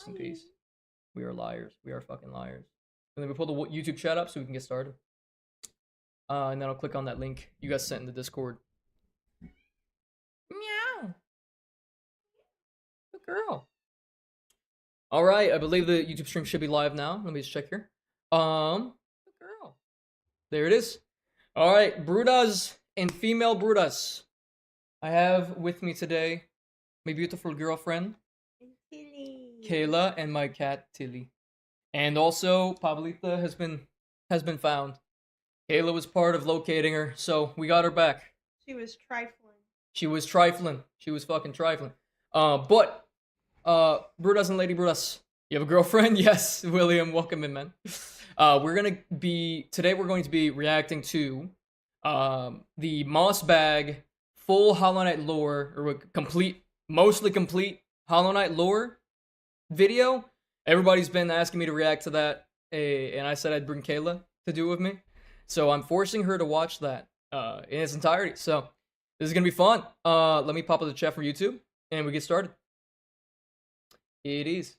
Rest in peace. We are liars. We are fucking liars. And then we pull the YouTube chat up so we can get started. And then I'll click on that link you guys sent in the Discord. Meow. Good girl. All right, I believe the YouTube stream should be live now. Let me just check here. Good girl. There it is. All right, Brudas and female Brudas. I have with me today my beautiful girlfriend, Kaila, and my cat Tilly. And also Pablita has been found. Kaila was part of locating her, so we got her back. She was trifling. She was trifling. She was fucking trifling. But Brudas and Lady Brudas, you have a girlfriend? Yes, William, welcome in, man. We're going to be reacting to the Mossbag full Hollow Knight lore, or mostly complete Hollow Knight lore video. Everybody's been asking me to react to that, and I said I'd bring Kaila to do it with me. So I'm forcing her to watch that in its entirety. So this is gonna be fun. Let me pop up the chat from YouTube, and we get started. It is.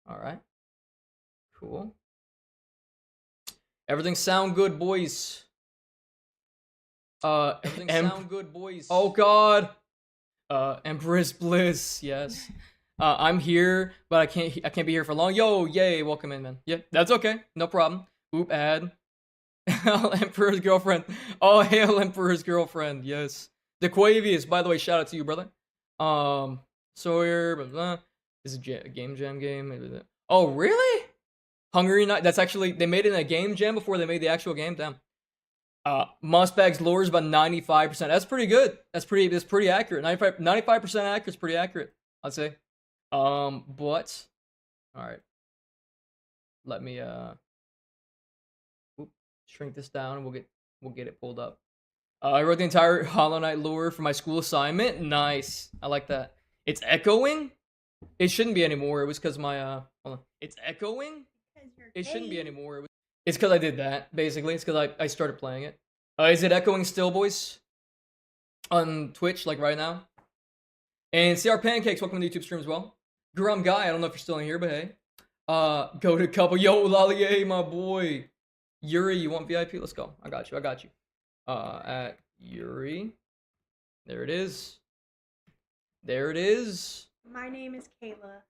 All right. Cool. Everything sound good, boys. Everything sound good, boys. Oh God. Empress Bliss, yes. I'm here, but I can't be here for long. Yo, yay, welcome in, man. Yeah, that's okay, no problem. Oop, ad. Emperor's girlfriend. Oh, hail Emperor's girlfriend. Yes. DeQuavius, by the way, shout out to you, brother. Sawyer, blah, blah. This is a game jam game. Oh, really? Hungry Night. That's actually, they made it in a game jam before they made the actual game. Damn. Mossbag's lore is about 95%. That's pretty good. That's pretty accurate. 95% accurate is pretty accurate, I'd say. But all right. Let me shrink this down and we'll get it pulled up. I wrote the entire Hollow Knight lore for my school assignment. Nice. I like that. It's echoing? It shouldn't be anymore. It was because my hold on. It's echoing? It shouldn't be anymore. It's because I did that, basically. It's because I started playing it. Is it echoing still, boys? On Twitch, like right now? And CR Pancakes, welcome to the YouTube stream as well. Grum Guy, I don't know if you're still in here, but hey. Go to couple. Yo, Lalier, my boy. Yuri, you want VIP? Let's go. I got you. At Yuri. There it is. My name is Kaila.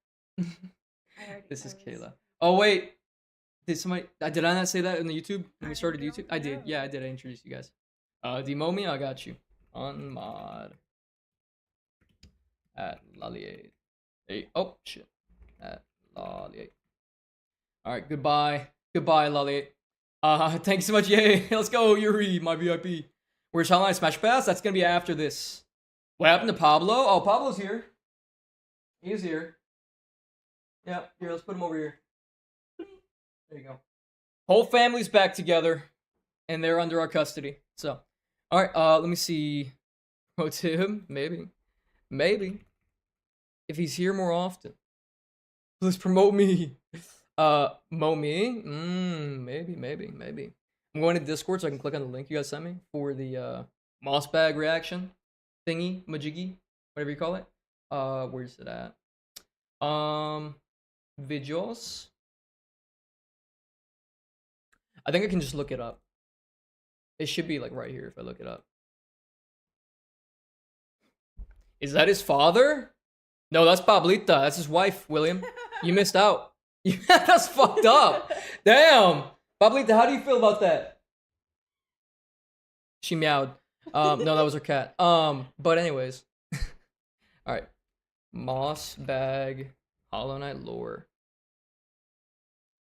This is Kaila. Oh, wait. Did I not say that in the YouTube when we started YouTube? I did. Yeah, I did. I introduced you guys. Demo me, I got you. Unmod. At Lalier. Hey, oh, shit. At Lalier. Alright, goodbye. Goodbye, Lalier. Thanks so much. Yay. Let's go, Yuri, my VIP. Where's Hollow Knight Smash Pass? That's gonna be after this. What happened to Pablo? Oh, Pablo's here. He's here. Yeah, here, let's put him over here. There you go. Whole family's back together, and they're under our custody. So, all right. Let me see. Promote him, maybe. If he's here more often, please promote me. Mo me. Maybe. I'm going to Discord so I can click on the link you guys sent me for the Mossbag reaction thingy, majiggy, whatever you call it. Where's it at? Videos. I think I can just look it up. It should be like right here if I look it up. Is that his father? No, that's Pablita. That's his wife, William. You missed out. That's fucked up. Damn. Pablita, how do you feel about that? She meowed. No, that was her cat. But anyways. Alright. Mossbag Hollow Knight lore.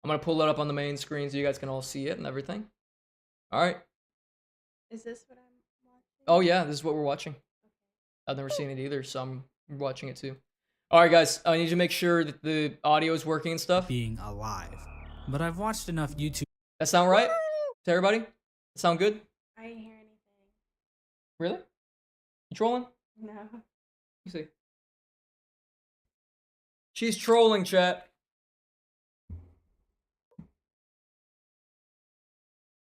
I'm gonna pull it up on the main screen so you guys can all see it and everything. Alright. Is this what I'm watching? Oh yeah, this is what we're watching. I've never seen it either, so I'm watching it too. Alright guys, I need to make sure that the audio is working and stuff. Being alive. But I've watched enough YouTube. That sound right to everybody? That sound good? I didn't hear anything. Really? You trolling? No. You see. She's trolling, chat.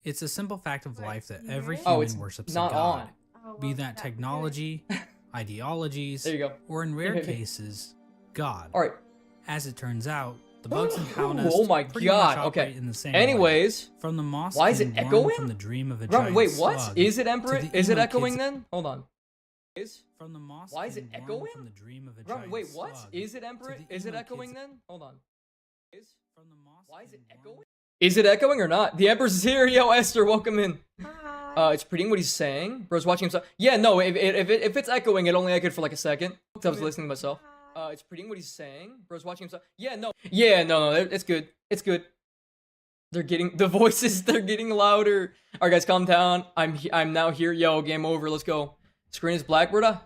It's a simple fact of life that every Oh, human it's worships not a god. on. Oh, Be well, that that's technology, ideologies, There you go. or in rare cases, God. All right. As it turns out, the bugs in Hownest Oh my pretty god. much operate Okay. in the same Anyways, way. From the moss why is it born echoing? from the dream of a Bro, giant wait, what? slug Is it to Emperor? the Is it emo echoing kids- then? Hold on. From the moss Why is it born echoing? From the dream of a Bro, giant wait, what? slug Is it to Emperor? the Is it emo echoing kids- then? Hold on. From the moss Why is it born- echoing? Is it echoing or not? The Emperor's here. Yo, Esther, welcome in. Hi. It's repeating what he's saying. Bro's watching himself. Yeah, no, if it's echoing, it only echoed for like a second. I was listening to myself. It's repeating what he's saying. Bro's watching himself. Yeah, no, it's good. It's good. They're getting the voices. They're getting louder. All right, guys, calm down. I'm now here. Yo, game over. Let's go. Screen is black, Bruda.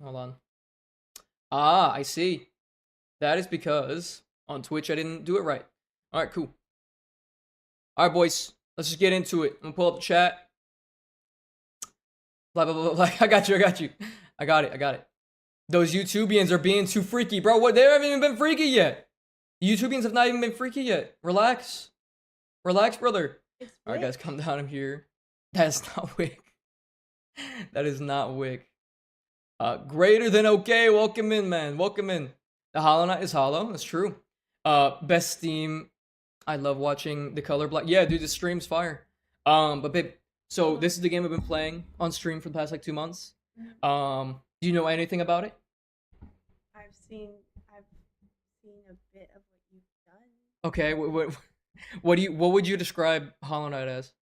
Hold on. Ah, I see. That is because on Twitch I didn't do it right. All right, cool. All right, boys. Let's just get into it. I'm gonna pull up the chat. Blah blah blah blah. I got you. I got it. Those YouTubians are being too freaky, bro. What? They haven't even been freaky yet. The YouTubians have not even been freaky yet. Relax, brother. It's All right, guys, calm down. I'm here. That's not Wick. That is not Wick. Greater than okay. Welcome in, man. Welcome in. The Hollow Knight is hollow. That's true. Best Steam. I love watching the color black. Yeah, dude, the stream's fire. But babe, so this is the game I've been playing on stream for the past like 2 months. Do you know anything about it? I've seen a bit of what you've done. Okay, what would you describe Hollow Knight as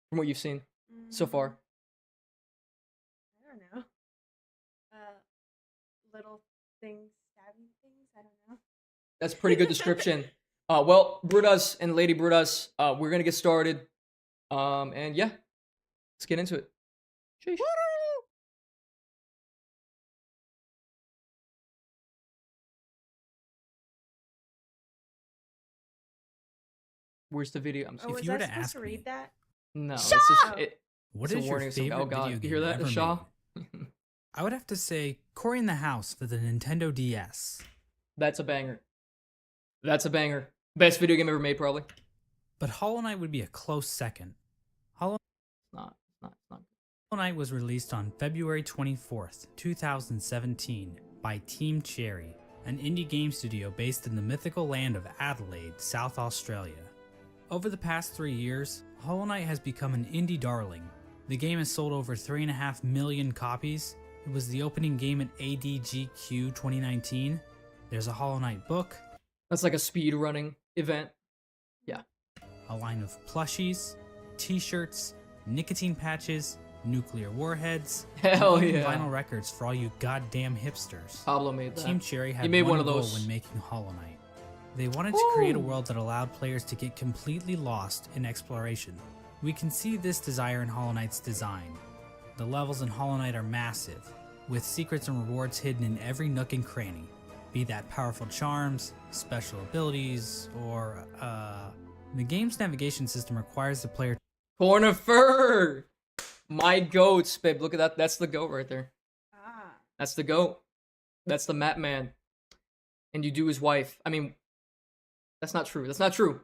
from what you've seen so far? I don't know. Little things, stabbing things. I don't know. That's a pretty good description. Well, Brudas and Lady Brudas, we're gonna get started. And yeah, let's get into it. Sheesh. Where's the video? I'm Oh, If was you were I to supposed ask to me, read that? no, it's Shut just up! What it's is a your warning. Some, favorite oh god, video game you hear that, ever Shaw? made? I would have to say Cory in the House for the Nintendo DS. That's a banger. That's a banger. Best video game ever made, probably. But Hollow Knight would be a close second. Hollow It's not. Knight was released on February 24th, 2017 by Team Cherry, an indie game studio based in the mythical land of Adelaide, South Australia. Over the past 3 years, Hollow Knight has become an indie darling. The game has sold over 3.5 million copies. It was the opening game at ADGQ 2019. There's a Hollow Knight book, That's like a speed running event. a line of plushies, t-shirts, nicotine patches, nuclear warheads, Hell and even yeah. vinyl records for all you goddamn hipsters. Pablo made that. Team Cherry had made one one of goal those. when making Hollow Knight. They wanted to create a Ooh. world that allowed players to get completely lost in exploration. We can see this desire in Hollow Knight's design. The levels in Hollow Knight are massive, with secrets and rewards hidden in every nook and cranny, be that powerful charms, special abilities, or the game's navigation system requires the player Corner fur. My goats, babe. Look at that. That's the goat right there. Ah. That's the goat. That's the Map Man. And you do his wife. I mean, that's not true. That's not true.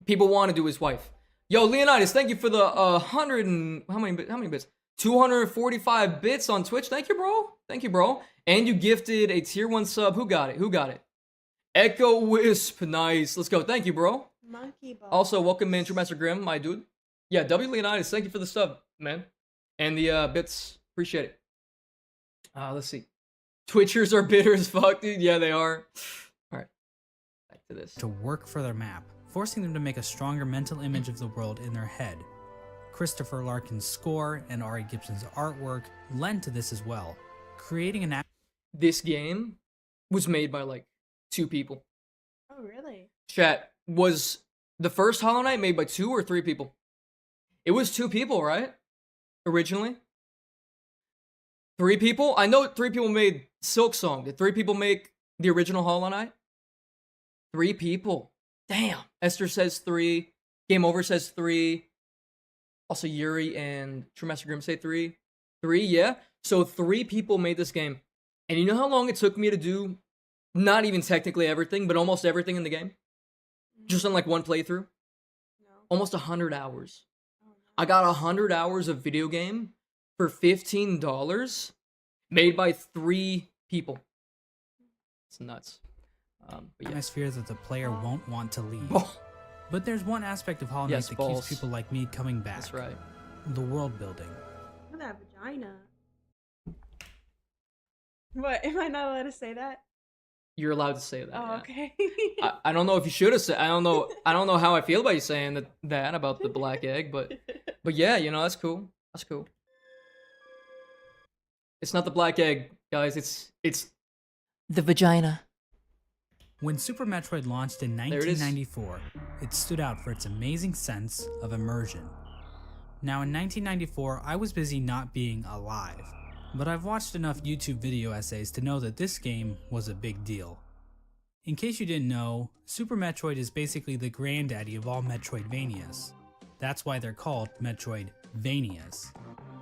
People want to do his wife. Yo, Leonidas, thank you for the 100 and how many bits? 245 bits on Twitch. Thank you, bro. Thank you, bro. And you gifted a tier 1 sub. Who got it? Echo Wisp. Nice. Let's go. Thank you, bro. Monkey ball. Also, welcome in, True Master Grim, my dude. Yeah, W. Leonidas, thank you for the sub, man. And the bits. Appreciate it. Let's see. Twitchers are bitter as fuck, dude. Yeah, they are. Alright. Back to this. to work for their map, forcing them to make a stronger mental image of the world in their head. Christopher Larkin's score and Ari Gibson's artwork lend to this as well, creating an This game was made by like 2 people. Oh, really? Chat, was the first Hollow Knight made by 2 or 3 people? It was 2 people, right? Originally? 3 people? I know 3 people made Silk Song. Did 3 people make the original Hollow Knight? 3 people. Damn. Esther says 3. Game Over says 3. Also, Yuri and True Master Grim say 3. 3, yeah. So 3 people made this game. And you know how long it took me to do not even technically everything, but almost everything in the game? Just on like one playthrough? No. Almost 100 hours. Oh, no. I got 100 hours of video game for $15. Made by 3 people. It's nuts. But yeah. atmosphere that the player won't want to leave. Oh, But there's one aspect of Hollow Knight Yes, that balls. keeps people like me coming back. that's right. The world building. Look at that vagina. What? Am I not allowed to say that? You're allowed to say that. Oh, yeah. okay. I don't know if you should have said. I don't know how I feel about you saying that about the black egg, but yeah, you know, that's cool. That's cool. It's not the black egg, guys. It's the vagina. When Super Metroid launched in There it is. 1994, it stood out for its amazing sense of immersion. Now in 1994, I was busy not being alive, but I've watched enough YouTube video essays to know that this game was a big deal. In case you didn't know, Super Metroid is basically the granddaddy of all Metroidvanias. That's why they're called Metroidvanias.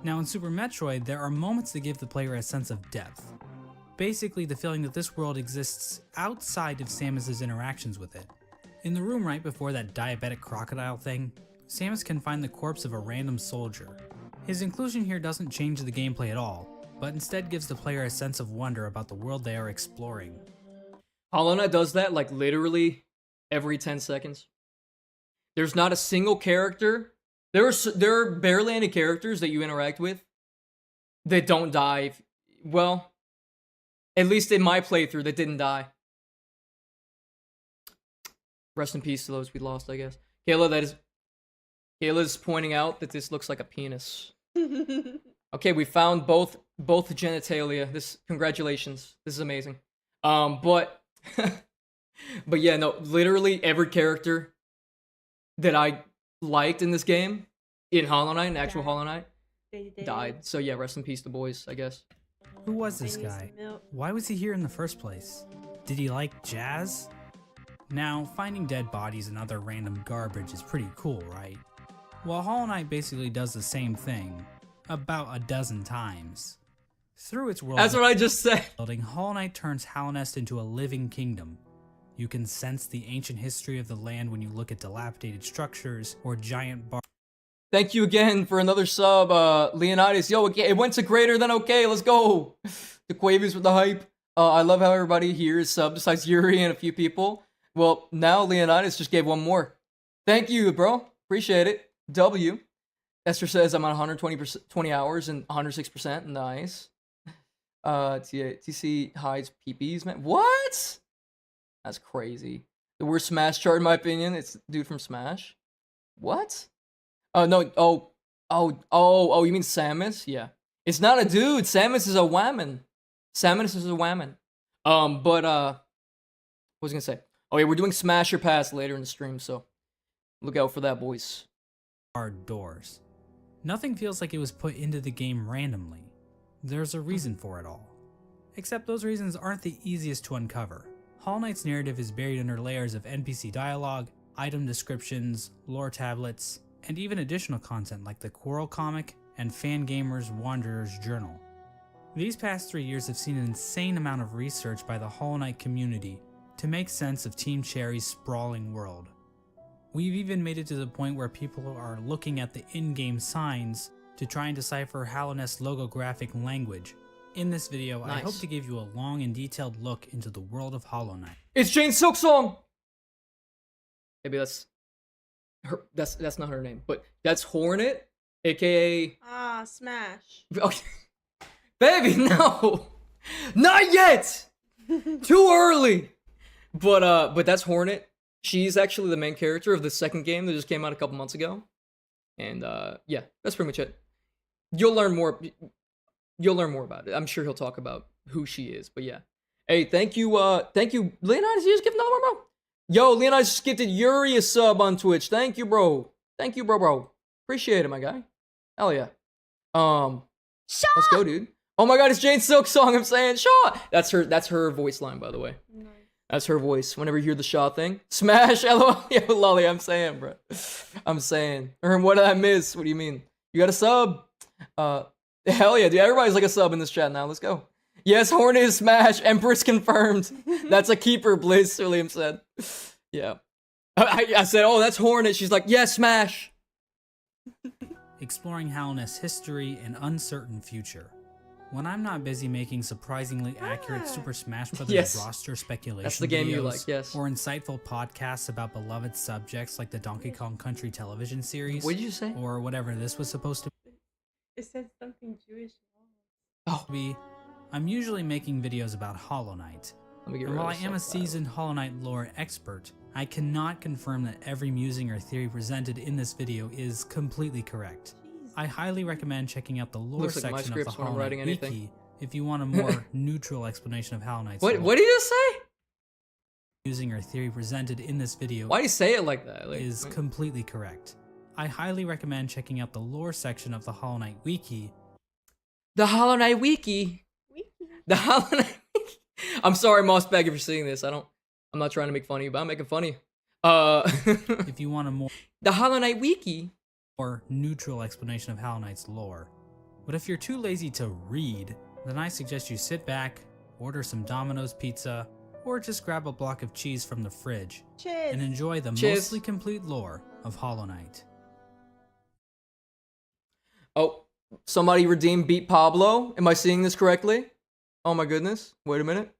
Now in Super Metroid, there are moments that give the player a sense of depth. Basically the feeling that this world exists outside of Samus's interactions with it. In the room right before that diabetic crocodile thing, Samus can find the corpse of a random soldier. His inclusion here doesn't change the gameplay at all, but instead gives the player a sense of wonder about the world they are exploring. Hollow Knight does that like literally every 10 seconds. There's not a single character. There are barely any characters that you interact with that don't die. Well, at least in my playthrough, that didn't die. Rest in peace to those we lost, I guess. Kayla's pointing out that this looks like a penis. Okay, we found both genitalia. Congratulations. This is amazing. But but yeah, no, literally every character that I liked in this game, in Hollow Knight, in actual Hollow Knight, died. So yeah, rest in peace to boys, I guess. Who was this They need guy? some milk. Why was he here in the first place? Did he like jazz? Now, finding dead bodies and other random garbage is pretty cool, right? Well, Hollow Knight basically does the same thing, about a dozen times. Through its world That's what I just said. building, Hollow Knight turns Hallownest into a living kingdom. You can sense the ancient history of the land when you look at dilapidated structures or giant bars. Thank you again for another sub, Leonidas. Yo, okay, it went to greater than okay. Let's go. The Quavies with the hype. I love how everybody here is sub besides Yuri and a few people. Well, now Leonidas just gave one more. Thank you, bro. Appreciate it. W. Esther says I'm on 120 hours and 106%. Nice. TC hides peepees, man. What? That's crazy. The worst Smash chart, in my opinion. It's dude from Smash. What? Oh, no. Oh, you mean Samus? Yeah. It's not a dude. Samus is a woman. Samus is a woman. What was I gonna say? Oh, yeah, we're doing Smash or Pass later in the stream, so look out for that, boys. Doors. Nothing feels like it was put into the game randomly. There's a reason for it all. Except those reasons aren't the easiest to uncover. Hollow Knight's narrative is buried under layers of NPC dialogue, item descriptions, lore tablets, and even additional content like the Quarrel comic and Fangamer's Wanderer's Journal. These past 3 years have seen an insane amount of research by the Hollow Knight community to make sense of Team Cherry's sprawling world. We've even made it to the point where people are looking at the in-game signs to try and decipher Hallownest's logographic language. In this video, I Nice. hope to give you a long and detailed look into the world of Hollow Knight. It's Jane Silksong. Maybe that's her. That's not her name, but that's Hornet, aka. Ah, Smash. Okay. Baby, no, not yet. Too early. But that's Hornet. She's actually the main character of the second game that just came out a couple months ago. And yeah, that's pretty much it. You'll learn more about it. I'm sure he'll talk about who she is. But yeah. Hey, thank you, Leonidas. You just gifted another one, bro. Yo, Leonidas just gifted Yuri a sub on Twitch. Thank you, bro. Thank you, bro. Appreciate it, my guy. Hell yeah. Let's go, dude. Oh my god, it's Jane Silksong. I'm saying Shaw. That's her voice line, by the way. Nice. That's her voice. Whenever you hear the Shaw thing, smash. LOL. Yo, lolly. I'm saying, bro. I'm saying. Or what did I miss? What do you mean? You got a sub? Hell yeah, dude. Everybody's like a sub in this chat now. Let's go. Yes, Hornet is smash. Empress confirmed. That's a keeper, Blizz. William said. Yeah. I said, oh, that's Hornet. She's like, yes, smash. Exploring Hallownest's history and uncertain future. When I'm not busy making surprisingly accurate Super Smash Bros. Yes. Roster speculation That's the game videos, you like, yes. or insightful podcasts about beloved subjects like the Donkey Kong Country television series, What did you say? or whatever this was supposed to It said something Jewish. Oh, be, I'm usually making videos about Hollow Knight. let me get And rid while of I am a seasoned Hollow Knight lore expert, I cannot confirm that every musing or theory presented in this video is completely correct. Jeez. I highly recommend checking out the lore Looks like my section of the scripts when I'm Hollow writing Knight anything. wiki if you want a more neutral explanation of Hollow Knight's What? lore. What did you just say? Musing or theory presented in this video Why do you say it like that? Like, is completely correct. I highly recommend checking out the lore section of the Hollow Knight wiki. the Hollow Knight wiki. Wiki. The Hollow Knight wiki. I'm sorry, Mossbag, if you're seeing this. I'm not trying to make fun of you, but I'm making fun of you. If you want a more the Hollow Knight wiki. neutral explanation of Hollow Knight's lore. But if you're too lazy to read, then I suggest you sit back, order some Domino's pizza, or just grab a block of cheese from the fridge Cheers. and enjoy the Cheers. mostly complete lore of Hollow Knight. Oh, somebody redeemed Beat Pablo. Am I seeing this correctly? Oh my goodness. Wait a minute.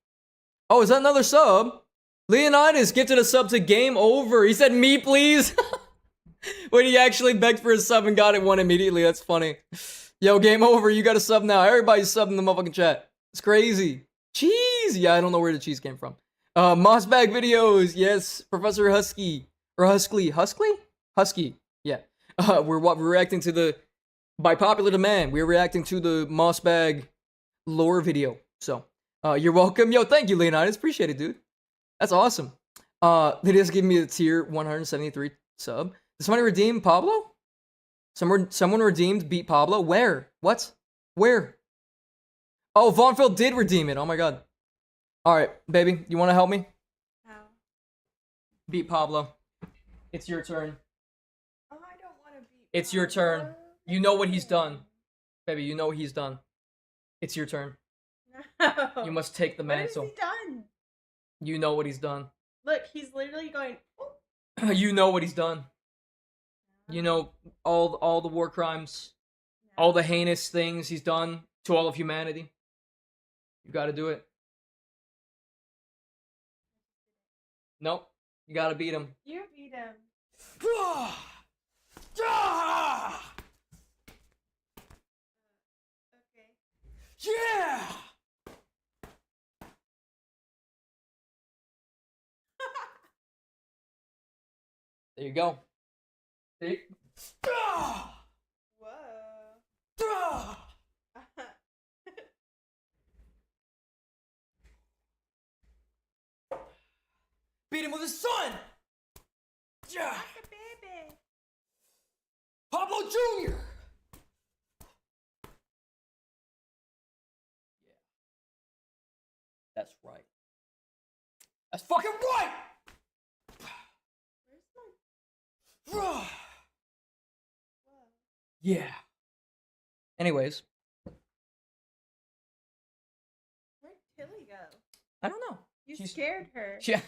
Oh, is that another sub? Leonidas gifted a sub to Game Over. He said, me please. Wait, he actually begged for a sub and got it one immediately. That's funny. Yo, Game Over. You got a sub now. Everybody's subbing in the motherfucking chat. It's crazy. Cheese. Yeah, I don't know where the cheese came from. Mossbag videos. Yes. Professor Husky. Or Huskly. Husky. Yeah. We're reacting to the... By popular demand, we're reacting to the Mossbag lore video. So, you're welcome. Yo, thank you, Leonidas. Appreciate it, dude. That's awesome. They just gave me a tier 173 sub. Did somebody redeem Pablo? Someone redeemed Beat Pablo? Where? What? Where? Oh, Vaughnfield did redeem it. Oh my god. Alright, baby. You want to help me? How? Beat Pablo. It's your turn. Oh, I don't want to be. It's your turn. You know what he's done. Baby, you know what he's done. It's your turn. No. You must take the What has mantle. he done? You know what he's done. Look, he's literally going. Oh. You know what he's done. You know all the war crimes, No. all the heinous things he's done to all of humanity. You got to do it. Nope. You got to beat him. You beat him. Okay. Yeah. There you go. See? Whoa. Beat him with his son. Yeah. The baby. Pablo Jr. Yeah. That's right. That's fucking right. Where's my? Whoa. Yeah. Anyways, Where'd Tilly go? I don't know. You She's- scared her. Yeah.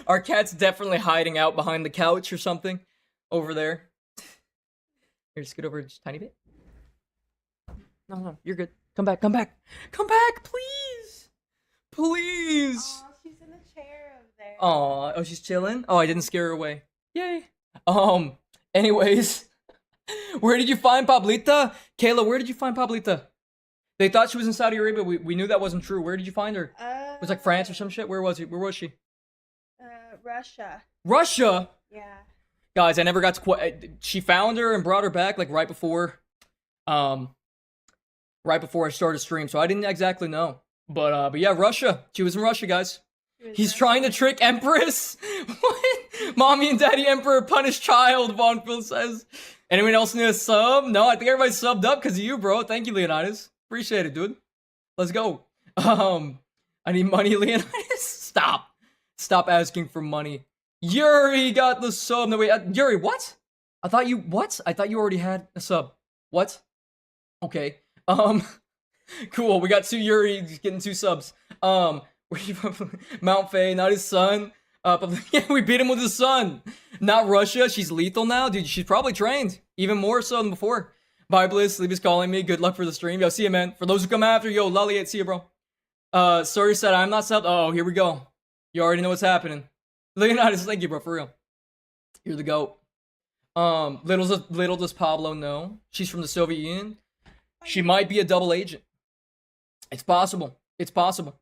Our cat's definitely hiding out behind the couch or something over there. Here, scoot over just a tiny bit. No, you're good. Come back, come back. Come back, please. Please. Aw, she's in the chair over there. Aw, oh, she's chilling? Oh, I didn't scare her away. Yay. Anyways. Where did you find Pablita? Kaila, where did you find Pablita? They thought she was in Saudi Arabia. We knew that wasn't true. Where did you find her? It was like France or some shit. Where was she? Russia. Russia? Yeah. Guys, I never got to she found her and brought her back like right before I started stream, so I didn't exactly know. But yeah, Russia. She was in Russia, guys. He's trying to trick Empress. What? Mommy and Daddy Emperor punish child, Vaughnfield says. Anyone else need a sub? No, I think everybody's subbed up because of you, bro. Thank you, Leonidas. Appreciate it, dude. Let's go. I need money, Leonidas. Stop asking for money. Yuri got the sub. No, wait. Yuri, what? I thought you already had a sub. What? Okay. Cool. We got two Yuri getting two subs. Where you from? Mount Fay, not his son. Yeah, we beat him with his son. Not Russia. She's lethal now, dude. She's probably trained even more so than before. Bye, Bliss. Sleep is calling me. Good luck for the stream. Yo, see ya, man. For those who come after, yo, Lolly, see ya, bro. Sorry said I'm not subbed. Oh, here we go. You already know what's happening. Leonidas, thank you, bro, for real. You're the GOAT. Little does Pablo know. She's from the Soviet Union. She might be a double agent. It's possible. It's possible.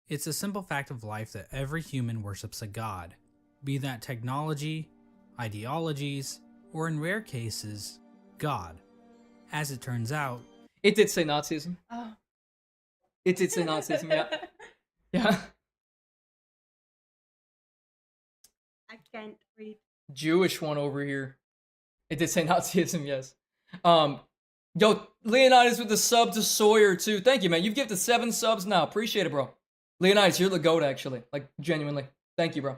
It's a simple fact of life that every human worships a god, be that technology, ideologies, or in rare cases, God. As it turns out, It did say Nazism. Oh. It did say Nazism, yeah. Yeah. I can't read. Jewish one over here. It did say Nazism, yes. Yo, Leonidas with the sub to Sawyer too. Thank you, man. You've gifted 7 subs now. Appreciate it, bro. Leonidas, you're the GOAT, actually. Like, genuinely. Thank you, bro.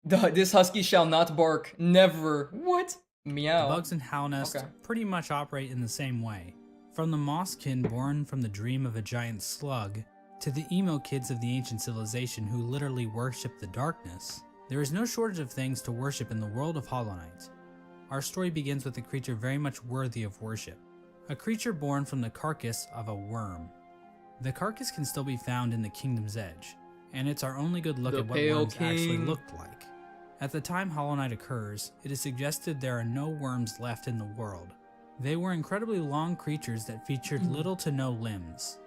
This husky shall not bark. Never. What? Meow. the bugs in Halnest Okay. pretty much operate in the same way. From the Mosskin born from the dream of a giant slug, to the emo kids of the ancient civilization who literally worship the darkness, there is no shortage of things to worship in the world of Hollow Knight. Our story begins with a creature very much worthy of worship. A creature born from the carcass of a worm. The carcass can still be found in the Kingdom's Edge, and it's our only good look The at what Pale worms actually King. looked like. At the time Hollow Knight occurs, it is suggested there are no worms left in the world. They were incredibly long creatures that featured little to no limbs.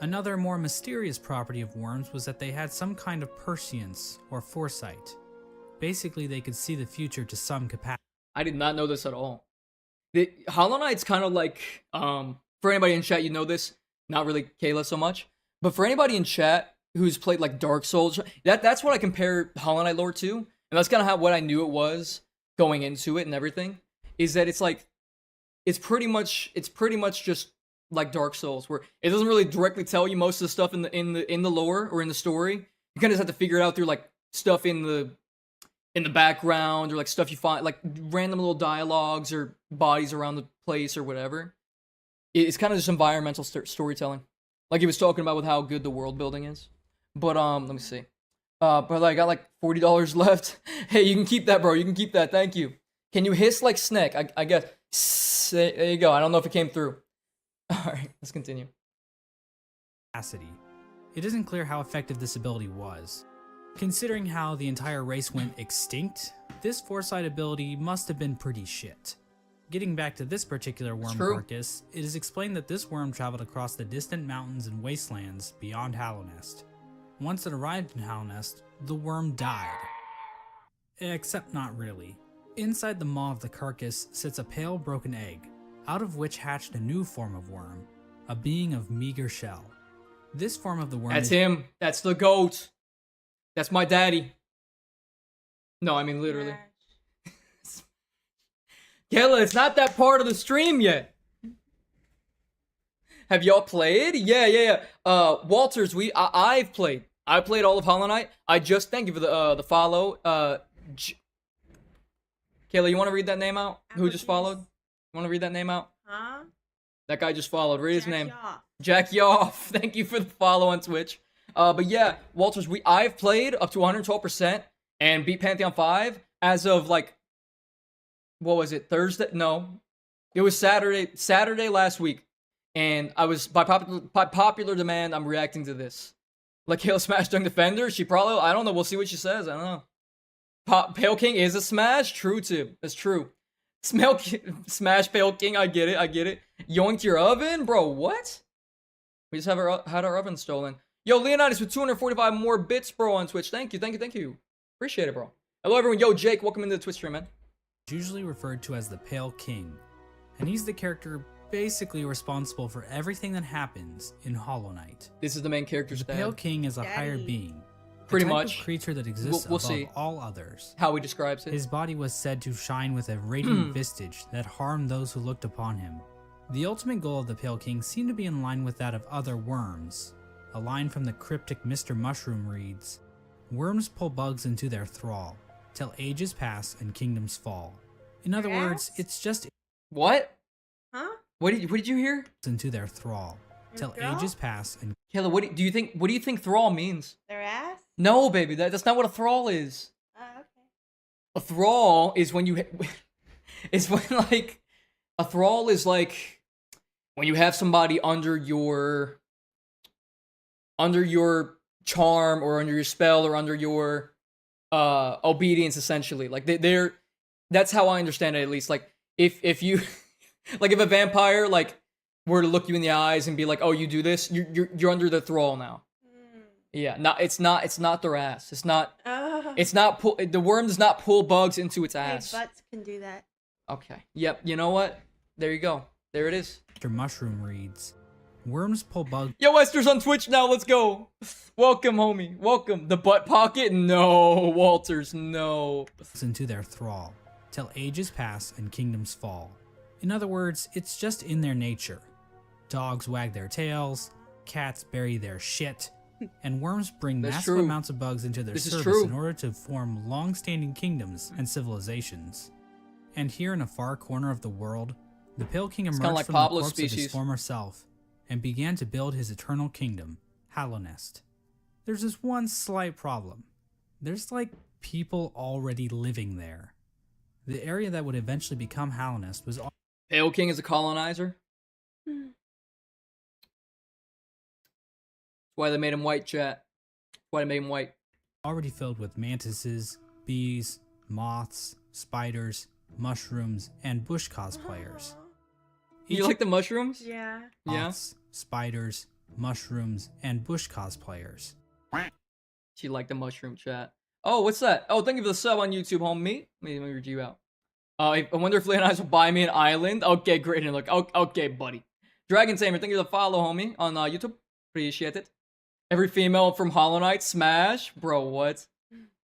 Another more mysterious property of worms was that they had some kind of prescience or foresight. Basically, they could see the future to some capacity. I did not know this at all. The Hollow Knight's kind of like, for anybody in chat, you know this. Not really Kaila so much. But for anybody in chat who's played like Dark Souls, that's what I compare Hollow Knight lore to. And that's kind of what I knew it was going into it and everything. Is that it's like, it's pretty much just like Dark Souls, where it doesn't really directly tell you most of the stuff in the lore or in the story. You kind of just have to figure it out through like stuff in the background, or like stuff you find, like random little dialogues or bodies around the place or whatever. It's kind of just environmental storytelling, like he was talking about with how good the world building is. But let me see. But I got like $40 left. Hey, you can keep that, bro. You can keep that. Thank you. Can you hiss like Snake? I guess. There you go. I don't know if it came through. All right, let's continue. It isn't clear how effective this ability was. Considering how the entire race went extinct, this foresight ability must have been pretty shit. Getting back to this particular worm True. carcass, it is explained that this worm traveled across the distant mountains and wastelands beyond Hallownest. Once it arrived in Hallownest, the worm died. Except not really. Inside the maw of the carcass sits a pale broken egg, out of which hatched a new form of worm, a being of meager shell. This form of the worm That's is him. That's the GOAT. That's my daddy. No, I mean literally. Kaila, it's not that part of the stream yet. Have y'all played? Yeah. Walters, I've played. I played all of Hollow Knight. I just thank you for the follow. Kaila, you want to read that name out? Who just followed? You want to read that name out? Huh? That guy just followed. Read his Jack name. Yoff. Jack Yoff. Thank you for the follow on Twitch. But yeah, Walters, I've played up to 112% and beat Pantheon 5 as of like, what was it? Thursday? No, it was Saturday last week, and I was by popular demand. I'm reacting to this. Like Kaila smashed Young Defender. She probably, I don't know. We'll see what she says. I don't know. Pale King is a smash. True too. That's true. Smash Pale King. I get it. Yoinked your oven, bro. What? We just had our oven stolen. Yo, Leonidas with 245 more bits, bro, on Twitch. Thank you. Appreciate it, bro. Hello, everyone. Yo, Jake, welcome into the Twitch stream, man. usually referred to as the Pale King, and he's the character basically responsible for everything that happens in Hollow Knight. This is the main character's The Pale dad. King is a Daddy. higher being, Pretty a type much. of creature that exists We'll above see. all others. How he describes it. His body was said to shine with a radiant visage that harmed those who looked upon him. The ultimate goal of the Pale King seemed to be in line with that of other worms. A line from the cryptic Mr. Mushroom reads, "Worms pull bugs into their thrall, till ages pass and kingdoms fall." In other words, Yes? it's just What? Huh? What did you hear? into their thrall, till thrall? ages pass and Kaila, what do you think thrall means? Their ass? No, baby, that's not what a thrall is. Oh, okay. A thrall is when you is when like A thrall is like when you have somebody under your charm or under your spell or under your obedience, essentially. Like they're that's how I understand it, at least. Like if you like if a vampire like were to look you in the eyes and be like, oh, you do this, you're under the thrall now. Yeah, it's not their ass. It's not the worm does not pull bugs into its Hey, ass. butts can do that. Okay. Yep. You know what? There you go. There it is. After mushroom reeds. Worms pull bugs Yo, Esther's on Twitch now. Let's go. Welcome, homie. Welcome. The butt pocket? No, Walters. No. into their thrall, till ages pass and kingdoms fall. In other words, it's just in their nature. Dogs wag their tails, cats bury their shit, and worms bring That's massive true. amounts of bugs into their This is service true. in order to form long-standing kingdoms and civilizations. And here in a far corner of the world, the Pale King kinda emerged like from Pablo's the corpse of his species. former self and began to build his eternal kingdom, Hallownest. There's this one slight problem. There's like people already living there. The area that would eventually become Hallownest was Pale King is a colonizer. Hmm. That's why they made him white, chat. That's why they made him white. already filled with mantises, bees, moths, spiders, mushrooms, and bush cosplayers. You like the mushrooms? Yeah. Yeah. Moths, spiders, mushrooms, and bush cosplayers. She liked the mushroom, chat. Oh, what's that? Oh, thank you for the sub on YouTube, homie. Let me read you out. I wonder if Leonidas will buy me an island. Okay, great. And look, okay, buddy. Dragon Tamer, thank you for the follow, homie, on YouTube. Appreciate it. Every female from Hollow Knight, smash. Bro, what?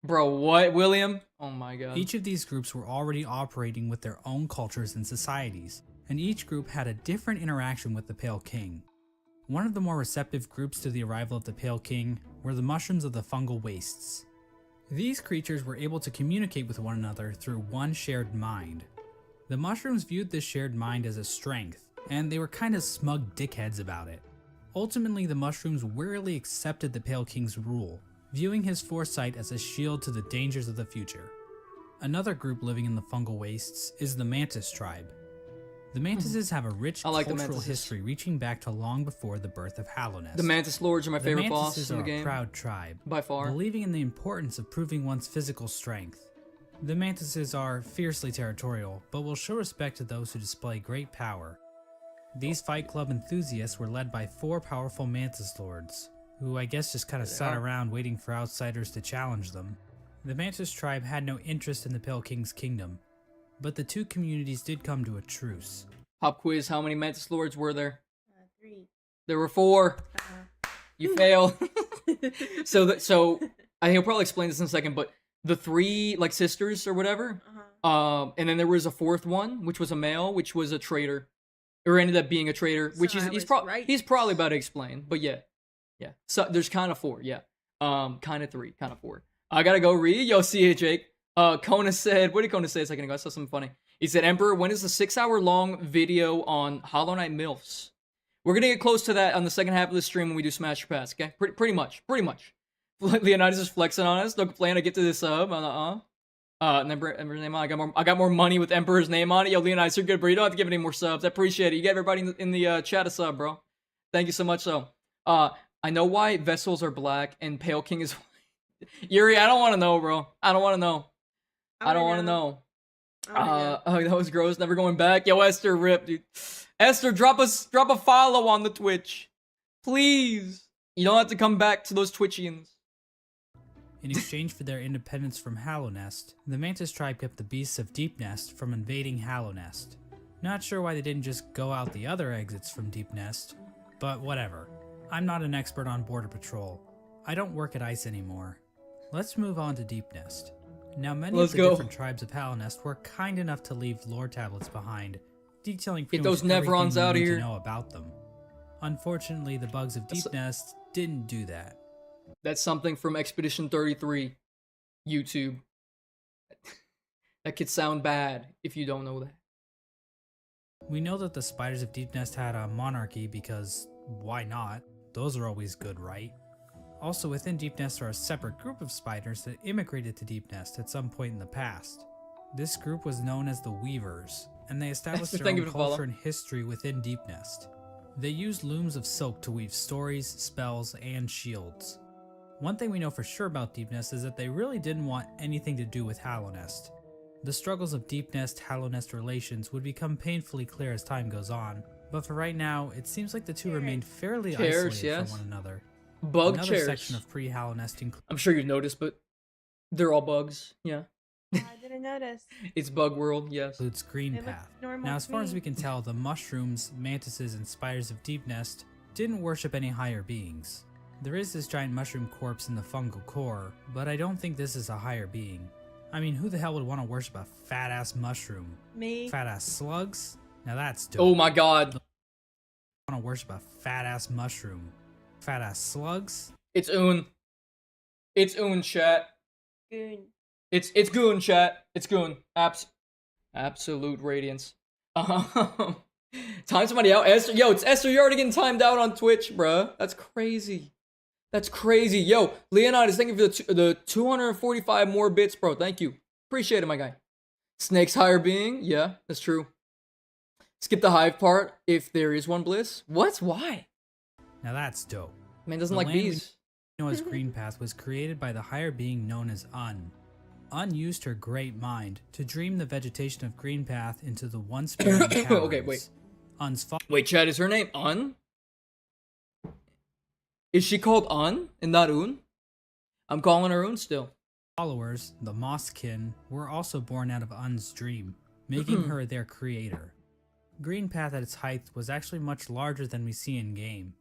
Bro, what, William? Oh my god. Each of these groups were already operating with their own cultures and societies, and each group had a different interaction with the Pale King. One of the more receptive groups to the arrival of the Pale King were the mushrooms of the fungal wastes. These creatures were able to communicate with one another through one shared mind. The mushrooms viewed this shared mind as a strength, and they were kind of smug dickheads about it. Ultimately, the mushrooms wearily accepted the Pale King's rule, viewing his foresight as a shield to the dangers of the future. Another group living in the fungal wastes is the Mantis tribe. The Mantises have a rich I like the cultural Mantises. history reaching back to long before the birth of Hallownest. The Mantis Lords are my favorite boss Mantises in are the game. a proud tribe, By far. believing in the importance of proving one's physical strength. The Mantises are fiercely territorial, but will show respect to those who display great power. These Fight Club enthusiasts were led by 4 powerful Mantis Lords, who I guess just kind of sat around waiting for outsiders to challenge them. The Mantis tribe had no interest in the Pale King's kingdom, but the two communities did come to a truce. Pop quiz, how many Mantis Lords were there? 3. There were 4. You fail. So I think he'll probably explain this in a second, but the 3 like sisters or whatever, and then there was a 4th one, which was a male, which was a traitor, or ended up being a traitor, which So I he's was right. he's probably about to explain, but yeah. So there's kind of 4, yeah. Kind of 3, kind of 4. I gotta go read. Yo, see you, Jake. Kona said, what did Kona say a second ago? I saw something funny. He said, Emperor, when is the 6-hour long video on Hollow Knight MILFs? We're gonna get close to that on the second half of the stream when we do Smash Your Pass, okay? Pretty much. Leonidas is flexing on us. Don't plan to get to this sub. Emperor's name on. I got more money with Emperor's name on it. Yo, Leonidas, you're good, bro. You don't have to give any more subs. I appreciate it. You get everybody in the chat a sub, bro. Thank you so much. So, I know why vessels are black and Pale King is white. Yuri, I don't want to know, bro. I don't want to know. I don't want to know. Oh, that was gross. Never going back. Yo, Esther, rip, dude. Esther, drop a follow on the Twitch, please. You don't have to come back to those Twitchians. In exchange for their independence from Hallownest, the Mantis tribe kept the beasts of Deepnest from invading Hallownest. Not sure why they didn't just go out the other exits from Deepnest, but whatever. I'm not an expert on border patrol. I don't work at ICE anymore. Let's move on to Deepnest. Now, many of the different tribes of Hallownest were kind enough to leave lore tablets behind, detailing pretty much everything Nevrons out you need here. to know about them. Unfortunately, the bugs of Deepnest didn't do that. That's something from Expedition 33 YouTube. That could sound bad if you don't know that. We know that the spiders of Deepnest had a monarchy because why not? Those are always good, right? Also, within Deepnest are a separate group of spiders that immigrated to Deepnest at some point in the past. This group was known as the Weavers, and they established their Thank you own for the follow. culture and history within Deep Nest. They used looms of silk to weave stories, spells, and shields. One thing we know for sure about Deep Nest is that they really didn't want anything to do with Hallownest. The struggles of Deep Nest-Hallownest relations would become painfully clear as time goes on, but for right now, it seems like the two remained fairly Chairs, isolated yes. from one another. Bug Another chairs. section of pre-Hallownest I'm sure you've noticed, but they're all bugs. Yeah. Oh, I didn't notice. It's bug world, yes. includes Green It looks Path. normal Now, as to far as me. we can tell, the mushrooms, mantises, and spiders of Deep Nest didn't worship any higher beings. There is this giant mushroom corpse in the fungal core, but I don't think this is a higher being. I mean, who the hell would want to worship a fat-ass mushroom? Me. Fat-ass slugs? Now that's dope. Oh my god. Want to worship a fat-ass mushroom? Fat-ass slugs? It's Un. It's Un, chat. Goon. It's Goon, chat. It's Goon. Absolute radiance. Time somebody out. Esther, yo, it's Esther. You're already getting timed out on Twitch, bruh. That's crazy. That's crazy. Yo, Leonidas, thank you for the 245 more bits, bro. Thank you. Appreciate it, my guy. Snake's higher being. Yeah, that's true. Skip the hive part if there is one, Bliss. What? Why? Now that's dope. Man doesn't The like land we bees. know as Green Path was created by the higher being known as Un. Un used her great mind to dream the vegetation of Green Path into the once barren caverns. Okay, wait. Un's Wait, Chad, is her name Un? Is she called Un and not Un? I'm calling her Un still. followers, the Mosskin, were also born out of Un's dream, making her their creator. Green Path at its height was actually much larger than we see in game.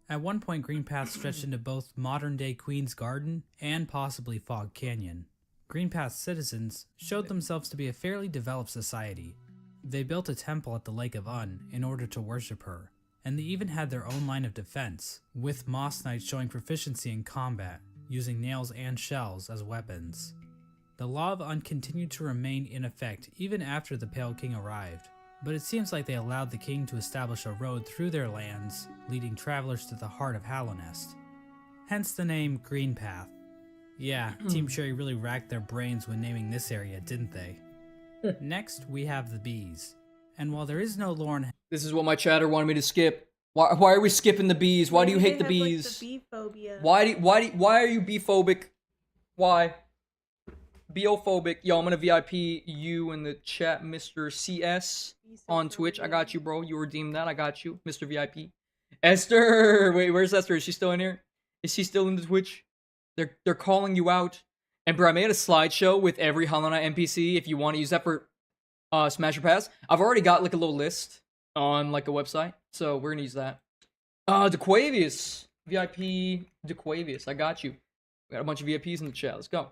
At one point, Green Path stretched into both modern-day Queen's Garden and possibly Fog Canyon. Green Path's citizens showed themselves to be a fairly developed society. They built a temple at the Lake of Un in order to worship her, and they even had their own line of defense, with Moss Knights showing proficiency in combat, using nails and shells as weapons. The Law of Un continued to remain in effect even after the Pale King arrived, but it seems like they allowed the king to establish a road through their lands, leading travelers to the heart of Hallownest. Hence the name Green Path. Yeah, Team Cherry really racked their brains when naming this area, didn't they? Next, we have the bees. And while there is no lore in This is what my chatter wanted me to skip. Why are we skipping the bees? Why do you Maybe hate they the have, bees? Like, the bee phobia. Why are you bee phobic? Why? Beophobic. Yo, I'm gonna VIP you in the chat, Mr. CS on Twitch. I got you, bro. You redeemed that. I got you, Mr. VIP. Esther, wait, where's Esther? Is she still in here? Is she still in the Twitch? They're calling you out. And bro, I made a slideshow with every Hollow Knight NPC. If you want to use that for Smasher Pass, I've already got like a little list on like a website, so we're gonna use that. DeQuavius, VIP DeQuavius, I got you. We got a bunch of VIPs in the chat. Let's go.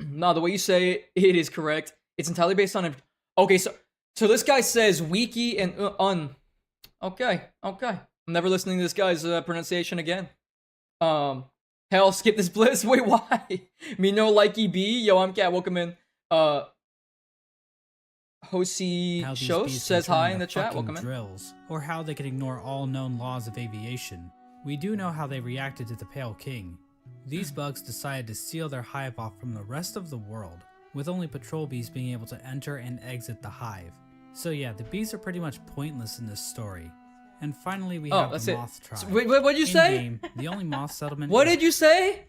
No, the way you say it is correct. It's entirely based on. Okay, so this guy says wiki and un. Okay. I'm never listening to this guy's pronunciation again. Hell, skip this Bliss. Wait, why? Me no likey B. Yo, I'm Cat. Welcome in. Hosi how these Shows bees says can turn hi in into the chat. fucking Welcome in. drills, or how they can ignore all known laws of aviation. We do know how they reacted to the Pale King. These bugs decided to seal their hive off from the rest of the world, with only patrol bees being able to enter and exit the hive. So yeah, the bees are pretty much pointless in this story. And finally we have the Moth Tribe. So, wait, what did you say? In-game, the only moth settlement What is did you say?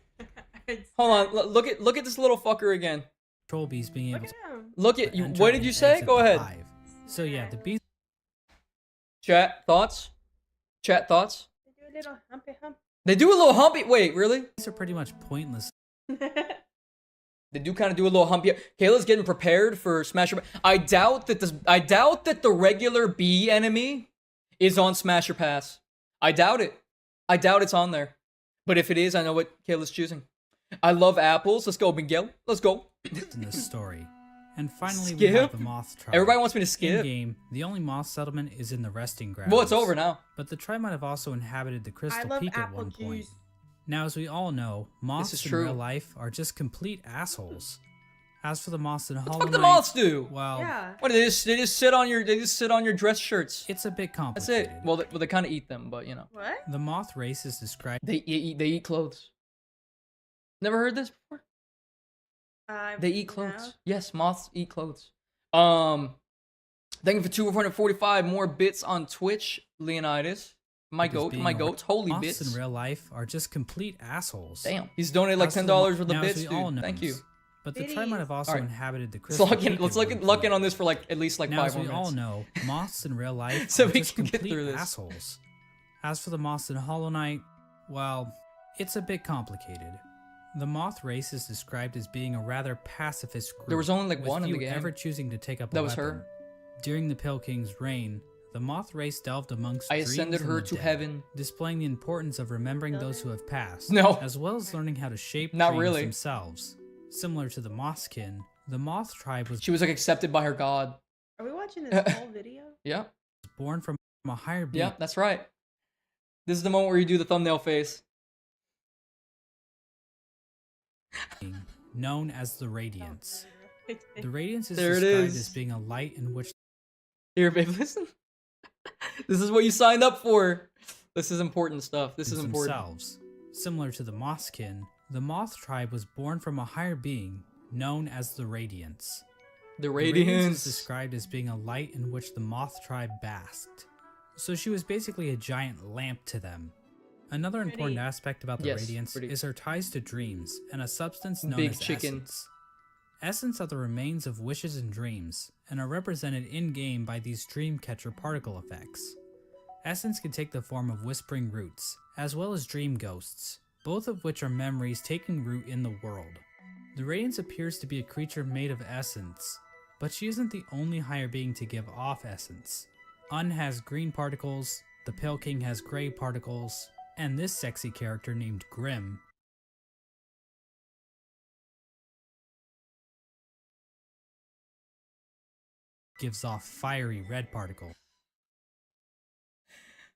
Hold on. Look at this little fucker again. patrol bees being able Look to at him. Look at you. enter What did and you say? exit Go the ahead. hive. So yeah, the bees Chat thoughts. Chat thoughts. They do a little humpy hump. They do a little humpy. Wait, really? are pretty much pointless. They do kind of do a little humpy. Kayla's getting prepared for Smasher. I doubt that the regular bee enemy is on Smasher Pass. I doubt it. I doubt it's on there. But if it is, I know what Kayla's choosing. I love apples. Let's go, Miguel. Let's go. in this story. And finally we Skip? have the Moth Tribe. Everybody wants me to skip. In-game, the only moth settlement is in the resting grounds. Well, it's over now. But the tribe might have also inhabited the I Crystal love Peak at apple one point. juice. Now, as we all know, moths is in true. real life are just complete assholes. As for the moths in What the Hollow fuck Knight, do moths do? well, Yeah. What they just sit on your dress shirts. it's a bit That's complicated. it. Well, they kind of eat them, but you know, What? The moth race is described they eat clothes. Never heard this before? They eat clothes. No. Yes, moths eat clothes. Thank you for 245 more bits on Twitch, Leonidas. My Because goat, my being goat. Holy moths bits. in real life are just complete assholes. Damn. He's donated like As for $10 for the now, as bits, we all dude. knows, Thank you. But the tribe might have also Alright. inhabited the Let's crystal lock in, peak let's at one lock in point. on this for like at least like Now, 5 as more we minutes. all know, moths in real life So are we just can get complete through this. assholes. As for the moths in Hollow Knight, well, it's a bit complicated. The moth race is described as being a rather pacifist group. There was only like with one in the few game. ever choosing to take up a That was weapon. her. During the Pale King's reign, the moth race delved amongst I dreams ascended and her the to dead, heaven. displaying the importance of remembering those who have passed, No. as well as learning how to shape Not dreams really. themselves. Similar to the Mothkin, the Moth tribe was She was like accepted by her god. Are we watching this whole video? Yeah. born from a higher being. Yeah, that's right. This is the moment where you do the thumbnail face. Known as the Radiance. Oh, The Radiance is There it described is. as being a light in which Here, babe, listen. This is what you signed up for. This is important stuff. This is important. themselves. Similar to the Mothkin, the Moth tribe was born from a higher being known as the Radiance. The The Radiance is radiance. described as being a light in which the Moth tribe basked. So she was basically a giant lamp to them. Another important Pretty. aspect about the Yes, Radiance pretty. is her ties to dreams and a substance known Big as chicken. essence. Essence are the remains of wishes and dreams, and are represented in-game by these dreamcatcher particle effects. Essence can take the form of whispering roots, as well as dream ghosts, both of which are memories taking root in the world. The Radiance appears to be a creature made of essence, but she isn't the only higher being to give off essence. Un has green particles, the Pale King has gray particles, and this sexy character named Grim gives off fiery red particles.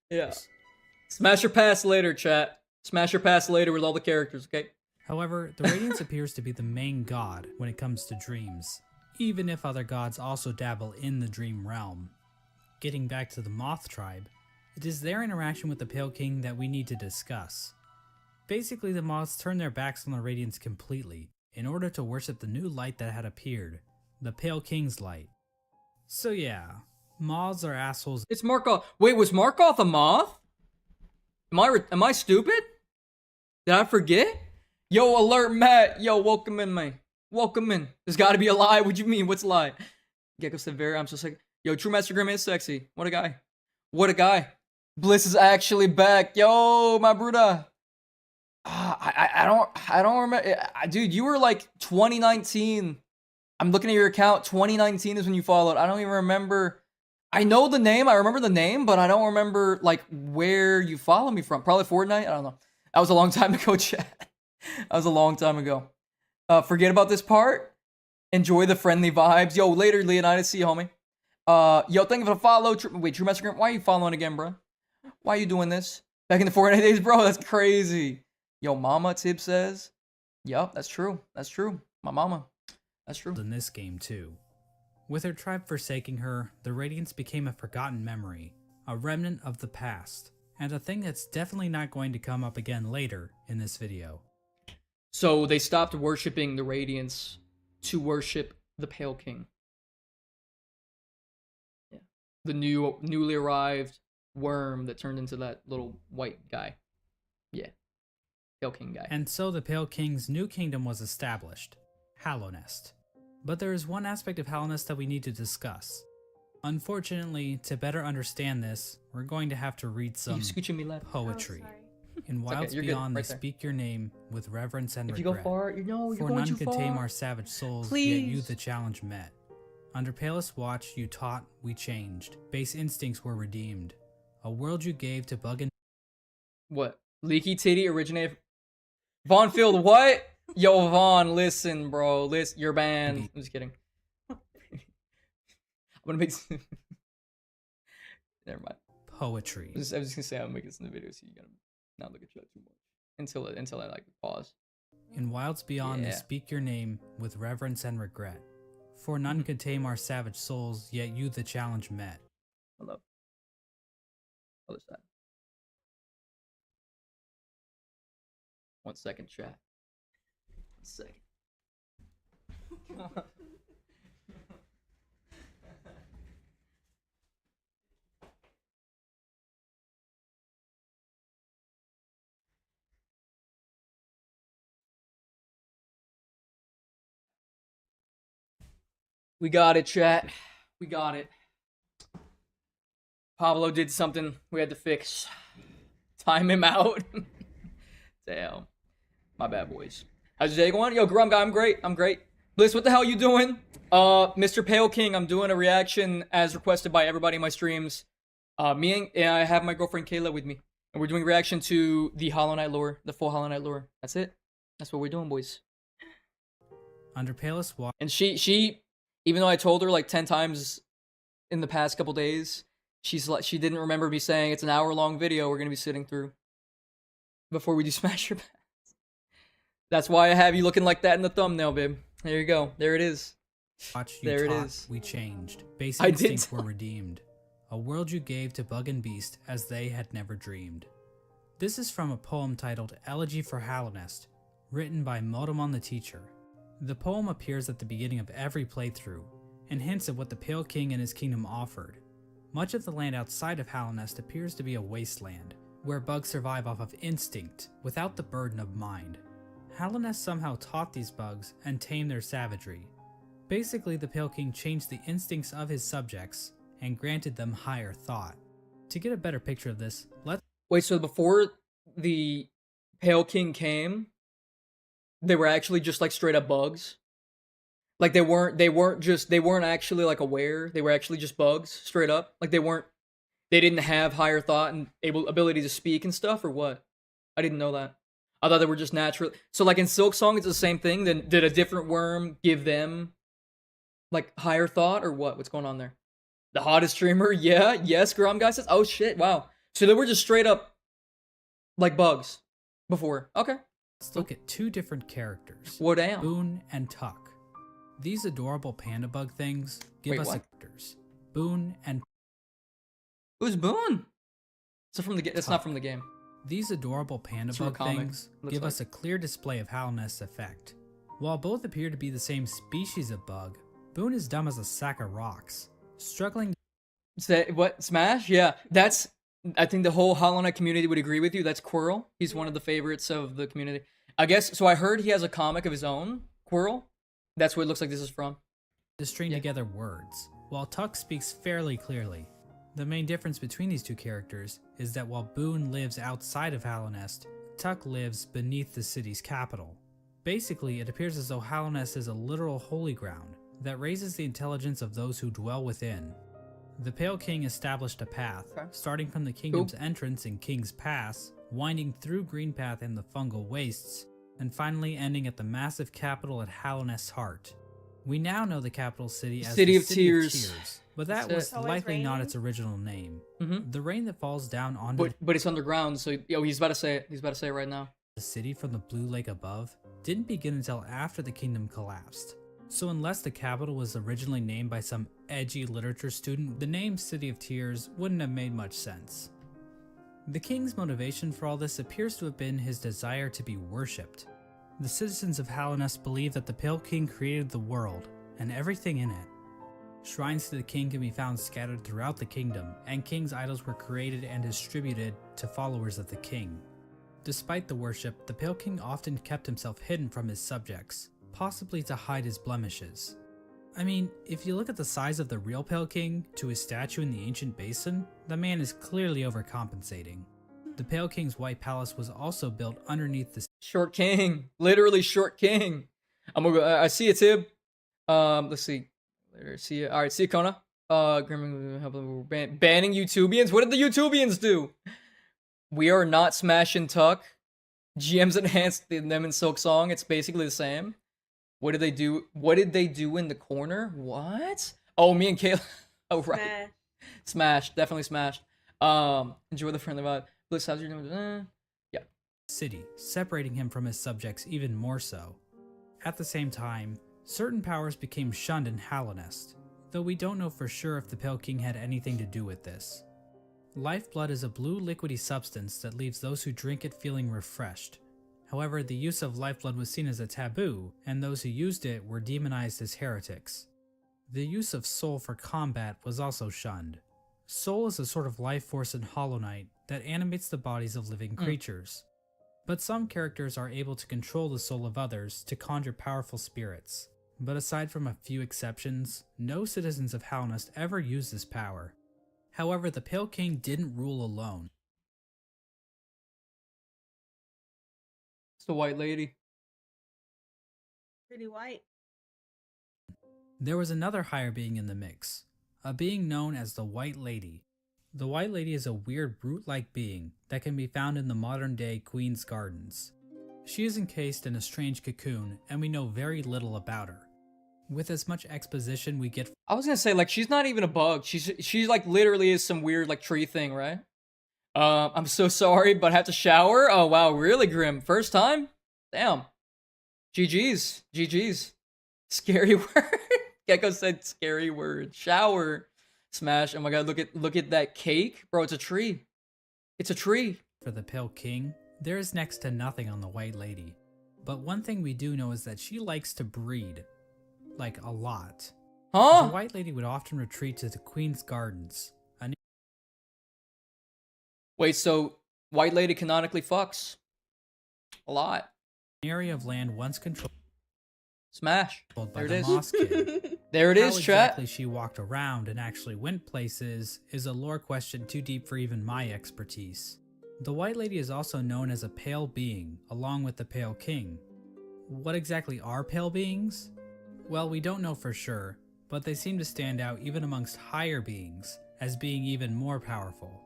Yeah. Smash or pass later, chat. Smash or pass later with all the characters, okay? However, the Radiance appears to be the main god when it comes to dreams, even if other gods also dabble in the dream realm. Getting back to the Moth tribe, it is their interaction with the Pale King that we need to discuss. Basically, the Moths turned their backs on the Radiance completely in order to worship the new light that had appeared, the Pale King's light. So yeah, Moths are assholes. It's Markoth. Wait, was Markoth a moth? Am I stupid? Did I forget? Yo, alert Matt. Yo, welcome in, man. Welcome in. There's gotta be a lie. What you mean? What's a lie? Gecko said very. I'm so sick. Yo, True Master Grim is sexy. What a guy. What a guy. Bliss is actually back. Yo, my Bruda. I don't remember. Dude, you were like 2019. I'm looking at your account. 2019 is when you followed. I don't even remember. I know the name. I remember the name, but I don't remember like where you follow me from. Probably Fortnite. I don't know. That was a long time ago, chat. That was a long time ago. Forget about this part. Enjoy the friendly vibes. Yo, later, Leonidas. See you, homie. Yo, thank you for the follow. Wait, True Master Grim, why are you following again, bro? Why are you doing this? Back in the Fortnite days, bro. That's crazy. Yo, Mama Tib says. Yup, that's true. That's true. My mama. That's true. In this game too. With her tribe forsaking her, the Radiance became a forgotten memory, a remnant of the past, and a thing that's definitely not going to come up again later in this video. So they stopped worshiping the Radiance to worship the Pale King. Yeah. The newly arrived worm that turned into that little white guy. Yeah. Pale King guy. And so the Pale King's new kingdom was established, Hallownest. But there is one aspect of Hallownest that we need to discuss. Unfortunately, to better understand this, we're going to have to read some You scooching me left. poetry. Oh, sorry. In It's okay, Wilds you're good, Beyond, right they there. speak your name with reverence and If you regret. go far, you're For going none too could far. tame our savage souls, yet Please. you the challenge met. Under palest watch, you taught, we changed. Base instincts were redeemed. A world you gave to bug and What? Leaky Titty originated. Vaughn Field, what? Yo, Vaughn, listen, bro. Listen, you're banned. I'm just kidding. I'm gonna make. Never mind. poetry. I was just gonna say I'm making this in the video, so you gotta not look at chat too much until I like pause. In Wilds Beyond, they Yeah. speak your name with reverence and regret. For none could tame our savage souls, yet you the challenge met. Hello. Other side. 1 second, chat. 1 second. We got it, chat. We got it. Pablo did something we had to fix. Time him out. Damn. My bad, boys. How's your day going? Yo, Grum guy, I'm great. I'm great. Bliss, what the hell you doing? Mr. Pale King, I'm doing a reaction as requested by everybody in my streams. And I have my girlfriend Kaila with me. And we're doing reaction to the Hollow Knight lore, the full Hollow Knight lore. That's it. That's what we're doing, boys. Under Palest Water. And she, even though I told her like 10 times in the past couple days, she didn't remember me saying it's an hour-long video we're gonna be sitting through before we do Smash Your Pass. That's why I have you looking like that in the thumbnail, babe. There you go. There it is. Watch you there talk, it is. We changed. Basic I did instincts were redeemed. A world you gave to Bug and Beast as they had never dreamed. This is from a poem titled Elegy for Hallownest, written by Modemon the Teacher. The poem appears at the beginning of every playthrough, and hints at what the Pale King and his kingdom offered. Much of the land outside of Hallownest appears to be a wasteland, where bugs survive off of instinct, without the burden of mind. Hallownest somehow taught these bugs and tamed their savagery. Basically, the Pale King changed the instincts of his subjects, and granted them higher thought. To get a better picture of this, let's— Wait, so before the Pale King came, they were actually just like straight up bugs? Like they weren't actually like aware, they were actually just bugs, straight up? Like they didn't have higher thought and ability to speak and stuff, or what? I didn't know that. I thought they were just natural. So like in Silk Song, it's the same thing, then did a different worm give them like higher thought, or what? What's going on there? The hottest streamer, yeah, yes, Grom guy says, oh shit, wow. So they were just straight up like bugs before. Okay. Let's look at two different characters. Well, damn. Boone and Tuck. These adorable panda bug things give Wait, us what? characters. Boone and Who's Boone? Is it from the game? It's not from the game. These adorable panda It's from a bug comic, things looks give like. us a clear display of Hallownest's effect. While both appear to be the same species of bug, Boone is dumb as a sack of rocks, struggling. Say what? Smash? Yeah, that's. I think the whole Hollow Knight community would agree with you. That's Quirrell. He's one of the favorites of the community. I guess. So I heard he has a comic of his own. Quirrell. That's what it looks like this is from. To string together words, while Tuck speaks fairly clearly. The main difference between these two characters is that while Boone lives outside of Hallownest, Tuck lives beneath the city's capital. Basically, it appears as though Hallownest is a literal holy ground that raises the intelligence of those who dwell within. The Pale King established a path, starting from the kingdom's entrance in King's Pass, winding through Greenpath and the fungal wastes, and finally ending at the massive capital at Hallownest's heart. We now know the capital city as City the of City Tears. of Tears, but that That's was it. Always likely not raining? its original name. Mm-hmm. The rain that falls down onto But it's underground, so he's about to say it. He's about to say it right now. the city from the blue lake above didn't begin until after the kingdom collapsed. So unless the capital was originally named by some edgy literature student, the name City of Tears wouldn't have made much sense. The king's motivation for all this appears to have been his desire to be worshipped. The citizens of Hallownest believe that the Pale King created the world and everything in it. Shrines to the king can be found scattered throughout the kingdom, and king's idols were created and distributed to followers of the king. Despite the worship, the Pale King often kept himself hidden from his subjects, possibly to hide his blemishes. I mean, if you look at the size of the real Pale King to his statue in the ancient basin, the man is clearly overcompensating. The Pale King's White Palace was also built underneath the Short King, literally Short King. I'm gonna go. I see you, Tib. Let's see. Later, see you. All right, see you, Kona. Banning YouTubians. What did the YouTubians do? We are not smashing Tuck. GM's enhanced them in Silk Song. It's basically the same. What did they do? What did they do in the corner? What? Oh, me and Kaila. Oh, right. Smash. Smashed. Definitely smashed. Enjoy the friendly vibe. Bliss, how's your doing? Yeah. city, separating him from his subjects even more so. At the same time, certain powers became shunned in Hallownest, though we don't know for sure if the Pale King had anything to do with this. Lifeblood is a blue liquidy substance that leaves those who drink it feeling refreshed. However, the use of lifeblood was seen as a taboo, and those who used it were demonized as heretics. The use of soul for combat was also shunned. Soul is a sort of life force in Hollow Knight that animates the bodies of living creatures. But some characters are able to control the soul of others to conjure powerful spirits. but aside from a few exceptions, no citizens of Halnest ever used this power. However, the Pale King didn't rule alone. It's the white lady. Pretty white. There was another higher being in the mix, a being known as the White Lady. The White Lady is a weird brute-like being that can be found in the modern-day Queen's Gardens. She is encased in a strange cocoon, and we know very little about her. With as much exposition we get, I was gonna say, like, she's not even a bug. She's like literally is some weird like tree thing, right? I'm so sorry, but I have to shower. Oh wow, really grim. First time? Damn. GG's. Scary word. Gecko said scary word. Shower. Smash. Oh my god, look at that cake. Bro, it's a tree. It's a tree. for the Pale King, there is next to nothing on the White Lady. But one thing we do know is that she likes to breed. Like, a lot. Huh? The White Lady would often retreat to the Queen's Gardens, an Wait, so White Lady canonically fucks? A lot. area of land once controlled Smash. by There it the is. Moss Kid. There it How is, chat. exactly she walked around and actually went places is a lore question too deep for even my expertise. The White Lady is also known as a pale being, along with the Pale King. What exactly are pale beings? Well, we don't know for sure, but they seem to stand out even amongst higher beings, as being even more powerful.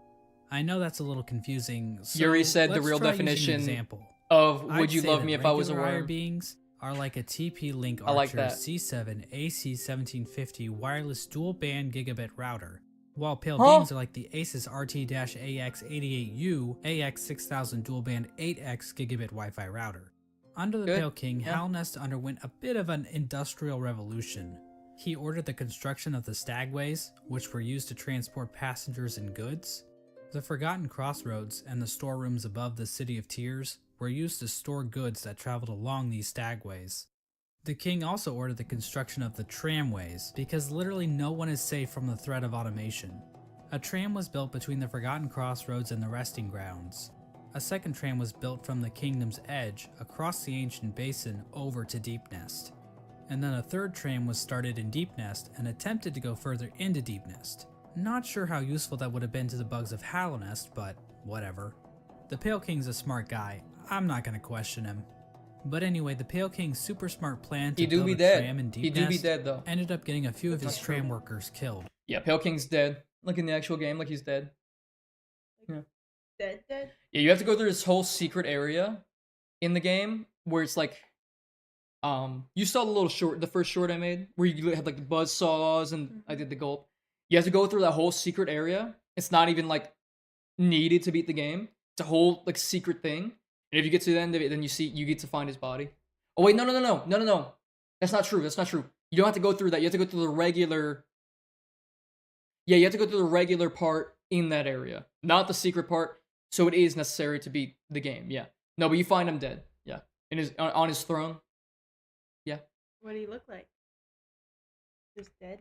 I know that's a little confusing, so Yuri said the let's real try using an definition example. Of would I'd you say love that me if I was a regular higher worm? beings are like a TP-Link I like Archer that. C7 AC1750 wireless dual-band gigabit router, while pale Huh? beings are like the Asus RT-AX88U AX6000 dual-band 8X gigabit Wi-Fi router. Under the Good. Pale King, Yeah. Halnest underwent a bit of an industrial revolution. He ordered the construction of the stagways, which were used to transport passengers and goods. The Forgotten Crossroads and the storerooms above the City of Tears were used to store goods that traveled along these stagways. The king also ordered the construction of the tramways, because literally no one is safe from the threat of automation. A tram was built between the Forgotten Crossroads and the resting grounds. A second tram was built from the kingdom's edge across the ancient basin over to Deep Nest. And then a third tram was started in Deep Nest and attempted to go further into Deep Nest. Not sure how useful that would have been to the bugs of Halonest, but whatever. The Pale King's a smart guy, I'm not gonna question him. But anyway, the Pale King's super smart plan to He do build be a dead. tram in Deep He do be Nest dead though. ended up getting a few of That's his not true. tram workers killed. Yeah, Pale King's dead. Like in the actual game, like he's dead. Dead. Yeah, you have to go through this whole secret area in the game where it's like, you saw the little short, the first short I made, where you had like the buzz saws and I did the gulp. You have to go through that whole secret area. It's not even like needed to beat the game. It's a whole like secret thing. And if you get to the end of it, then you get to find his body. Oh wait, no. That's not true. That's not true. You don't have to go through that. You have to go through the regular. Yeah, you have to go through the regular part in that area, not the secret part. So it is necessary to beat the game. Yeah. No, but you find him dead. Yeah, in his on his throne. Yeah. What do you look like? Just dead?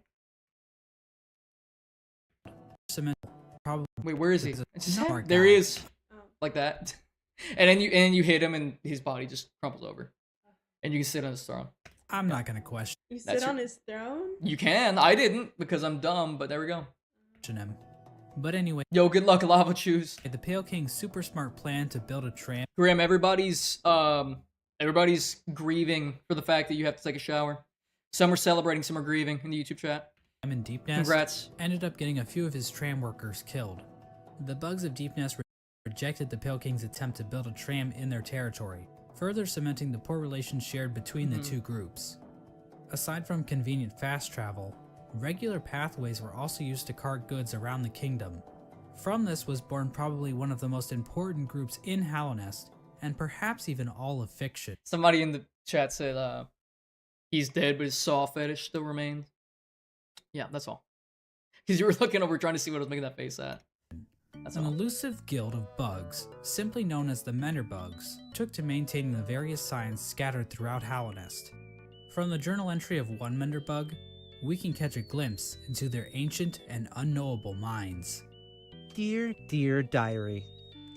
Cement probably Wait, where is he? He's a It's his smart head. There guy. he is, Oh. like that. And then you hit him, and his body just crumples over, and you can sit on his throne. I'm not gonna question You That's sit on your- his throne? You can. I didn't because I'm dumb. But there we go. him. But anyway, Yo, good luck, Lava Chews. the Pale King's super smart plan to build a tram Graham, everybody's grieving for the fact that you have to take a shower. Some are celebrating, some are grieving in the YouTube chat. in Deep Nest Congrats. ended up getting a few of his tram workers killed. The bugs of Deep Nest rejected the Pale King's attempt to build a tram in their territory, further cementing the poor relations shared between the two groups. Aside from convenient fast travel, regular pathways were also used to cart goods around the kingdom. From this was born probably one of the most important groups in Halonest, and perhaps even all of fiction. Somebody in the chat said he's dead, but his saw fetish still remains. Yeah, that's all. Because you were looking over trying to see what I was making that face at. That's An all. elusive guild of bugs, simply known as the Mender Bugs, took to maintaining the various signs scattered throughout Halonest. From the journal entry of one Mender Bug, we can catch a glimpse into their ancient and unknowable minds. Dear, dear diary,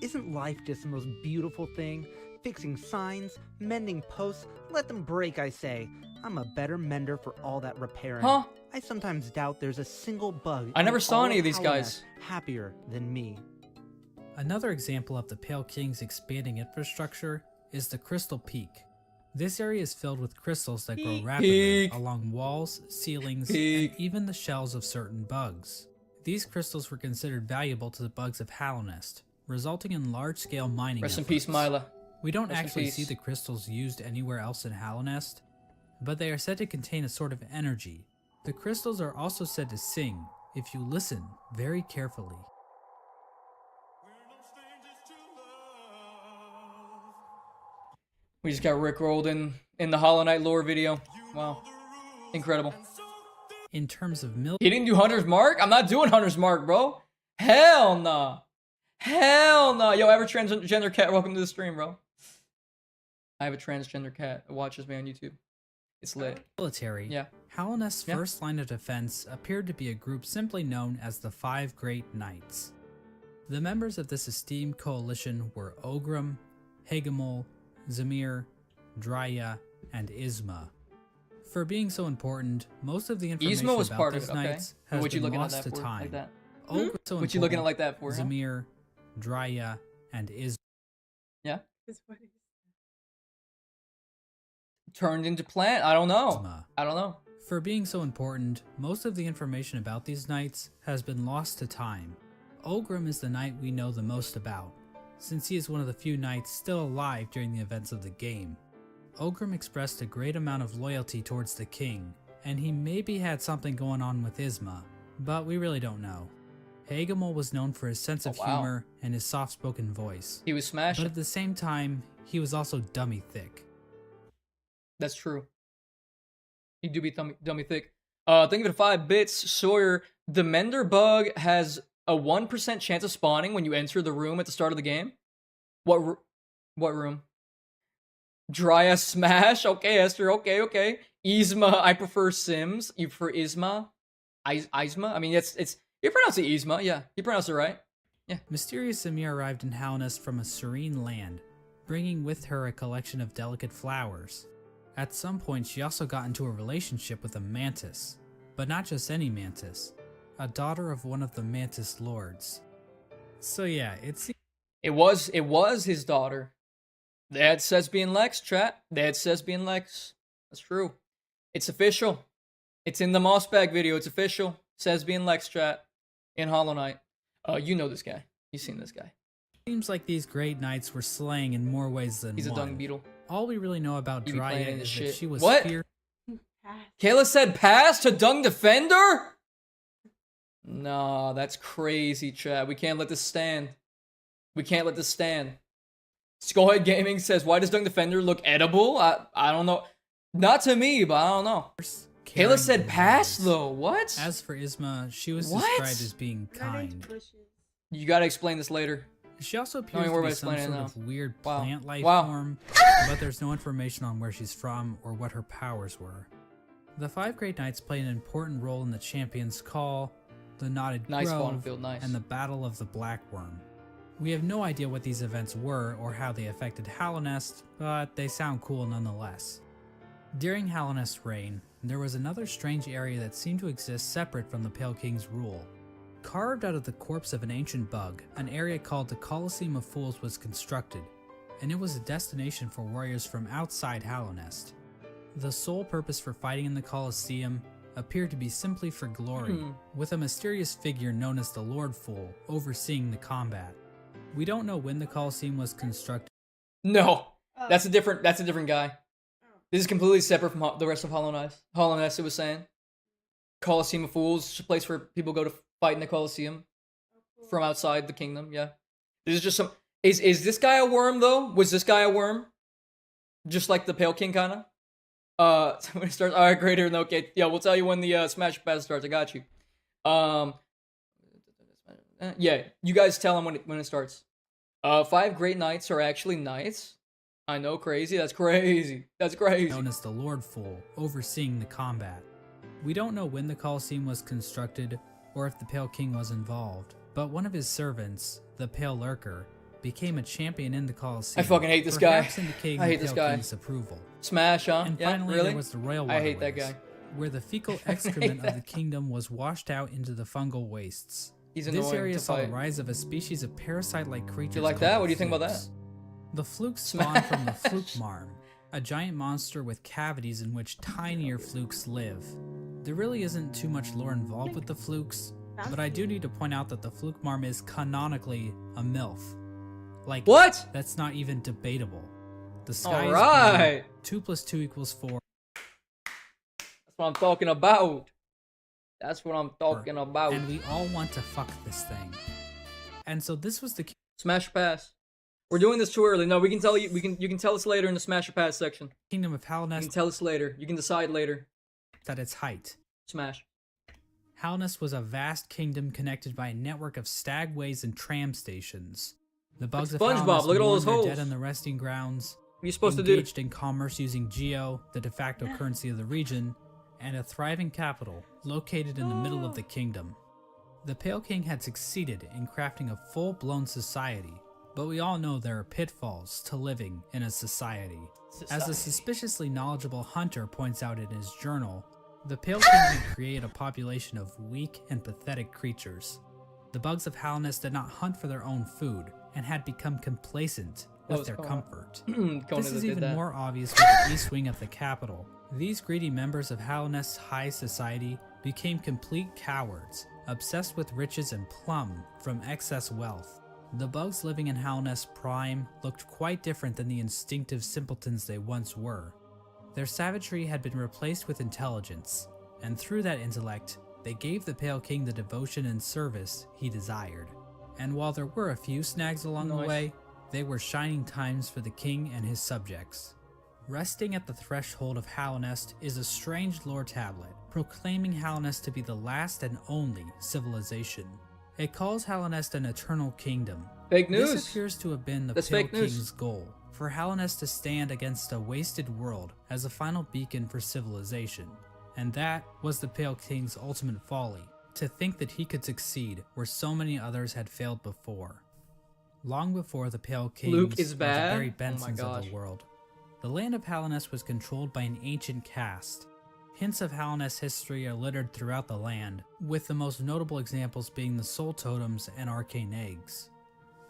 isn't life just the most beautiful thing? fixing signs, mending posts. Let them break, I say. I'm a better mender for all that repairing. Huh? I sometimes doubt there's a single bug. I never in saw all any of these Hallownest guys. happier than me. Another example of the Pale King's expanding infrastructure is the Crystal Peak. This area is filled with crystals that grow rapidly Peak. along walls, ceilings, Peak. and even the shells of certain bugs. These crystals were considered valuable to the bugs of Hallownest, resulting in large-scale mining Rest in efforts. peace, Mila. We don't Rest in actually peace. see the crystals used anywhere else in Hallownest, but they are said to contain a sort of energy. The crystals are also said to sing if you listen very carefully. We just got rickrolled in the Hollow Knight lore video. Wow. Incredible. In terms of He didn't do Hunter's Mark? I'm not doing Hunter's Mark, bro. Hell nah. Hell nah. Yo, I have a transgender cat. Welcome to the stream, bro. I have a transgender cat that watches me on YouTube. It's lit. military, Yeah. Hallownest's Yeah. first line of defense appeared to be a group simply known as the Five Great Knights. The members of this esteemed coalition were Ogrim, Hagamol, Zamir, Drya, and Isma. For being so important, most of the information Isma was about part of these it, okay. knights has What you been looking at lost that to for? time. Like that? Ogrim so What you looking at important, like that for? Huh? Zamir, Drya, and Isma. Yeah. Is what is Turned into plant? I don't know. I don't know. For being so important, most of the information about these knights has been lost to time. Ogrim is the knight we know the most about, since he is one of the few knights still alive during the events of the game. Ogrim expressed a great amount of loyalty towards the king, and he maybe had something going on with Isma, but we really don't know. Hagamol was known for his sense of wow. humor and his soft-spoken voice, He was but smashing. at the same time, he was also dummy thick. That's true. He do be dummy thick. Think of it 5 bits. Sawyer, the Mender bug has a 1% chance of spawning when you enter the room at the start of the game. What room? Drya Smash? Okay, Esther. Okay. Isma, I prefer Sims. You prefer Isma? Isma? I mean, it's you pronounce it Isma. Yeah, you pronounce it right. Yeah. Mysterious Samir arrived in Hallownest from a serene land, bringing with her a collection of delicate flowers. At some point, she also got into a relationship with a mantis, but not just any mantis, a daughter of one of the mantis lords. So yeah, It was his daughter. That says being Lex, chat. That says being Lex. That's true. It's official. It's in the Mossbag video. It's official. Says being Lex, chat. In Hollow Knight. You know this guy. You've seen this guy. seems like these great knights were slaying in more ways than He's a one. dung beetle. All we really know about He be playing Drya in this is that shit. she was What? pass. Kaila said pass to Dung Defender? Nah, that's crazy, chat. We can't let this stand. We can't let this stand. Skullhead Gaming says, why does Dung Defender look edible? I don't know. Not to me, but I don't know. caring Kayla said pass, knights. though. What? As for Isma, she was What? described as being Right into kind. bushes. You gotta explain this later. She also Don't appears even to worry be about some explaining sort it of weird Wow. plant life Wow. form, but there's no information on where she's from or what her powers were. The Five Great Knights play an important role in the Champion's Call, the Knotted Nice Grove, spawn field, nice. and the Battle of the Black Worm. We have no idea what these events were or how they affected Hallownest, but they sound cool nonetheless. During Hallownest's reign, there was another strange area that seemed to exist separate from the Pale King's rule. Carved out of the corpse of an ancient bug, an area called the Colosseum of Fools was constructed, and it was a destination for warriors from outside Hallownest. The sole purpose for fighting in the Colosseum appeared to be simply for glory, with a mysterious figure known as the Lord Fool overseeing the combat. We don't know when the Colosseum was constructed. No, Oh. that's a different guy. Oh. This is completely separate from the rest of Hollow Knight. Hollow Knight, it was saying. Colosseum of Fools, it's a place where people go to fight in the Colosseum from outside the kingdom. Yeah, this is just some. Is this guy a worm though? Was this guy a worm? Just like the Pale King, kinda. When it starts. All right, great here. Okay, yeah, we'll tell you when the Smash Pass starts. I got you. Yeah, you guys tell him when it starts. 5 Great Knights are actually knights. I know, crazy. That's crazy. That's crazy. Known as the Lord Fool, overseeing the combat. We don't know when the Colosseum was constructed or if the Pale King was involved, but one of his servants, the Pale Lurker, became a champion in the Colosseum. I fucking hate this guy. Perhaps indicating I hate the this Pale guy. King's approval. Smash, huh? And Yeah, finally, really? there was the royal I hate that waterways, guy. where the fecal excrement of the kingdom was washed out into the fungal wastes. He's This annoying area to saw the fight. rise of a species of parasite-like creatures. You like called that? the What do you think about flukes. that? The flukes spawned from the fluke marm, a giant monster with cavities in which tinier flukes live. There really isn't too much lore involved with the flukes, but I do need to point out that the fluke marm is canonically a MILF. Like, What? that's not even debatable. The sky is Alright. blue, 2 plus 2 equals 4. That's what I'm talking about. That's what I'm talking about. And we all want to fuck this thing. And so this was the Smash or pass. We're doing this too early. No, we can tell you. You can tell us later in the smash or pass section. kingdom of You can Halnest tell us later. You can decide later. at its height. Smash. Halnest was a vast kingdom connected by a network of stagways and tram stations. The bugs of SpongeBob, Halnest look at all mourned those their holes. dead on the resting grounds, What are you supposed to do? engaged in commerce using Geo, the de facto currency of the region, and a thriving capital located in the middle of the kingdom. The Pale King had succeeded in crafting a full-blown society, but we all know there are pitfalls to living in a society. As a suspiciously knowledgeable hunter points out in his journal, the Pale King had created a population of weak and pathetic creatures. The bugs of Halnest did not hunt for their own food and had become complacent with their comfort. This is even more obvious with the east wing of the capital. These greedy members of Halnest's high society became complete cowards, obsessed with riches and plumb from excess wealth. The bugs living in Halnest Prime looked quite different than the instinctive simpletons they once were. Their savagery had been replaced with intelligence, and through that intellect, they gave the Pale King the devotion and service he desired. And while there were a few snags along the way, they were shining times for the king and his subjects. Resting at the threshold of Halnest is a strange lore tablet, proclaiming Halnest to be the last and only civilization. It calls Halnest an eternal kingdom. Fake news. This appears to have been the That's Pale fake news. King's goal, for Halnest to stand against a wasted world as a final beacon for civilization. And that was the Pale King's ultimate folly, to think that he could succeed where so many others had failed before. Long before the Pale Kings Luke is or the bad? Barry Oh my Bensons of gosh. the world, the land of Halnest was controlled by an ancient caste. Hints of Halnest history are littered throughout the land, with the most notable examples being the soul totems and arcane eggs.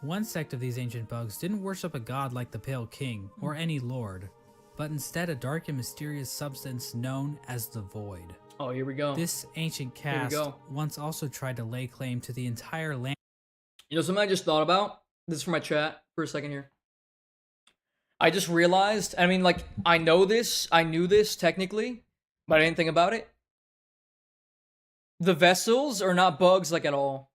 One sect of these ancient bugs didn't worship a god like the Pale King or any lord, but instead a dark and mysterious substance known as the Void. Oh, here we go. This ancient Here we caste go. once also tried to lay claim to the entire land. You know something I just thought about? This is for my chat for a second here. I just realized, I mean, like, I knew this technically, but I didn't think about it. The vessels are not bugs, like, at all.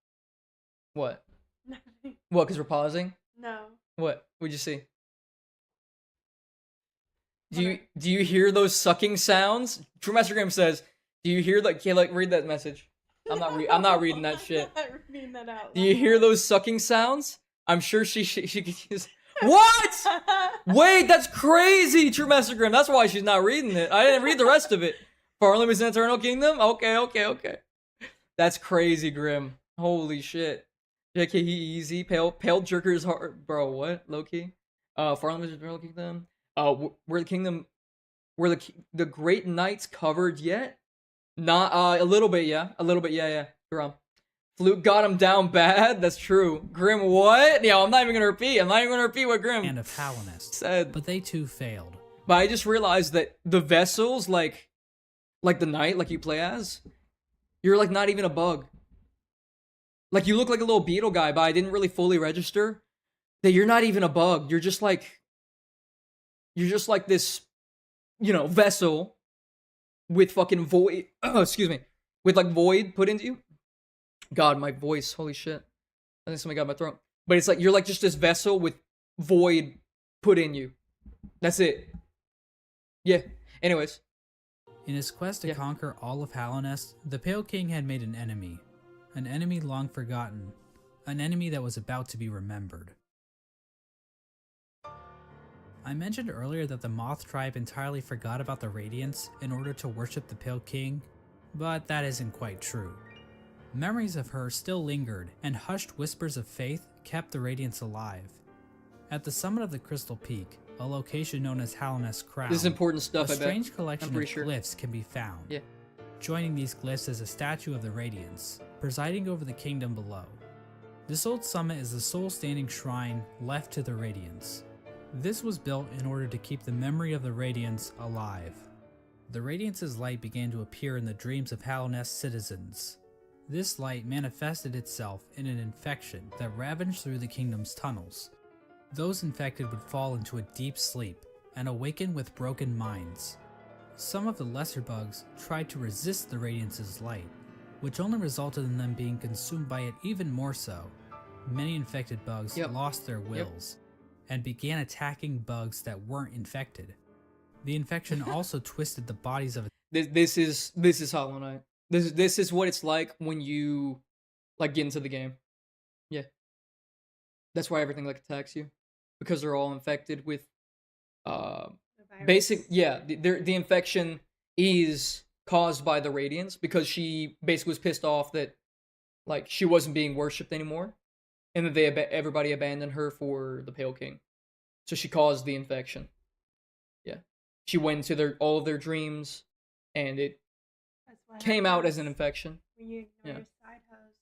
What? Nothing. What, because we're pausing? No. What? What'd you see? Do you hear those sucking sounds? True Mastergram says, do you hear that? Kayla, read that message. I'm not reading that shit. I'm not reading that out. Do you hear those sucking sounds? I'm sure she could use. What? Wait, that's crazy, True Mastergram. That's why she's not reading it. I didn't read the rest of it. Farlem is an Eternal Kingdom? Okay. That's crazy, Grim. Holy shit. JK, he easy. Pale Jerker is hard. Bro, what? Low key? Farlem is an Eternal Kingdom? Where the kingdom. Where the Great Knights covered yet? Not, a little bit, yeah. Yeah. Grim. Fluke got him down bad. That's true. Grim, what? Yeah, I'm not even gonna repeat. What Grim of Halnest, said. but they too failed. But I just realized that the vessels, like the knight, like you play as, you're like not even a bug. Like you look like a little beetle guy, but I didn't really fully register that you're not even a bug. You're just like this, vessel with fucking void. Excuse me, with like void put into you. God, my voice, holy shit. I think something got in my throat. But it's like, you're like just this vessel with void put in you. That's it. Yeah. Anyways. In his quest to conquer all of Halnest, the Pale King had made an enemy long forgotten, an enemy that was about to be remembered. I mentioned earlier that the Moth tribe entirely forgot about the Radiance in order to worship the Pale King, but that isn't quite true. Memories of her still lingered, and hushed whispers of faith kept the Radiance alive. At the summit of the Crystal Peak, a location known as Hallownest Crown, This is important stuff, a I bet. strange collection of pretty sure. glyphs can be found. Yeah. Joining these glyphs is a statue of the Radiance, presiding over the kingdom below. This old summit is the sole standing shrine left to the Radiance. This was built in order to keep the memory of the Radiance alive. The Radiance's light began to appear in the dreams of Hallownest citizens. This light manifested itself in an infection that ravaged through the kingdom's tunnels. Those infected would fall into a deep sleep and awaken with broken minds. Some of the lesser bugs tried to resist the Radiance's light, which only resulted in them being consumed by it even more so. Many infected bugs lost their wills and began attacking bugs that weren't infected. The infection also twisted the bodies of This is Hollow Knight. This is what it's like when you like get into the game. Yeah. That's why everything like attacks you, because they're all infected with The virus. the infection is caused by the Radiance because she basically was pissed off that like she wasn't being worshipped anymore, and that everybody abandoned her for the Pale King, so she caused the infection. Yeah, she went into all of their dreams, and it That's what came out as an happens infection. when you ignore Yeah. your side host.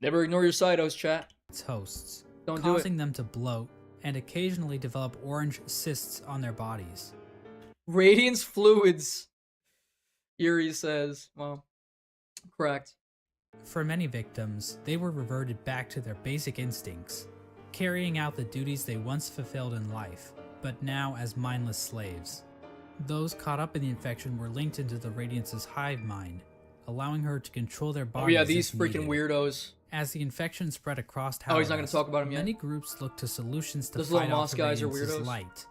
Never ignore your cytos, chat. its hosts, Don't do causing it. them to bloat and occasionally develop orange cysts on their bodies. Radiance fluids. Yuri says, well, correct. For many victims, they were reverted back to their basic instincts, carrying out the duties they once fulfilled in life, but now as mindless slaves. Those caught up in the infection were linked into the Radiance's hive mind, allowing her to control their Oh bodies. yeah, these if freaking needed. weirdos. As the infection spread across Oh, he's not gonna Hallownest, talk about 'em yet? many groups looked to solutions to Those fight little off moss the guys are Radiance's weirdos. light.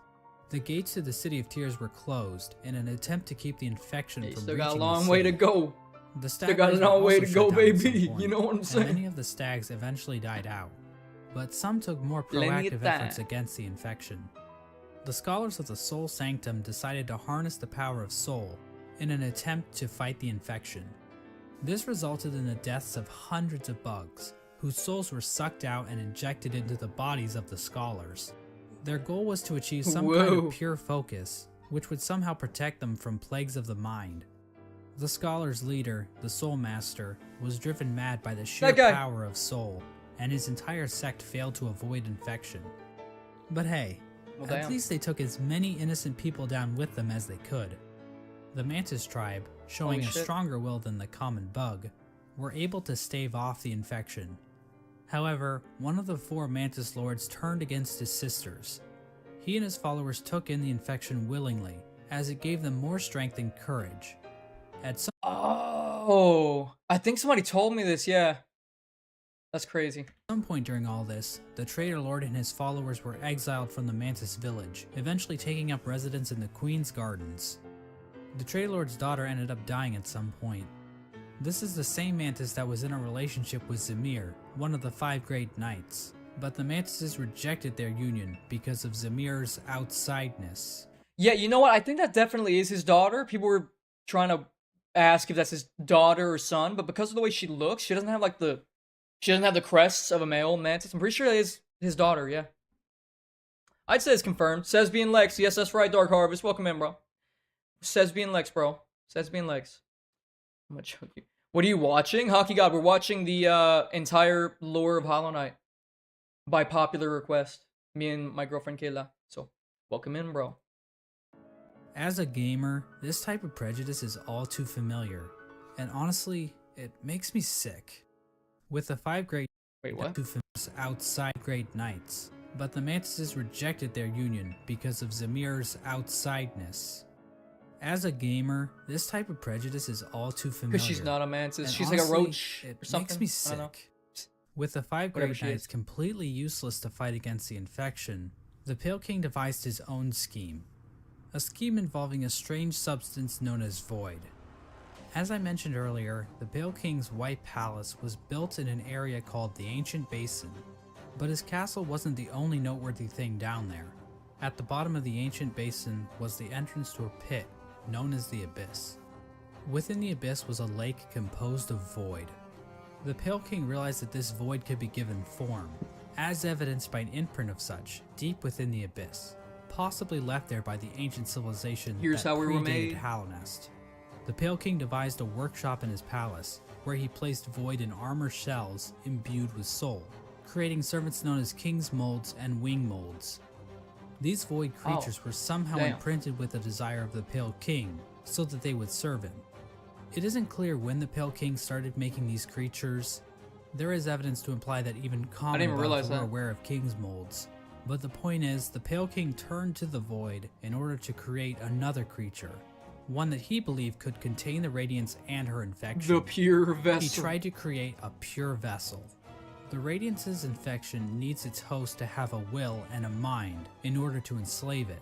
The gates to the City of Tears were closed in an attempt to keep the infection They from still reaching got a the long way to city. go. The Still stag got a rays were long way also to go, shut down at some baby. point, You know what I'm and saying? many of the stags eventually died out, but some took more Let me proactive get that. efforts against the infection. The scholars of the Soul Sanctum decided to harness the power of Soul in an attempt to fight the infection. This resulted in the deaths of hundreds of bugs, whose souls were sucked out and injected into the bodies of the scholars. Their goal was to achieve some kind Whoa. of pure focus, which would somehow protect them from plagues of the mind. The scholars' leader, the Soul Master, was driven mad by the sheer That guy. power of Soul, and his entire sect failed to avoid infection. But hey, Well, at damn. least they took as many innocent people down with them as they could. The Mantis tribe, showing Holy a shit. stronger will than the common bug, were able to stave off the infection. However, one of the 4 Mantis lords turned against his sisters. He and his followers took in the infection willingly, as it gave them more strength and courage. At some Oh, I think somebody told me this. Yeah, that's crazy. point during all this, the traitor lord and his followers were exiled from the Mantis village, eventually taking up residence in the Queen's Gardens. The traitor lord's daughter ended up dying at some point. This is the same Mantis that was in a relationship with Zamir, one of the 5 great knights. But the Mantises rejected their union because of Zamir's outsideness. Yeah, you know what? I think that definitely is his daughter. People were trying to ask if that's his daughter or son, but because of the way she looks, she doesn't have the crests of a male mantis. I'm pretty sure it is his daughter. Yeah, I'd say it's confirmed. Says being Lex. Yes, that's right. Dark Harvest. Welcome in, bro. Says being Lex, bro. Says being Lex. I'm gonna choke you. What are you watching? Hockey God, we're watching the entire lore of Hollow Knight by popular request. Me and my girlfriend Kaila. So, welcome in, bro. As a gamer, this type of prejudice is all too familiar, and honestly, it makes me sick. With the 5 great Wait, what? too famous outside great knights, but the Mantises rejected their union because of Zamir's outsideness. As a gamer, this type of prejudice is all too familiar. Because she's not a mantis. and She's honestly, like a roach it or something. makes me I don't know. sick. With the 5 Whatever great she knights is. completely useless to fight against the infection, the Pale King devised his own scheme. A scheme involving a strange substance known as Void. As I mentioned earlier, the Pale King's White Palace was built in an area called the Ancient Basin, but his castle wasn't the only noteworthy thing down there. At the bottom of the Ancient Basin was the entrance to a pit known as the Abyss. Within the Abyss was a lake composed of void. The Pale King realized that this void could be given form, as evidenced by an imprint of such deep within the abyss, possibly left there by the ancient civilization Here's that how we were predated made. Hallownest. The Pale King devised a workshop in his palace, where he placed void in armor shells imbued with soul, creating servants known as King's Molds and Wing Molds. These void creatures were somehow damn. imprinted with the desire of the Pale King, so that they would serve him. It isn't clear when the Pale King started making these creatures. There is evidence to imply that even common even realize bugs were that. aware of King's Molds. But the point is, the Pale King turned to the void in order to create another creature, one that he believed could contain the Radiance and her infection. The pure He vessel. tried to create a pure vessel. The Radiance's infection needs its host to have a will and a mind in order to enslave it.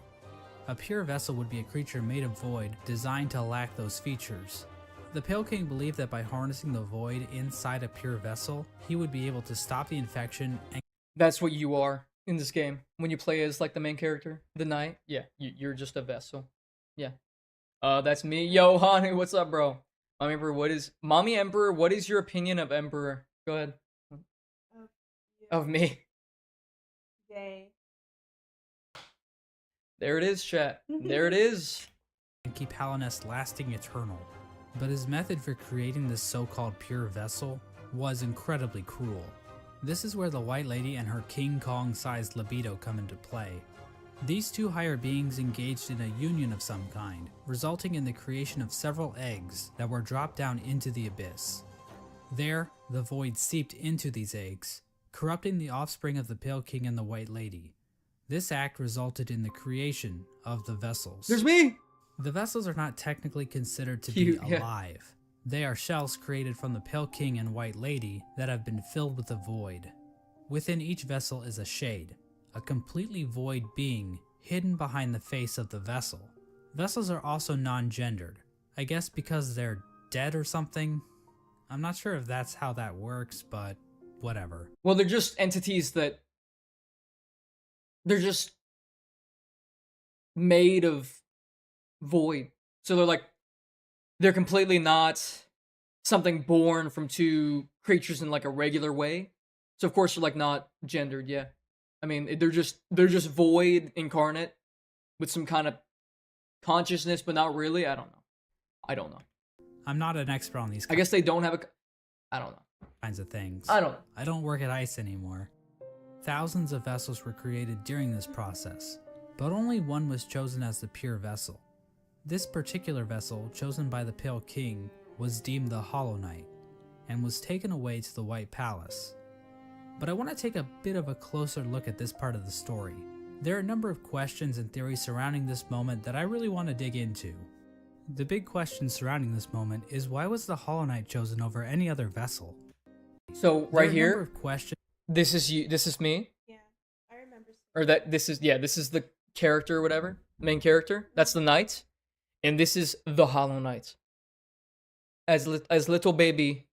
A pure vessel would be a creature made of void designed to lack those features. The Pale King believed that by harnessing the void inside a pure vessel, he would be able to stop the infection and That's what you are in this game. When you play as like the main character, the knight. Yeah, you're just a vessel. Yeah. That's me. Yo, honey, what's up, bro? Mommy Emperor, what is your opinion of Emperor? Go ahead. Of me. They. There it is, chat. There it is. keep Hallownest lasting eternal. But his method for creating this so-called pure vessel was incredibly cruel. This is where the White Lady and her King Kong-sized libido come into play. These two higher beings engaged in a union of some kind, resulting in the creation of several eggs that were dropped down into the abyss. There, the void seeped into these eggs, corrupting the offspring of the Pale King and the White Lady. This act resulted in the creation of the vessels. There's me! The vessels are not technically considered to Cute, be yeah. alive. They are shells created from the Pale King and White Lady that have been filled with the void. Within each vessel is a shade, a completely void being hidden behind the face of the vessel. Vessels are also non-gendered, I guess because they're dead or something. I'm not sure if that's how that works, but whatever. Well, they're just entities that... They're just... made of void. So they're completely not something born from two creatures in like a regular way. So of course they're like not gendered, yeah. I mean, they're just void incarnate with some kind of consciousness, but not really. I don't know. I'm not an expert on these I guess they don't have a... I don't know. kinds of things. I don't know. I don't work at ICE anymore. Thousands of vessels were created during this process, but only one was chosen as the pure vessel. This particular vessel, chosen by the Pale King, was deemed the Hollow Knight, and was taken away to the White Palace. But I want to take a bit of a closer look at this part of the story. There are a number of questions and theories surrounding this moment that I really want to dig into. The big question surrounding this moment is, why was the Hollow Knight chosen over any other vessel? So There are right a number here, of questions. this is you. This is me. Yeah, I remember. Or that this is the character or whatever, main character. That's the knight, and this is the Hollow Knight. As little baby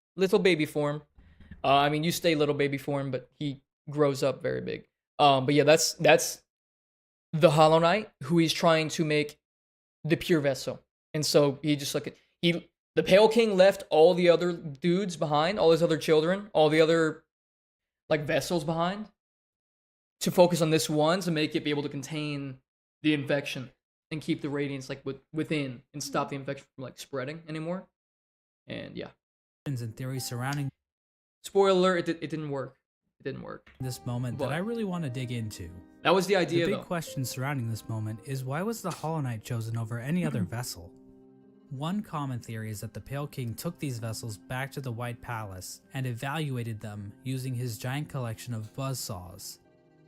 form. I mean, you stay little baby form, but he grows up very big. But yeah, that's the Hollow Knight who he's trying to make the pure vessel, and so he just the Pale King left all the other dudes behind, all his other children, all the other like vessels behind, to focus on this one to make it be able to contain the infection and keep the radiance like within and stop the infection from like spreading anymore. And yeah, And theories surrounding spoiler alert, it didn't work. It didn't work. this moment But- that I really want to dig into. That was the The idea big though. question surrounding this moment is, why was the Hollow Knight chosen over any other vessel? One common theory is that the Pale King took these vessels back to the White Palace and evaluated them using his giant collection of buzzsaws.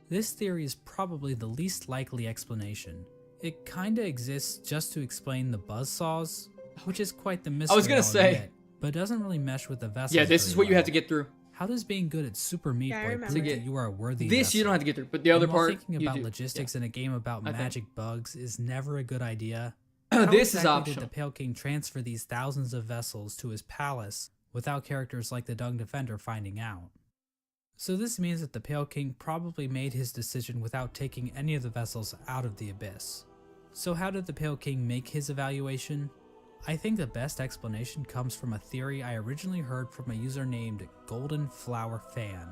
This theory is probably the least likely explanation. It kinda exists just to explain the buzzsaws, which is quite the mystery. I was gonna I'll say. admit, but doesn't really mesh with the vessels. Yeah, this very is what you well. have to get through. How does being good at Super Meat Yeah, I Boy remember. prove To that get- you are a worthy This you vessel? don't have to get through, but the other And while part thinking you about do. logistics in a game about I think. magic bugs is never a good idea. Yeah. How This is exactly optional. Did the Pale King transfer these thousands of vessels to his palace without characters like the Dung Defender finding out? So this means that the Pale King probably made his decision without taking any of the vessels out of the abyss. So how did the Pale King make his evaluation? I think the best explanation comes from a theory I originally heard from a user named Golden Flower Fan.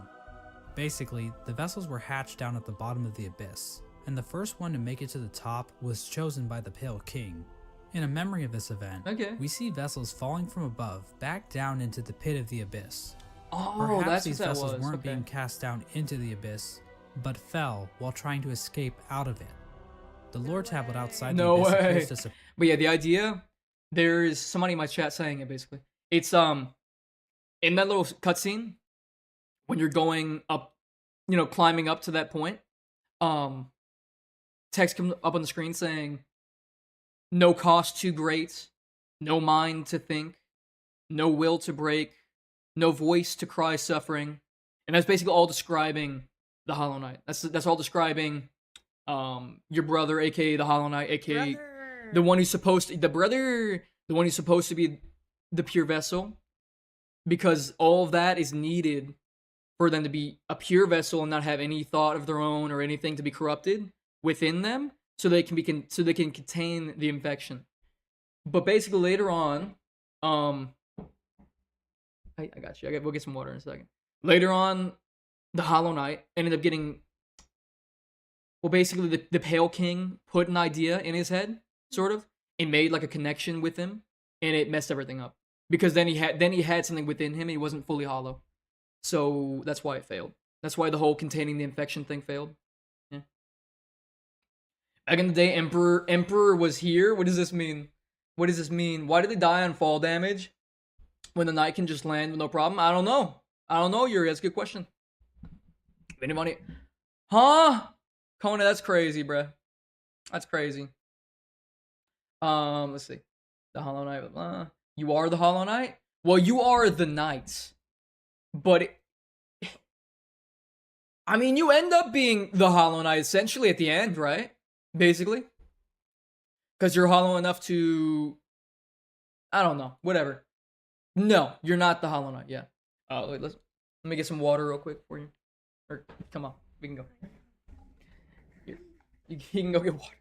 Basically, the vessels were hatched down at the bottom of the abyss, and the first one to make it to the top was chosen by the Pale King. In a memory of this event, Okay. we see vessels falling from above back down into the pit of the abyss. Oh, Perhaps that's these what that vessels was. weren't Okay. being cast down into the abyss, but fell while trying to escape out of it. The lore tablet outside the No abyss way. appears to support. But yeah, the idea, there's somebody in my chat saying it basically. It's in that little cutscene when you're going up, climbing up to that point, text comes up on the screen saying, "No cost too great, no mind to think, no will to break, no voice to cry suffering," and that's basically all describing the Hollow Knight. That's all describing your brother, aka the Hollow Knight, aka Brother. the one who's supposed to be the pure vessel, because all of that is needed for them to be a pure vessel and not have any thought of their own or anything to be corrupted within them, so they can contain the infection. But basically later on, I got you. We'll get some water in a second. Later on, the Hollow Knight ended up getting. Well, basically, the Pale King put an idea in his head, sort of, and made like a connection with him, and it messed everything up. Because then he had something within him, and he wasn't fully hollow, so that's why it failed. That's why the whole containing the infection thing failed. Yeah. Back in the day, Emperor was here. What does this mean? What does this mean? Why did they die on fall damage when the knight can just land with no problem? I don't know, Yuri. That's a good question. Anybody? Huh? Kona, that's crazy, bruh. That's crazy. Let's see. The Hollow Knight. You are the Hollow Knight? Well, you are the knight. But I mean, you end up being the Hollow Knight essentially at the end, right? Basically. Because you're hollow enough to... I don't know. Whatever. No, you're not the Hollow Knight. Yeah. Wait, let me get some water real quick for you. Or, come on. We can go. Here. You can go get water.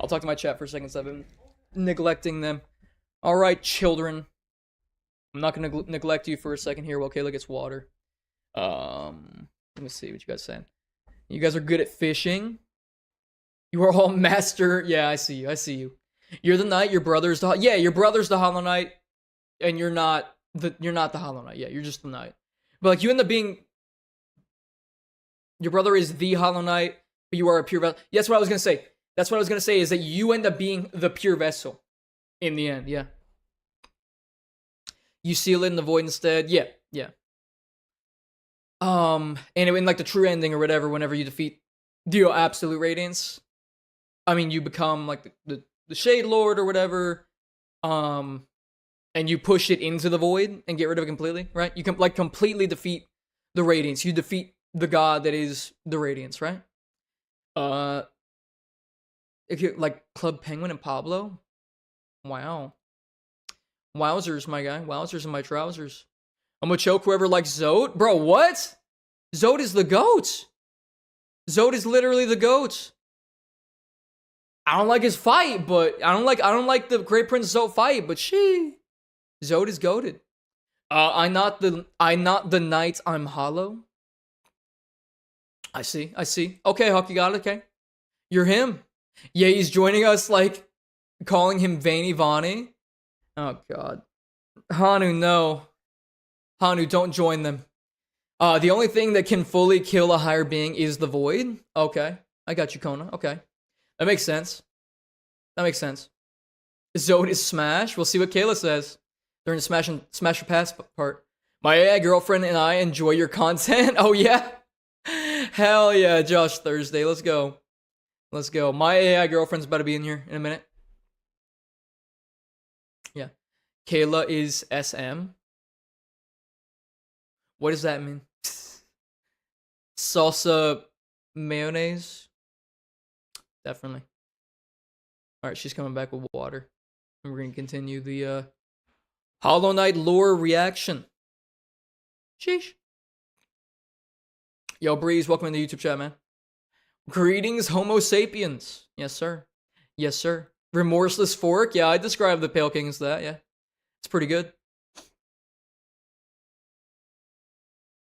I'll talk to my chat for a second, so I've been neglecting them. Alright, children. I'm not going to neglect you for a second here while Kaila gets water. Let me see what you guys saying. You guys are good at fishing. You are all master. Yeah, I see you. You're the knight, your brother's the... Yeah, your brother's the Hollow Knight, and you're not the Hollow Knight. Yeah, you're just the knight. But like, you end up being... Your brother is the Hollow Knight, but you are a pure vessel. Yeah, that's what I was going to say. Is that you end up being the pure vessel in the end. Yeah. You seal it in the void instead. Yeah. And in like the true ending or whatever, whenever you defeat the absolute radiance, I mean, you become like the Shade Lord or whatever, and you push it into the void and get rid of it completely, right? You can like completely defeat the radiance. You defeat the god that is the radiance, right? If you like Club Penguin and Pablo, wow. Wowzers, my guy. Wowzers in my trousers. I'm gonna choke whoever likes Zode. Bro, what? Zode is the GOAT. Zode is literally the GOAT. I don't like his fight, but I don't like the Great Prince Zode fight, but Zode is goated. I'm not the knight, I'm hollow. I see. Okay, Huck, you got it, okay. You're him. Yeah, he's joining us, like, calling him Vani Vani. Oh, God. Hanu, no. Hanu, don't join them. The only thing that can fully kill a higher being is the void. Okay. I got you, Kona. Okay. That makes sense. Zode is Smash. We'll see what Kaila says during the Smash or Pass part. My AI girlfriend and I enjoy your content. Oh, yeah? Hell yeah, Josh Thursday. Let's go. My AI girlfriend's about to be in here in a minute. Yeah. Kaila is SM. What does that mean? Salsa mayonnaise? Definitely. Alright, she's coming back with water. And we're going to continue the Hollow Knight lore reaction. Sheesh. Yo, Breeze, welcome in the YouTube chat, man. Greetings, Homo sapiens. Yes, sir. Remorseless fork? Yeah, I describe the Pale King as that, yeah. It's pretty good.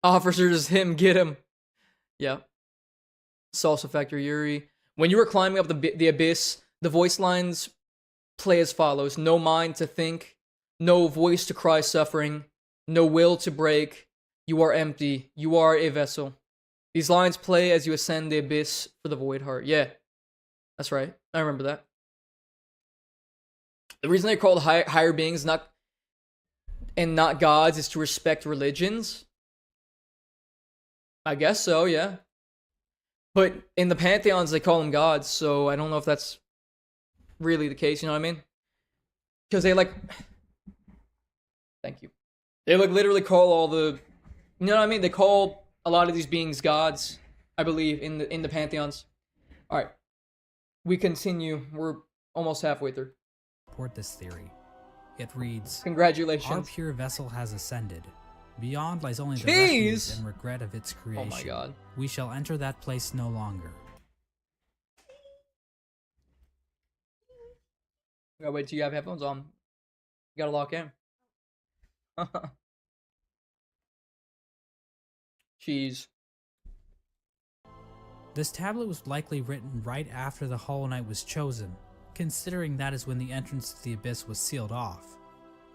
Officers, him, get him. Yeah. Salsa Factory Yuri. When you were climbing up the abyss, the voice lines play as follows: no mind to think, no voice to cry suffering, no will to break. You are empty. You are a vessel. These lines play as you ascend the abyss for the void heart. Yeah, that's right. I remember that. The reason they're called higher beings, not gods, is to respect religions. I guess so, yeah. But in the pantheons, they call them gods, so I don't know if that's really the case. You know what I mean? Because they like, thank you. They like literally call all the, you know what I mean? They call a lot of these beings gods, I believe, in the pantheons. All right, we continue. We're almost halfway through. Support this theory. It reads, Congratulations. our pure vessel has ascended. Beyond lies only the Jeez! refuge and regret of its creation. Oh my god. We shall enter that place no longer. We gotta wait till you have headphones on. You gotta lock in. Cheese. This tablet was likely written right after the Hollow Knight was chosen, considering that is when the entrance to the abyss was sealed off.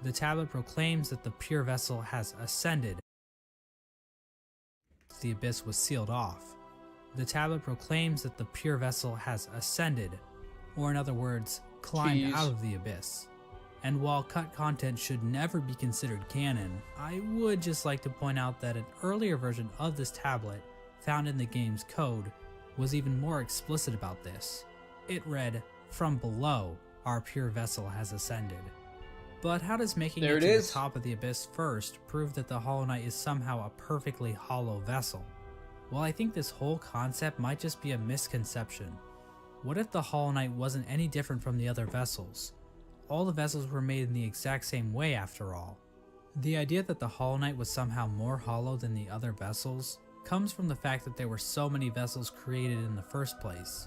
The tablet proclaims that the pure vessel has ascended. The abyss was sealed off. The tablet proclaims that the pure vessel has ascended, or in other words, climbed out of the abyss. And while cut content should never be considered canon, I would just like to point out that an earlier version of this tablet, found in the game's code, was even more explicit about this. It read, "From below, our pure vessel has ascended." But how does making it to the top of the abyss first prove that the Hollow Knight is somehow a perfectly hollow vessel? Well, I think this whole concept might just be a misconception. What if the Hollow Knight wasn't any different from the other vessels? All the vessels were made in the exact same way after all. The idea that the Hollow Knight was somehow more hollow than the other vessels comes from the fact that there were so many vessels created in the first place.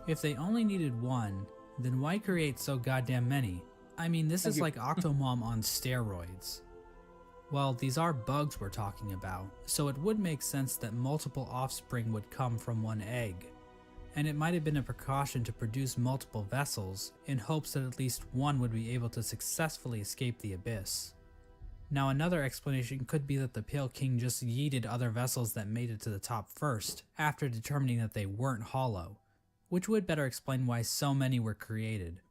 If they only needed one, then why create so goddamn many? I mean, this is like Octomom on steroids. Well, these are bugs we're talking about, so it would make sense that multiple offspring would come from one egg. And it might have been a precaution to produce multiple vessels in hopes that at least one would be able to successfully escape the abyss. Now, another explanation could be that the Pale King just yeeted other vessels that made it to the top first, after determining that they weren't hollow, which would better explain why so many were created.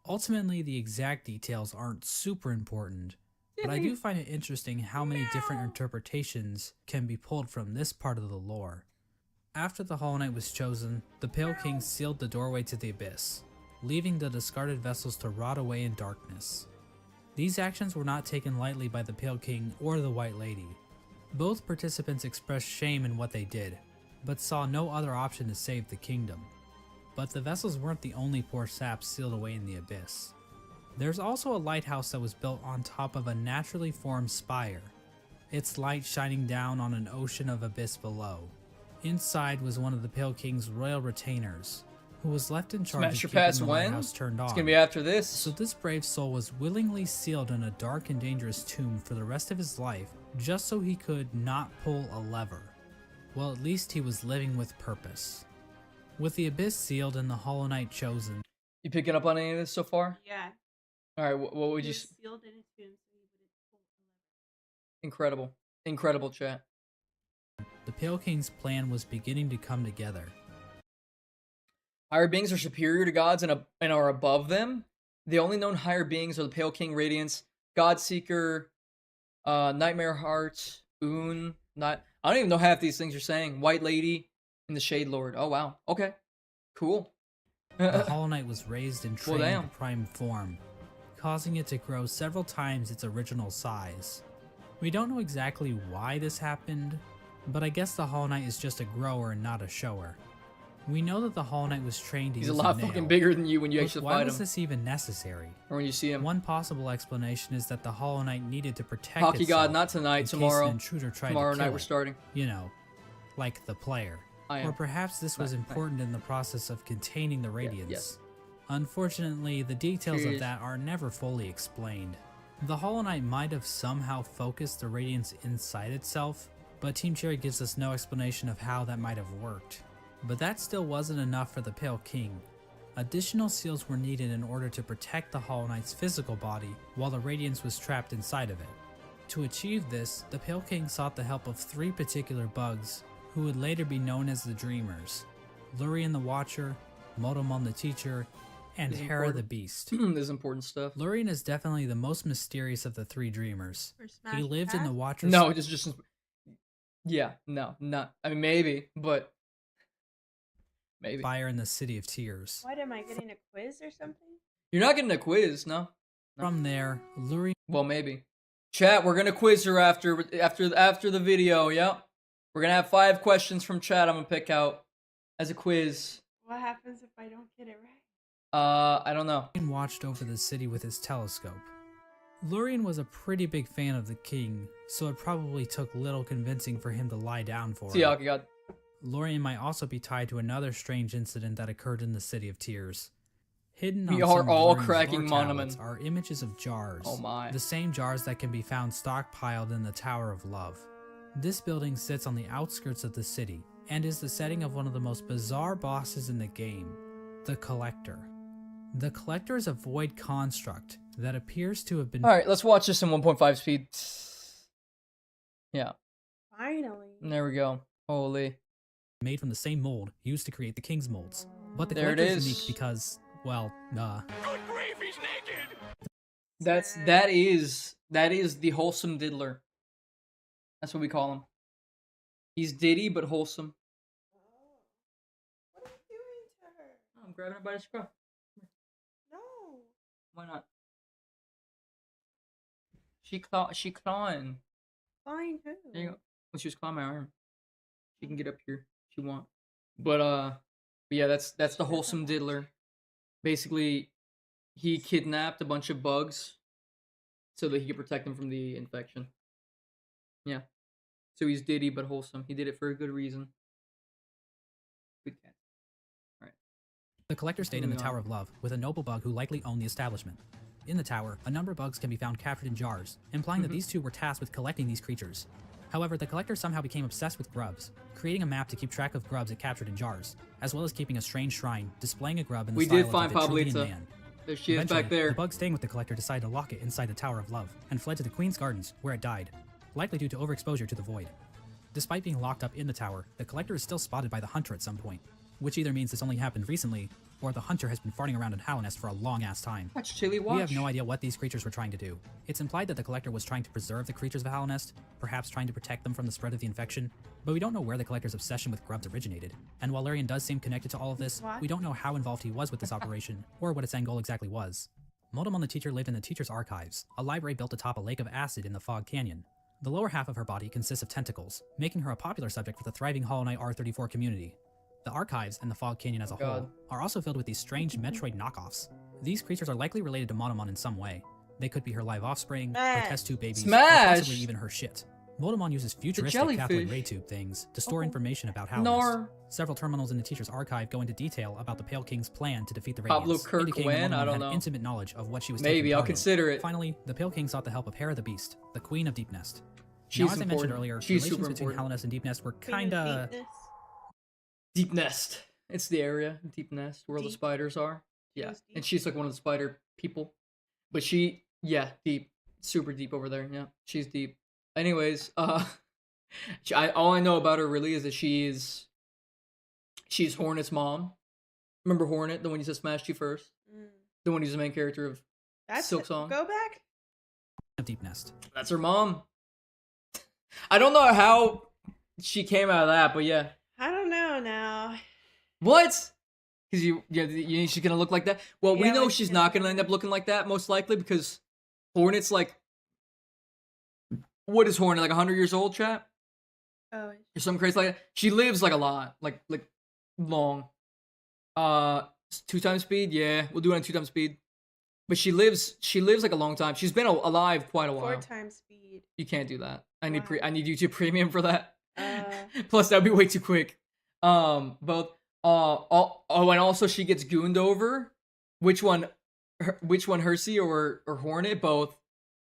Ultimately, the exact details aren't super important, but I do find it interesting how many different interpretations can be pulled from this part of the lore. After the Hollow Knight was chosen, the Pale King sealed the doorway to the abyss, leaving the discarded vessels to rot away in darkness. These actions were not taken lightly by the Pale King or the White Lady. Both participants expressed shame in what they did, but saw no other option to save the kingdom. But the vessels weren't the only poor saps sealed away in the abyss. There's also a lighthouse that was built on top of a naturally formed spire, its light shining down on an ocean of abyss below. Inside was one of the Pale King's royal retainers, who was left in charge of keeping the lighthouse turned on. It's gonna be after this. So this brave soul was willingly sealed in a dark and dangerous tomb for the rest of his life, just so he could not pull a lever. Well, at least he was living with purpose. With the abyss sealed and the Hollow Knight chosen. You picking up on any of this so far? Yeah. All right, what would He you? was sealed in his tomb, so he wouldn't pull a lever. Incredible, incredible chat. The Pale King's plan was beginning to come together. Higher beings are superior to gods and are above them. The only known higher beings are the Pale King Radiance, Godseeker, Nightmare Heart, Oon. I don't even know half these things you're saying. White Lady, and the Shade Lord. Oh wow. Okay. Cool. The Hollow Knight was raised and trained damn. in prime form, causing it to grow several times its original size. We don't know exactly why this happened, but I guess the Hollow Knight is just a grower and not a shower. We know that the Hollow Knight was trained to He's use a lot nail, fucking bigger than you when you but actually why fight was him, this even necessary? or when you see him. One possible explanation is that the Hollow Knight needed to protect Hockey itself God, not tonight. in Tomorrow. case an intruder tried Tomorrow to kill night we're it. starting. You know, like the player. I am. Or perhaps this was Right. important in the process of containing the radiance. yes. Unfortunately, the details Cheers. of that are never fully explained. The Hollow Knight might have somehow focused the radiance inside itself, but Team Cherry gives us no explanation of how that might have worked. But that still wasn't enough for the Pale King. Additional seals were needed in order to protect the Hollow Knight's physical body while the Radiance was trapped inside of it. To achieve this, the Pale King sought the help of 3 particular bugs, who would later be known as the Dreamers: Lurien the Watcher, Motomon the Teacher, and This is Hera the important. Beast. This is important stuff. Lurien is definitely the most mysterious of the 3 Dreamers. For Smash He lived in the Pass? Watcher's No, just yeah, no, not. I mean, maybe, but maybe. fire in the City of Tears. What am I getting a quiz or something? You're not getting a quiz, no. From there, Lurien Well, maybe. Chat, we're gonna quiz her after the video. Yep. We're gonna have 5 questions from chat. I'm gonna pick out as a quiz. What happens if I don't get it right? I don't know. watched over the city with his telescope. Lurien was a pretty big fan of the king, so it probably took little convincing for him to lie down for See, it. God. Lurien might also be tied to another strange incident that occurred in the City of Tears. Hidden We on are some of all Lurien's cracking lore monument. tablets are images of jars. Oh my. The same jars that can be found stockpiled in the Tower of Love. This building sits on the outskirts of the city, and is the setting of one of the most bizarre bosses in the game, the Collector. The Collector is a void construct that appears to have been All right, let's watch this in 1.5 speed. Yeah, Finally. there we go. Holy. made from the same mold used to create the King's molds. But the There it Collector is is. unique because, well, That is the wholesome diddler. That's what we call him. He's Diddy but wholesome. Oh. What are you doing to her? I'm grabbing her by the scruff. No. Why not? She clawing. Fine who? There you go. When she was clawing my arm, she can get up here if she want. But yeah, that's the wholesome diddler. Basically, he kidnapped a bunch of bugs so that he could protect them from the infection. Yeah. So he's Diddy but wholesome. He did it for a good reason. Good cat. the Collector stayed in the Moving on. Tower of Love with a noble bug who likely owned the establishment. In the tower, a number of bugs can be found captured in jars, implying that these two were tasked with collecting these creatures. However, the Collector somehow became obsessed with grubs, creating a map to keep track of grubs it captured in jars, as well as keeping a strange shrine displaying a grub in the We style did of find the Vitruvian Pablita. Man. There she is Eventually, back there. the bug staying with the Collector decided to lock it inside the Tower of Love, and fled to the Queen's Gardens, where it died, likely due to overexposure to the void. Despite being locked up in the tower, the Collector is still spotted by the Hunter at some point, which either means this only happened recently, or the Hunter has been farting around in Hallownest for a long-ass time. Watch Chili watch. We have no idea what these creatures were trying to do. It's implied that the Collector was trying to preserve the creatures of Hallownest, perhaps trying to protect them from the spread of the infection, but we don't know where the Collector's obsession with grubs originated. And while Lurien does seem connected to all of this, What? we don't know how involved he was with this operation, or what its end goal exactly was. Motomon the Teacher lived in the Teacher's Archives, a library built atop a lake of acid in the Fog Canyon. The lower half of her body consists of tentacles, making her a popular subject for the thriving Hollow Knight R34 community. The Archives and the Fog Canyon as a whole God. are also filled with these strange Metroid knockoffs. These creatures are likely related to Motomon in some way. They could be her live offspring, her Smash. test tube babies, Smash! or possibly even her shit. Motomon uses futuristic cathode jellyfish. ray tube things to store Oh. information about Hallownest. Nor. Several terminals in the Teacher's Archive go into detail about the Pale King's plan to defeat the Pablo Radiance, Kirk indicating that Wen? I Motomon don't had know. intimate knowledge of what she was Maybe, taking I'll part in. consider it. Finally, the Pale King sought the help of Hera the Beast, the Queen of Deep Nest. She's Now, as I mentioned important. earlier, She's relations super between important. Hallownest and Deep Nest were Queen of kinda... Deepness. Deep Nest. It's the area, Deep Nest, where all the Deep. spiders are. Yeah, Goes deep. and she's like one of the spider people. But yeah, deep. Super deep over there. Yeah, she's deep. Anyways, all I know about her really is that she's Hornet's mom. Remember Hornet, the one you said smashed you first? Mm. The one who's the main character of That's Silk Song. Go back. of Deep Nest. That's her mom. I don't know how she came out of that, but yeah. I don't know now. What? Because you think she's gonna look like that? Well, we Yeah, know like, she's yeah. not gonna end up looking like that, most likely, because Hornet's like, what is Hornet, like 100 years old, chat? Oh, Or something crazy like that? She lives like a lot, like long. 2 times speed, yeah, we'll do it on 2 times speed. But she lives like a long time. She's been alive quite a while. 4 times speed. You can't do that. I need Why? I need YouTube Premium for that. Uh. Plus that'd be way too quick. Both. Oh, and also she gets gooned over. Which one, Hersey or Hornet? Both.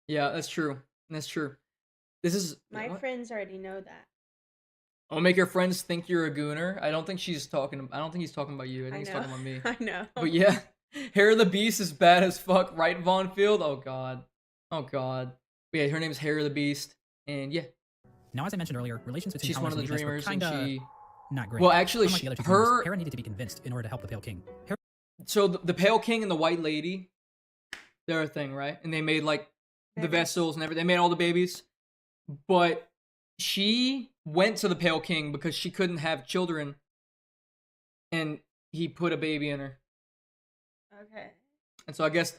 Yeah, that's true. That's true. This is My what? friends already know that. I'll make your friends think you're a gooner. I don't think he's talking about you. I think I he's know. talking about me. I know. But yeah, Hair of the Beast is bad as fuck, right, Von Field? Oh god. Oh god. But yeah, her name's Hair of the Beast. And yeah, Now, as I mentioned earlier, relations between she's one of the Hellknight and Deepness were dreamers, and kinda she. not great. Well, actually, Unlike the other two her. dreamers, Hera needed to be convinced in order to help the Pale King. So the Pale King and the White Lady, they're a thing, right? And they made like the Babies. vessels and everything. They made all the babies, but she went to the Pale King because she couldn't have children, and he put a baby in her. Okay. And so I guess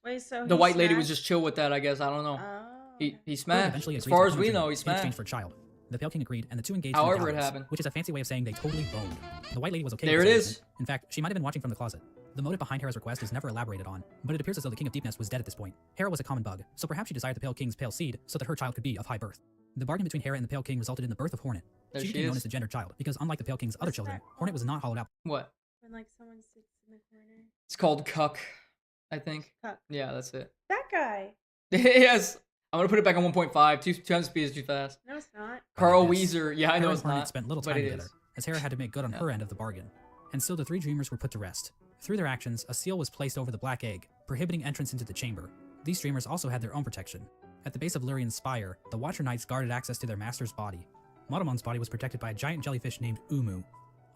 Wait, so the he White Lady was smashed- just chill with that. I guess I don't know. Oh. He Hera smashed. eventually As agreed far to as honor we Dreamer know, he in exchange smashed. for a child. The Pale King agreed, and the two engaged in However it vows, happened. which is a fancy way of saying they totally boned. The White Lady was okay There with it this is. arrangement. In fact, she might have been watching from the closet. The motive behind Hera's request is never elaborated on, but it appears as though the King of Deepness was dead at this point. Hera was a common bug, so perhaps she desired the Pale King's pale seed so that her child could be of high birth. The bargain between Hera and the Pale King resulted in the birth of Hornet. There she she became known is. as the gendered child because, unlike the Pale King's other What's children, that? Hornet was not hollowed out. What? When like someone sits in the corner. It's called Cuck, I think. Cuck. Yeah, that's it. That guy. Yes. I'm gonna put it back on 1.5. Two times speed is too fast. No, it's not. Carl Yes. Weezer. Yeah, I know Hera it's and Hornet not. spent little but time it together, is. as Hera had to make good on Yeah. her end of the bargain. And so the three dreamers were put to rest. Through their actions, a seal was placed over the black egg, prohibiting entrance into the chamber. These dreamers also had their own protection. At the base of Lurian's spire, the Watcher Knights guarded access to their master's body. Motomon's body was protected by a giant jellyfish named Umu.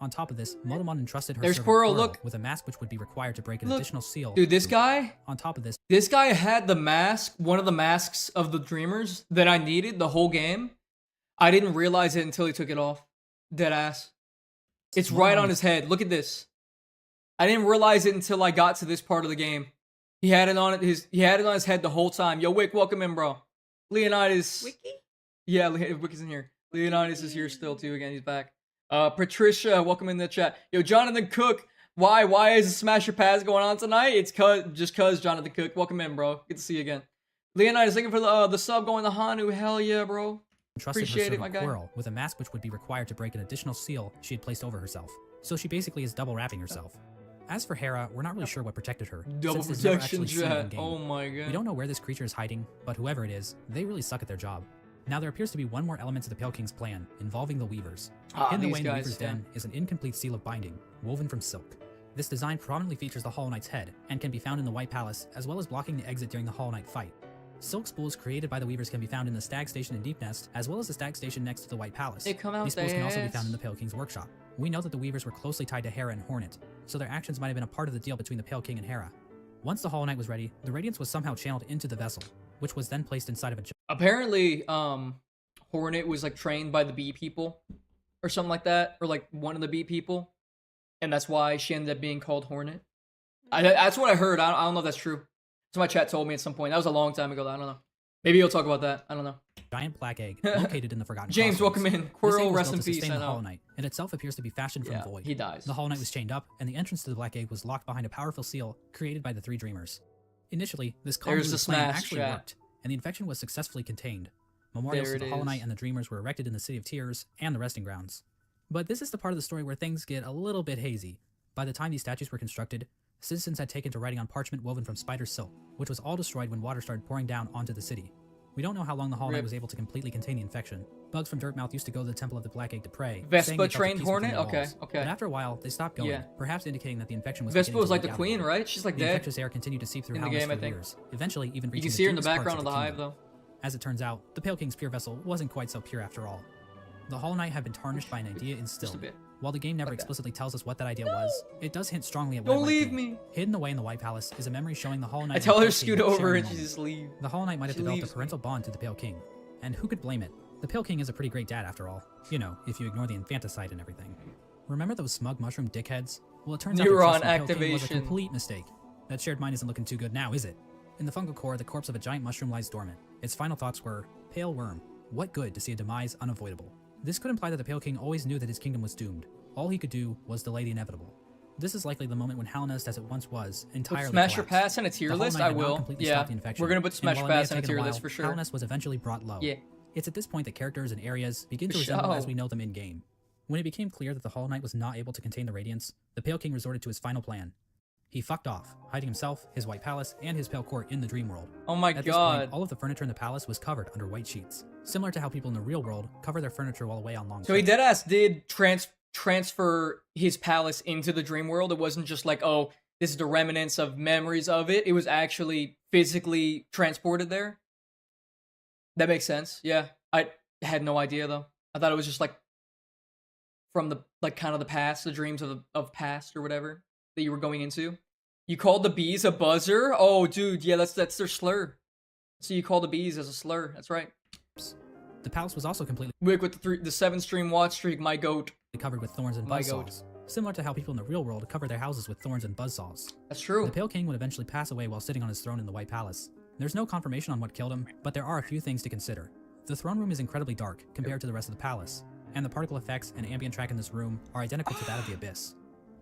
On top of this, Motomon entrusted her There's servant Squirrel, Quirrell look. with a mask which would be required to break an Look. additional seal. Dude, this guy On top of this, had the mask, one of the masks of the Dreamers that I needed the whole game. I didn't realize it until he took it off. Dead ass. It's right on his head. Look at this. I didn't realize it until I got to this part of the game. He had it on his head the whole time. Yo, Wick, welcome in, bro. Leonidas. Wiki? Yeah, Wick is in here. Leonidas is here still too. Again, he's back. Patricia, welcome in the chat. Yo, Jonathan Cook. Why is the Smasher Pass going on tonight? It's cause Jonathan Cook. Welcome in, bro. Good to see you again. Leonidas, thank you for the sub going to Hanu. Hell yeah, bro. entrusted her Appreciate it, servant my guy. Quirrell with a mask which would be required to break an additional seal she had placed over herself. So she basically is double wrapping herself. As for Hera, we're not really sure what protected her, Double since it's never protection actually seen jet. in-game. Oh my god. We don't know where this creature is hiding, but whoever it is, they really suck at their job. Now there appears to be one more element to the Pale King's plan, involving the Weavers. Hidden these away in the guys, Weaver's yeah. den is an incomplete seal of binding, woven from silk. This design prominently features the Hollow Knight's head, and can be found in the White Palace, as well as blocking the exit during the Hollow Knight fight. Silk spools created by the Weavers can be found in the Stag Station in Deep Nest, as well as the Stag Station next to the White Palace. They come out These spools can also be their found in the ass. Pale King's workshop. We know that the Weavers were closely tied to Hera and Hornet, so their actions might have been a part of the deal between the Pale King and Hera. Once the Hollow Knight was ready, the Radiance was somehow channeled into the vessel, which was then placed inside of a Apparently, Hornet was like trained by the bee people or something like that, or like one of the bee people, and that's why she ended up being called Hornet. That's what I heard. I don't know if that's true. That's what my chat told me at some point. That was a long time ago. Though. I don't know. Maybe you'll talk about that. I don't know. giant black egg located in the Forgotten James, Crossroads. welcome in. This egg Quirrell, was rest built in to peace. sustain I the Hollow know. Knight, and itself appears to be fashioned Yeah, from void. he dies. The Hollow Knight was chained up, and the entrance to the black egg was locked behind a powerful seal created by the three dreamers. Initially, this There's convoluted the plan smash actually chat. worked, and the infection was successfully contained. Memorials There to the it Hollow is. Knight and the Dreamers were erected in the City of Tears and the Resting Grounds. But this is the part of the story where things get a little bit hazy. By the time these statues were constructed, citizens had taken to writing on parchment woven from spider silk, which was all destroyed when water started pouring down onto the city. We don't know how long the Hollow Knight Rip. was able to completely contain the infection. Bugs from Dirtmouth used to go to the Temple of the Black Egg to pray. Vespa saying they felt at trained peace Hornet? within the Okay, walls. okay. But after a while, they stopped going, Yeah. perhaps indicating that the infection was Vespa beginning was to like leak the out queen, again. right? She's like The dead. infectious air continued to seep through In the Halness game, I for think. years, eventually even You reaching can see her in the deepest parts background of the hive, kingdom. though. As it turns out, the Pale King's pure vessel wasn't quite so pure after all. The Hollow Knight had been tarnished by an idea Just a instilled. bit. While the game never Like that. explicitly tells us what that idea was, it does hint strongly at what it Don't might leave be. me. Hidden away in the White Palace is a memory showing the Hollow Knight I and tell the her Pale to King scoot over sharing and she moments. just leaves. The Hollow Knight might have She developed a leaves me. parental bond to the Pale King. And who could blame it? The Pale King is a pretty great dad after all. You know, if you ignore the infanticide and everything. Remember those smug mushroom dickheads? Well, it turns out Neuron that trusting the Pale King was a activation. complete mistake. That shared mind isn't looking too good now, is it? In the fungal core, the corpse of a giant mushroom lies dormant. Its final thoughts were, "Pale worm, what good to see a demise unavoidable?" This could imply that the Pale King always knew that his kingdom was doomed. All he could do was delay the inevitable. This is likely the moment when Halnest, as it once was, entirely Smash Your collapsed. Pass in a tier The Hollow list? Knight I had not will. completely Yeah. stopped the infection, We're gonna put and Smash while Your it may Pass have in a taken tier while, list for sure. Halnest was eventually brought low. Yeah. It's at this point that characters and areas begin to For resemble as sure. we know them in-game. When it became clear that the Hollow Knight was not able to contain the Radiance, the Pale King resorted to his final plan. He fucked off, hiding himself, his white palace, and his pale court in the dream world. Oh my At this god. point, all of the furniture in the palace was covered under white sheets, similar to how people in the real world cover their furniture while away on long So he trips. deadass did transfer his palace into the dream world. It wasn't just like, oh, this is the remnants of memories of it. It was actually physically transported there. That makes sense. Yeah. I had no idea though. I thought it was just like from the like kind of the past, the dreams of past or whatever that you were going into. You called the bees a buzzer? Oh dude, yeah, that's their slur. So you call the bees as a slur. That's right. The palace was also completely Wick with the 7-stream watch streak, my goat. covered with thorns and My goat. buzzsaws, similar to how people in the real world cover their houses with thorns and buzzsaws. That's true. The Pale King would eventually pass away while sitting on his throne in the White Palace. There's no confirmation on what killed him, but there are a few things to consider. The throne room is incredibly dark compared to the rest of the palace, and the particle effects and ambient track in this room are identical to that of the Abyss.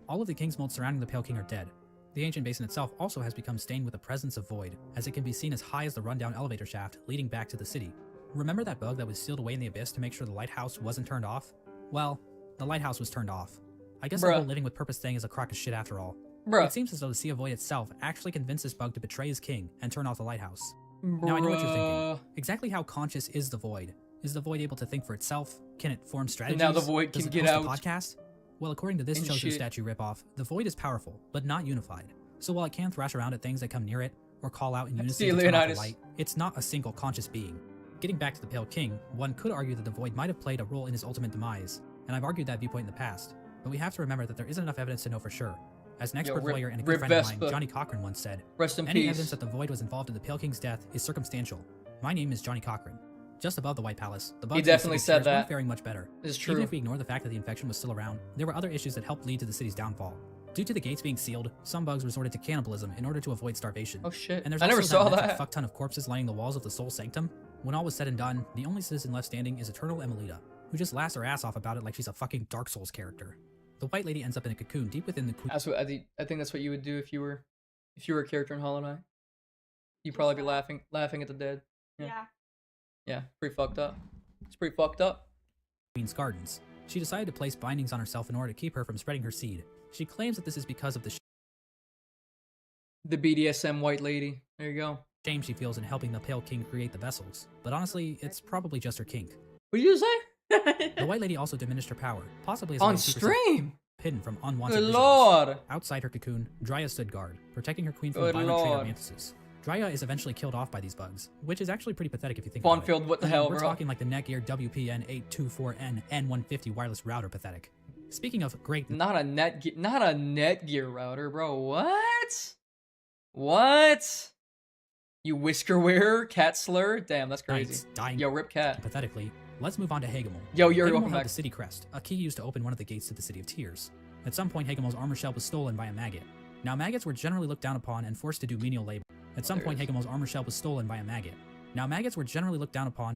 All of the king's molds surrounding the Pale King are dead. The ancient basin itself also has become stained with the presence of void, as it can be seen as high as the rundown elevator shaft leading back to the city. Remember that bug that was sealed away in the Abyss to make sure the lighthouse wasn't turned off? Well, the lighthouse was turned off. I guess the Bruh. whole living with purpose thing is a crock of shit after all. Bruh. It seems as though the Sea of Void itself actually convinced this bug to betray his king and turn off the lighthouse. Now I know what you're thinking. Exactly how conscious is the Void? Is the Void able to think for itself? Can it form strategies? now the Void Does can it get host out. a podcast? Well, according to this and Chozo shit. statue ripoff, the Void is powerful, but not unified. So while it can thrash around at things that come near it, or call out in See unison you, to turn off the Leonidas. light, it's not a single conscious being. Getting back to the Pale King, one could argue that the Void might have played a role in his ultimate demise, and I've argued that viewpoint in the past, but we have to remember that there isn't enough evidence to know for sure. As an expert rip- lawyer and a rip good friend of Vespa. mine, Johnny Cochran once said, Rest in any peace. evidence that the Void was involved in the Pale King's death is circumstantial. My name is Johnny Cochran. Just above the White Palace, the bugs in the definitely city's said chairs weren't that. faring much better. It's Even true. if we ignore the fact that the infection was still around, there were other issues that helped lead to the city's downfall. Due to the gates being sealed, some bugs resorted to cannibalism in order to avoid starvation. Oh shit. And there's I never also saw that magic that. fuck ton of corpses lining the walls of the Soul Sanctum. When all was said and done, the only citizen left standing is Eternal Emilita, who just laughs her ass off about it like she's a fucking Dark Souls character. The White Lady ends up in a cocoon deep within the That's what I think that's what you would do if you were a character in Hollow Knight. You'd probably be laughing at the dead. Yeah. Yeah, pretty fucked up. It's pretty fucked up. Queen's gardens. She decided to place bindings on herself in order to keep her from spreading her seed. She claims that this is because of the The BDSM white lady. There you go. shame she feels in helping the Pale King create the vessels. But honestly, it's probably just her kink. What did you say? The White Lady also diminished her power, possibly as a On way to keep herself stream. hidden from unwanted Good visitors. lord. Outside her cocoon, Dryia stood guard, protecting her queen from Good violent trader lord. mantises. Dryia is eventually killed off by these bugs, which is actually pretty pathetic if you think Fun about filled. it. What the I mean, hell, we're bro? talking like the Netgear WPN824N N150 wireless router pathetic. Speaking of great, Not a Netgear router, bro. What? What? You whisker wearer, cat slur? Damn, that's crazy. knights dying Yo, rip cat. pathetically, let's move on to Hagemol. Yo, you're Hagemol welcome held back. the city crest, a key used to open one of the gates to the City of Tears. At some point, Hagemol's armor shell was stolen by a maggot. Now, maggots were generally looked down upon and forced to do menial labor. At some there point, it is. Hagemol's armor shell was stolen by a maggot. Now, maggots were generally looked down upon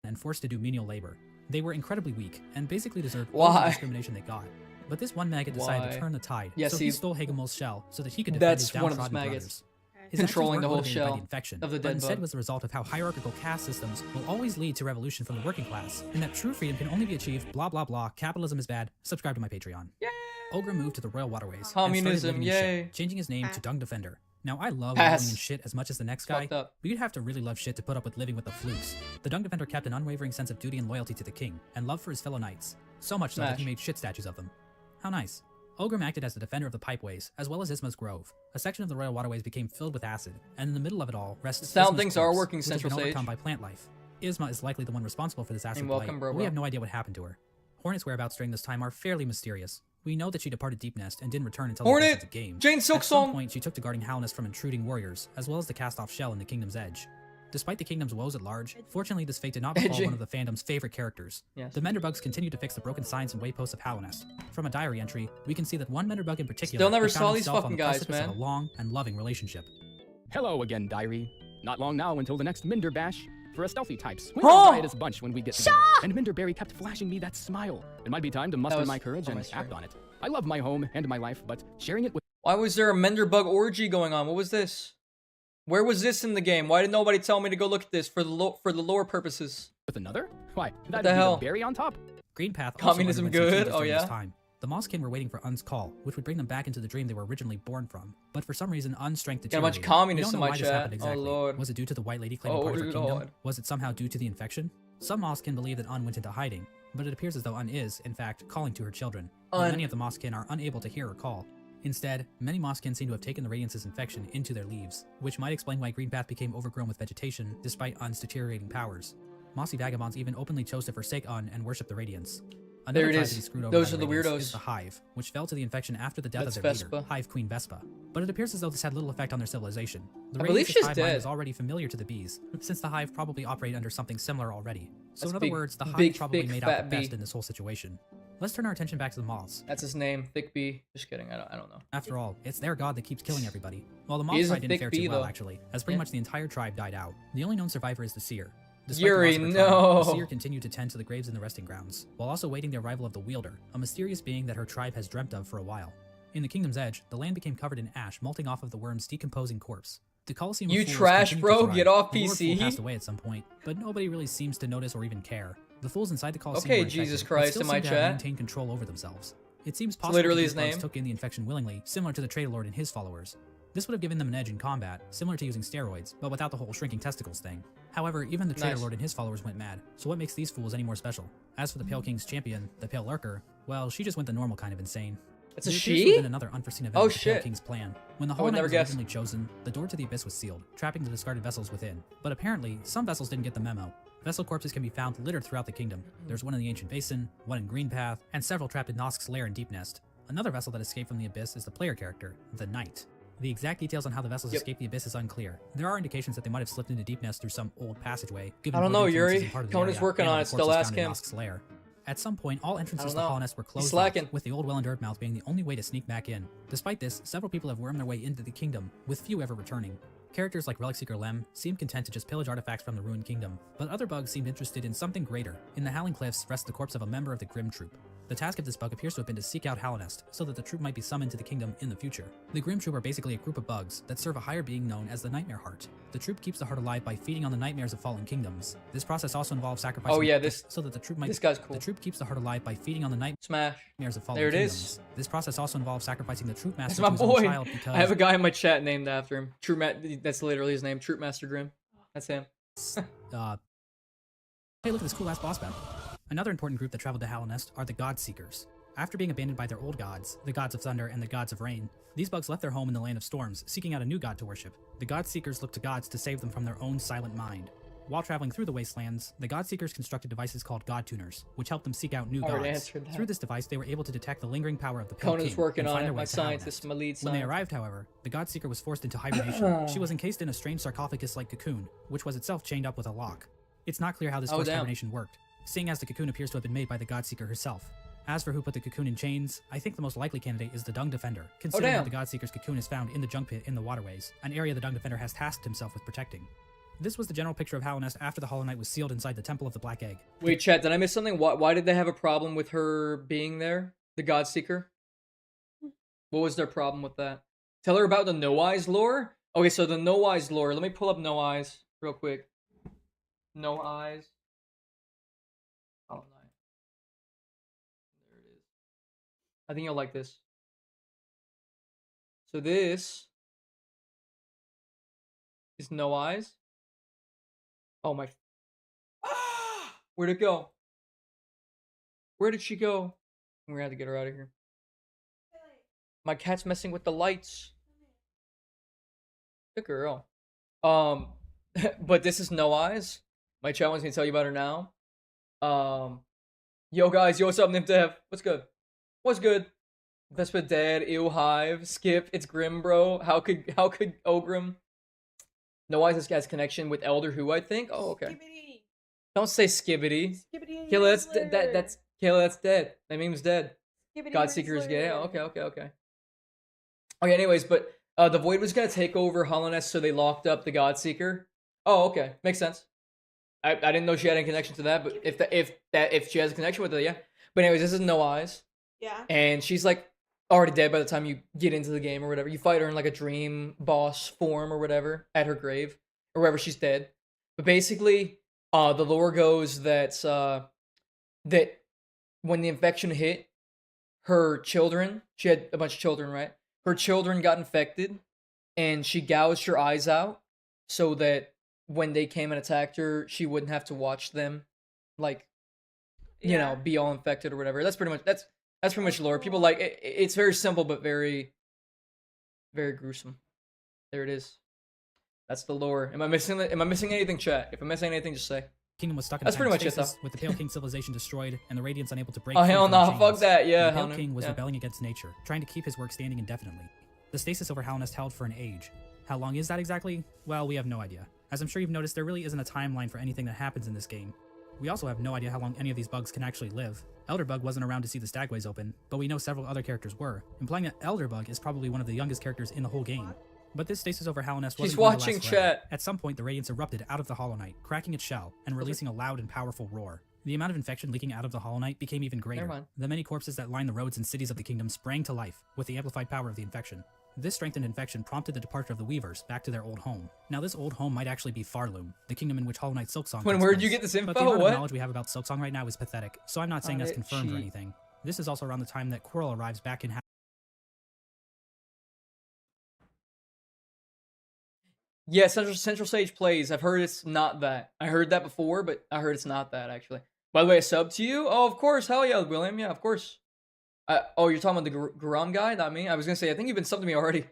and forced to do menial labor. They were incredibly weak and basically deserved all the Why? discrimination they got. But this one maggot decided Why? to turn the tide, Yeah, so see, he stole Hagemol's shell so that he could defend his that's one of those downtrodden maggots. brothers. Okay. His Controlling actions the weren't whole motivated by shell the infection, of the but dead instead bug. was the result of how hierarchical caste systems will always lead to revolution from the working class, and that true freedom can only be achieved blah blah blah, capitalism is bad, subscribe to my Patreon. Yay! Ogre moved to the Royal Waterways and Communism, started living in yay. shit, changing his name to Dung Defender. Now I love Pass. living in shit as much as the next guy, Fucked up. but you'd have to really love shit to put up with living with the flukes. The Dung Defender kept an unwavering sense of duty and loyalty to the king, and love for his fellow knights, so much so that he Smash. made shit statues of them. How nice. Ogrim acted as the defender of the pipeways, as well as Isma's Grove. A section of the Royal Waterways became filled with acid, and in the middle of it all rests Sound Isma's things are corpse, working, which has Central been Sage. overcome by plant life. Isma is likely the one responsible for this acid And plague, welcome, bro, but we bro. have no idea what happened to her. Hornet's whereabouts during this time are fairly mysterious. We know that she departed Deep Nest and didn't return until Hornet! the game. Jane At some Silksong! point, she took to guarding Halness from intruding warriors, as well as the cast-off shell in the Kingdom's Edge. Despite the Kingdom's woes at large, fortunately this fate did not befall Edgy. one of the fandom's favorite characters. Yes. The Menderbugs continued to fix the broken signs and wayposts of Halnest. From a diary entry, we can see that one Menderbug in particular Still never had found saw these himself on fucking the guys, precipice man. of a long and loving relationship. Hello again, Diary. Not long now until the next Minder Bash. For a stealthy types, we're Oh! a riotous bunch when we get together. And Minderberry kept flashing me that smile. It might be time to muster was my courage from and my act on it. I love my home and my life, but sharing it with Why was there a Menderbug orgy going on? What was this? Where was this in the game? Why did nobody tell me to go look at this for the lore purposes? another? Why, that'd the be hell? the berry on top. Greenpath also Communism underwent some good? changes Oh, during this yeah? time. The Mosskin were waiting for Un's call, which would bring them back into the dream they were originally born from. But for some reason, Un's strength Got a bunch deteriorated. of communists We in don't know my why this chat. happened exactly. Oh lord. Was it due to the White Lady claiming Oh part of her kingdom? lord. Was it somehow due to the infection? Some Mosskin believe that Un went into hiding, but it appears as though Un is, in fact, calling to her children. But many of the Mosskin are unable to hear her call. Instead, many Mosskin seem to have taken the Radiance's infection into their leaves, which might explain why Greenpath became overgrown with vegetation despite Un's deteriorating powers. Mossy vagabonds even openly chose to forsake Un and worship the Radiance. Another There it tribe is. to be screwed over Those by are the Radiance weirdos. is the Hive, which fell to the infection after the death That's of their Vespa. leader, Hive Queen Vespa. But it appears as though this had little effect on their civilization. The I believe Radiance's she's hive mind dead. is already familiar to the bees, since the Hive probably operate under something similar already. So That's in other big- words, the Hive big, probably thick, made out the fat best bee. in this whole situation. Let's turn our attention back to the moths. That's his name, Thick Bee. Just kidding. I don't know. After all, it's their god that keeps killing everybody. Well, the He moth is a tribe didn't thick fare bee, too well, though. actually, as pretty Yeah. much the entire tribe died out. The only known survivor is the Seer. Despite Yuri, the loss of her tribe, no. the Seer continued to tend to the graves and the resting grounds, while also waiting the arrival of the Wielder, a mysterious being that her tribe has dreamt of for a while. In the Kingdom's Edge, the land became covered in ash melting off of the worm's decomposing corpse. The Colosseum of You Fools trash, continued bro. to thrive. Get off The Lord Fool PC. passed away at some point, but nobody really seems to notice or even care. The fools inside the Colosseum Okay, were Jesus infected, but Christ, still in my seem to have chat. maintained control over themselves. It seems possible literally that his these bugs name. took in the infection willingly, similar to the Traitor Lord and his followers. This would have given them an edge in combat, similar to using steroids, but without the whole shrinking testicles thing. However, even the Traitor Nice. Lord and his followers went mad, so what makes these fools any more special? As for the Pale King's champion, the Pale Lurker, well, she just went the normal kind of insane. It's a There appears to have she? been another unforeseen event Oh, with the Pale shit. King's plan. When the I Hollow would Knight never was guess. originally chosen, the door to the Abyss was sealed, trapping the discarded vessels within. But apparently, some vessels didn't get the memo. Vessel corpses can be found littered throughout the kingdom. There's one in the Ancient Basin, one in Greenpath, and several trapped in Nosk's lair in Deep Nest. Another vessel that escaped from the Abyss is the player character, the Knight. The exact details on how the vessels Yep. escaped the Abyss is unclear. There are indications that they might have slipped into Deep Nest through some old passageway. Given I don't void know, influences Yuri. in part of the Conan's area, working and on all it. the Still corpses ask found in him. Nosk's lair. At some point, all entrances to know. Hollownest were He's closed off, slacking. with the old well and Earthmouth being the only way to sneak back in. Despite this, several people have wormed their way into the kingdom, with few ever returning. Characters like Relic Seeker Lem seem content to just pillage artifacts from the ruined kingdom, but other bugs seemed interested in something greater. In the Howling Cliffs rests the corpse of a member of the Grim Troop. The task of this bug appears to have been to seek out Hallownest, so that the troop might be summoned to the kingdom in the future. The Grim Troop are basically a group of bugs that serve a higher being known as the Nightmare Heart. The troop keeps the heart alive by feeding on the nightmares of fallen kingdoms. This process also involves sacrificing Oh, yeah, this- so that the troop might This guy's cool. the troop keeps the heart alive by feeding on the nightmares Smash. of fallen There it kingdoms. is. This process also involves sacrificing the troop That's master my to his own boy. child because I have a guy in my chat named after him. That's literally his name. Troop Master Grim. That's him. hey, look at this cool ass boss battle. Another important group that traveled to Hallownest are the God Seekers. After being abandoned by their old gods, the gods of thunder and the gods of rain, these bugs left their home in the land of storms, seeking out a new god to worship. The God Seekers looked to gods to save them from their own silent mind. While traveling through the wastelands, the God Seekers constructed devices called God Tuners, which helped them seek out new I already gods. answered that. Through this device, they were able to detect the lingering power of the Pale Conan's King working and on find it. their My way to scientist, Hallownest. my lead When they scientist. arrived, however, the God Seeker was forced into hibernation. She was encased in a strange sarcophagus-like cocoon, which was itself chained up with a lock. It's not clear how this Oh, forced damn. hibernation worked, seeing as the cocoon appears to have been made by the God Seeker herself. As for who put the cocoon in chains, I think the most likely candidate is the Dung Defender, considering damn. that the God Seeker's cocoon is found in the Junk Pit in the waterways, an area the Dung Defender has tasked himself with protecting. This was the general picture of Hallownest after the Hollow Knight was sealed inside the Temple of the Black Egg. Wait, chat, did I miss something? Why did they have a problem with her being there? The God Seeker? What was their problem with that? Tell her about the No Eyes lore? Okay, so the No Eyes lore. Let me pull up No Eyes real quick. No Eyes. Oh, nice. There it is. I think you'll like this. So this is No Eyes. Oh my. Ah! Where'd it go? Where did she go? We're gonna have to get her out of here. My cat's messing with the lights. Good girl. But this is No Eyes. My chat wants me to tell you about her now. Yo guys, yo, what's up, Nimdev? What's good? What's good? Vespa dead, ew hive, skip, it's Grim, bro. How could Ogrim? No Eyes has connection with Elder Who, I think. Oh, okay. Skibbity. Don't say skibbity. Skibbity Kayla, that's Rizzler. that's Kayla, that's dead. That meme's dead. Skibbity God Seeker is gay. Rizzler. Okay. Okay, anyways, but the Void was gonna take over Hollownest, so they locked up the God Seeker. Oh, okay, makes sense. I didn't know she had any connection to that, but if she has a connection with it, yeah. But anyways, this is No Eyes, Yeah. and she's like already dead by the time you get into the game or whatever. You fight her in like a dream boss form or whatever at her grave or wherever she's dead. But basically, the lore goes that that when the infection hit, her children. She had a bunch of children, right? Her children got infected, and she gouged her eyes out so that when they came and attacked her, she wouldn't have to watch them, like, you know, be all infected or whatever. That's pretty much lore. People like it, it's very simple but very, very gruesome. There it is. That's the lore. Am I missing anything, chat? If I'm missing anything, just say. Kingdom was stuck in That's pretty much it, stasis, though. with the Pale King civilization destroyed and the Radiants unable to break Oh free hell from the no! chains. Fuck that. Yeah. The hell Pale no. King was Yeah. rebelling against nature, trying to keep his work standing indefinitely. The stasis over Halnest held for an age. How long is that exactly? Well, we have no idea. As I'm sure you've noticed, there really isn't a timeline for anything that happens in this game. We also have no idea how long any of these bugs can actually live. Elderbug wasn't around to see the stagways open, but we know several other characters were, implying that Elderbug is probably one of the youngest characters in the whole game. But this stasis over Halnest wasn't She's going to watching last forever. chat. At some point, the Radiance erupted out of the Hollow Knight, cracking its shell, and releasing a loud and powerful roar. The amount of infection leaking out of the Hollow Knight became even greater. Never mind. The many corpses that lined the roads and cities of the kingdom sprang to life with the amplified power of the infection. This strengthened infection prompted the departure of the Weavers back to their old home. Now this old home might actually be Farloom, the kingdom in which Hollow Knight Silksong When takes where'd place. you get this info? But the amount What? of knowledge we have about Silksong right now is pathetic, so I'm not saying that's confirmed or cheat. anything. This is also around the time that Quirrell arrives back in Yeah, Central Sage plays. I've heard it's not that. I heard that before, but I heard it's not that actually. By the way, a sub to you? Oh, of course. Hell yeah, William. Yeah, of course. Oh, you're talking about the Garam guy, not me. I was gonna say I think you've been subbed to me already,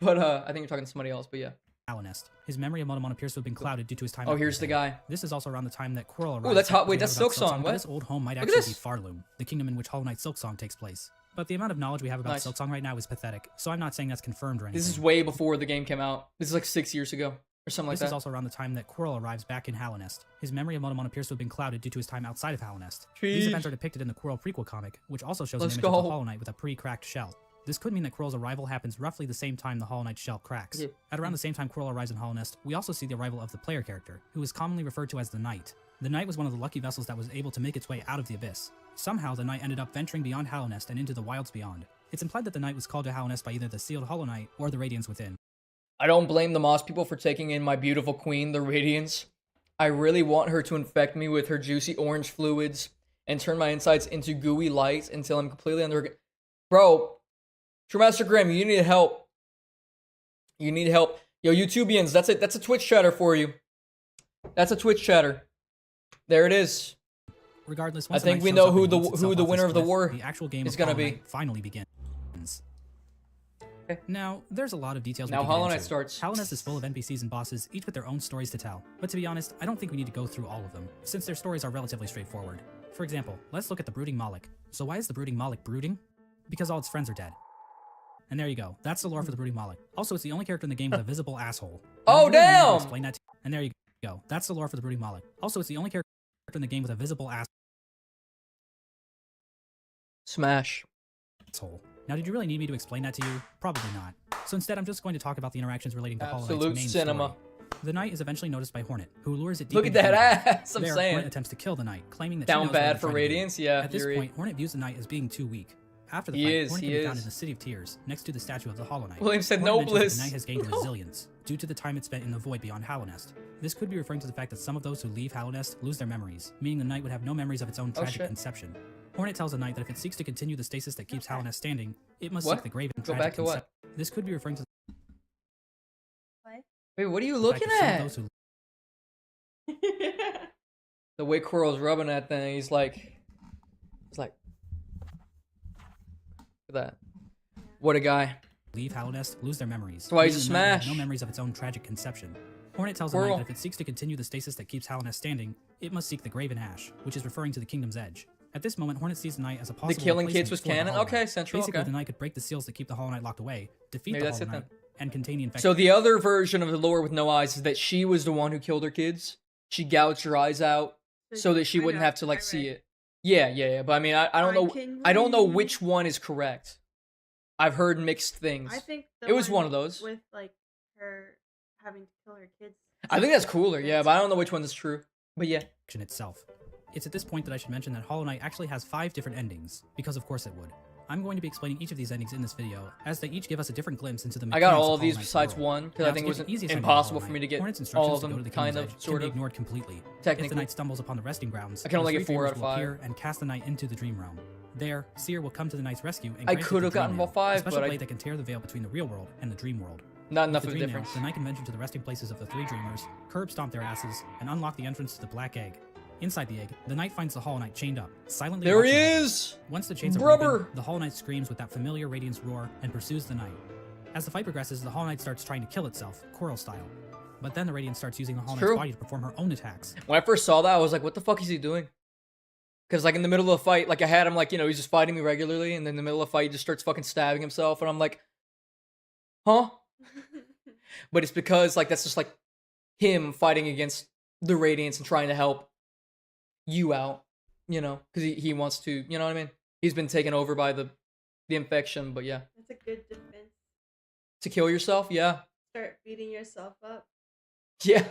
but I think you're talking to somebody else. But yeah. Halonest. His memory of Monomon appears to have been clouded due to his time. Oh, out here's there. the guy. This is also around the time that Quirrell arrives. Oh, that's hot. We Wait, that's heard about Silksong. but What? This old home might Look at actually be this. Farloom, the kingdom in which Hollow Knight Silksong takes place. But the amount of knowledge we have about Nice. Silksong right now is pathetic, so I'm not saying that's confirmed or anything. This is way before the game came out. This is like 6 years ago or something like This is that. also around the time that Quirrell arrives back in Halonest. His memory of Monomon appears to have been clouded due to his time outside of Halonest. These Jeez. events are depicted in the Quirrell prequel comic, which also shows Let's an image of the go. Hollow Knight with a pre-cracked shell. This could mean that Quirrell's arrival happens roughly the same time the Hollow Knight's shell cracks. Yeah. At around the same time Quirrell arrives in Halonest, we also see the arrival of the player character, who is commonly referred to as the Knight. The Knight was one of the lucky vessels that was able to make its way out of the Abyss. Somehow, the Knight ended up venturing beyond Halonest and into the wilds beyond. It's implied that the Knight was called to Halonest by either the sealed Hollow Knight or the Radiance within. I don't blame the Moss people for taking in my beautiful queen, the Radiance. I really want her to infect me with her juicy orange fluids and turn my insides into gooey light until I'm completely under. Bro, True Master Grimm, you need help. You need help. Yo, YouTubians, that's it. That's a Twitch chatter for you. That's a Twitch chatter. There it is. Regardless, I once the think Knight we shows know up who and the- yeets who itself the off winner of the cliff, war the actual game is of gonna Hollow be. Knight finally begins. Now, there's a lot of details we Now can get Hollow Knight into. starts. Halonest is full of NPCs and bosses, each with their own stories to tell. But to be honest, I don't think we need to go through all of them, since their stories are relatively straightforward. For example, let's look at the Brooding Moloch. So why is the Brooding Moloch brooding? Because all its friends are dead. And there you go. That's the lore for the Brooding Moloch. Also, it's the only character in the game with a visible asshole. Oh, And I really need to damn! Explain that. And there you go. That's the lore for the Brooding Moloch. Also, it's the only character in the game with a visible Smash. asshole. Now, did you really need me to explain that to you? Probably not. So instead, I'm just going to talk about the interactions relating to Hollow Knight's Absolute main cinema. story. The Knight is eventually noticed by Hornet, who lures it deep Look at into that the river. ass. I'm There, saying. Hornet attempts to kill the Knight, claiming that she Down knows where bad they're for trying to be. Radiance. Yeah. At this Fury. point, Hornet views the Knight as being too weak. After the He fight, is, Hornet he can be found is. in the City of Tears, next to the statue of the Hollow Knight. William said Hornet mentions that noblest. the Knight has gained No. resilience due to the time it spent in the void beyond Halonest. This could be referring to the fact that some of those who leave Halonest lose their memories, meaning the Knight would have no memories of its own tragic shit. conception. Hornet tells the Knight that if it seeks to continue the stasis that keeps Halonest standing, it must What? seek the grave and Go tragic back to what? conception. This could be referring to What? Wait, what are you the fact looking that some of at? those who The way Quirrell's rubbing that thing, he's like, look at that. What a guy. leave Halonest lose their memories. That's why he's a meaning the Knight will have smash. No memories of its own tragic conception. Hornet tells the Squirrel. Knight that if it seeks to continue the stasis that keeps Halonest standing, it must seek the Graven Ash, which is referring to the Kingdom's Edge. At this moment, Hornet sees the Knight as a possible killing kids replacement was for the canon? Hollow Okay, Knight. Central, Basically, okay. the Knight could break the seals that keep the Hollow Knight locked away, defeat Maybe the that's Hollow it Knight, then. and contain the infected. So the other version of the lore with no eyes is that she was the one who killed her kids. She gouged her eyes out so that she I wouldn't know, have to like I see read. it. Yeah. But I mean, I don't know. I don't know which one is correct. I've heard mixed things. I think It was one of those. with like her having to kill her kids. I think that's cooler, yeah, but I don't know which one is true. But yeah. itself. It's at this point that I should mention that Hollow Knight actually has 5 different endings, because of course it would. I'm going to be explaining each of these endings in this video, as they each give us a different glimpse into the I mechanics got all of of these Hollow Knight's besides world. one, because Now, I think it to was give the easiest ending impossible Hollow for me to Knight, get Hornet's all instructions of to go to them, the kind Kingdom's of, Edge sort can be of. ignored completely. If the Technically. Knight stumbles upon the resting grounds, I can only the get three 4 out favors of will 5. appear and cast the Knight into the dream realm. There, Seer will come to the Knight's rescue and I grant it could the have gotten Dream Vault Nail, 5, a special but I- blade that can tear the veil between the real world and the dream world. Not enough With of the a Dream Nail, difference. the Knight can venture to the resting places of the three dreamers, curb stomp their asses, and unlock the entrance to the Black Egg. Inside the egg, the Knight finds the Hollow Knight chained up, silently There he watching over. is! Once the chains are Brother! broken, the Hollow Knight screams with that familiar Radiance roar and pursues the Knight. As the fight progresses, the Hollow Knight starts trying to kill itself, Coral style. But then the Radiance starts using the Hollow Knight's True. body to perform her own attacks. When I first saw that, I was like, what the fuck is he doing? Because, like, in the middle of the fight, like, I had him, like, you know, he's just fighting me regularly, and then in the middle of the fight, he just starts fucking stabbing himself, and I'm like, huh? But it's because, like, that's just, like, him fighting against the Radiance and trying to help you out, you know? Because he wants to, you know what I mean? He's been taken over by the infection, but yeah. That's a good defense. To kill yourself? Yeah. Start beating yourself up. Yeah.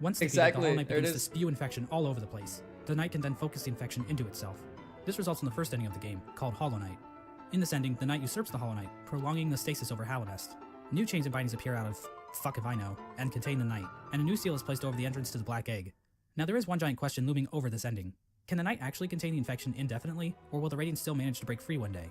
Once defeated, Exactly, the Hollow Knight there it begins to is. spew infection all over the place. The Knight can then focus the infection into itself. This results in the first ending of the game, called Hollow Knight. In this ending, the Knight usurps the Hollow Knight, prolonging the stasis over Hallownest. New chains and bindings appear out of fuck if I know, and contain the Knight, and a new seal is placed over the entrance to the Black Egg. Now there is one giant question looming over this ending. Can the Knight actually contain the infection indefinitely, or will the Radiant still manage to break free one day?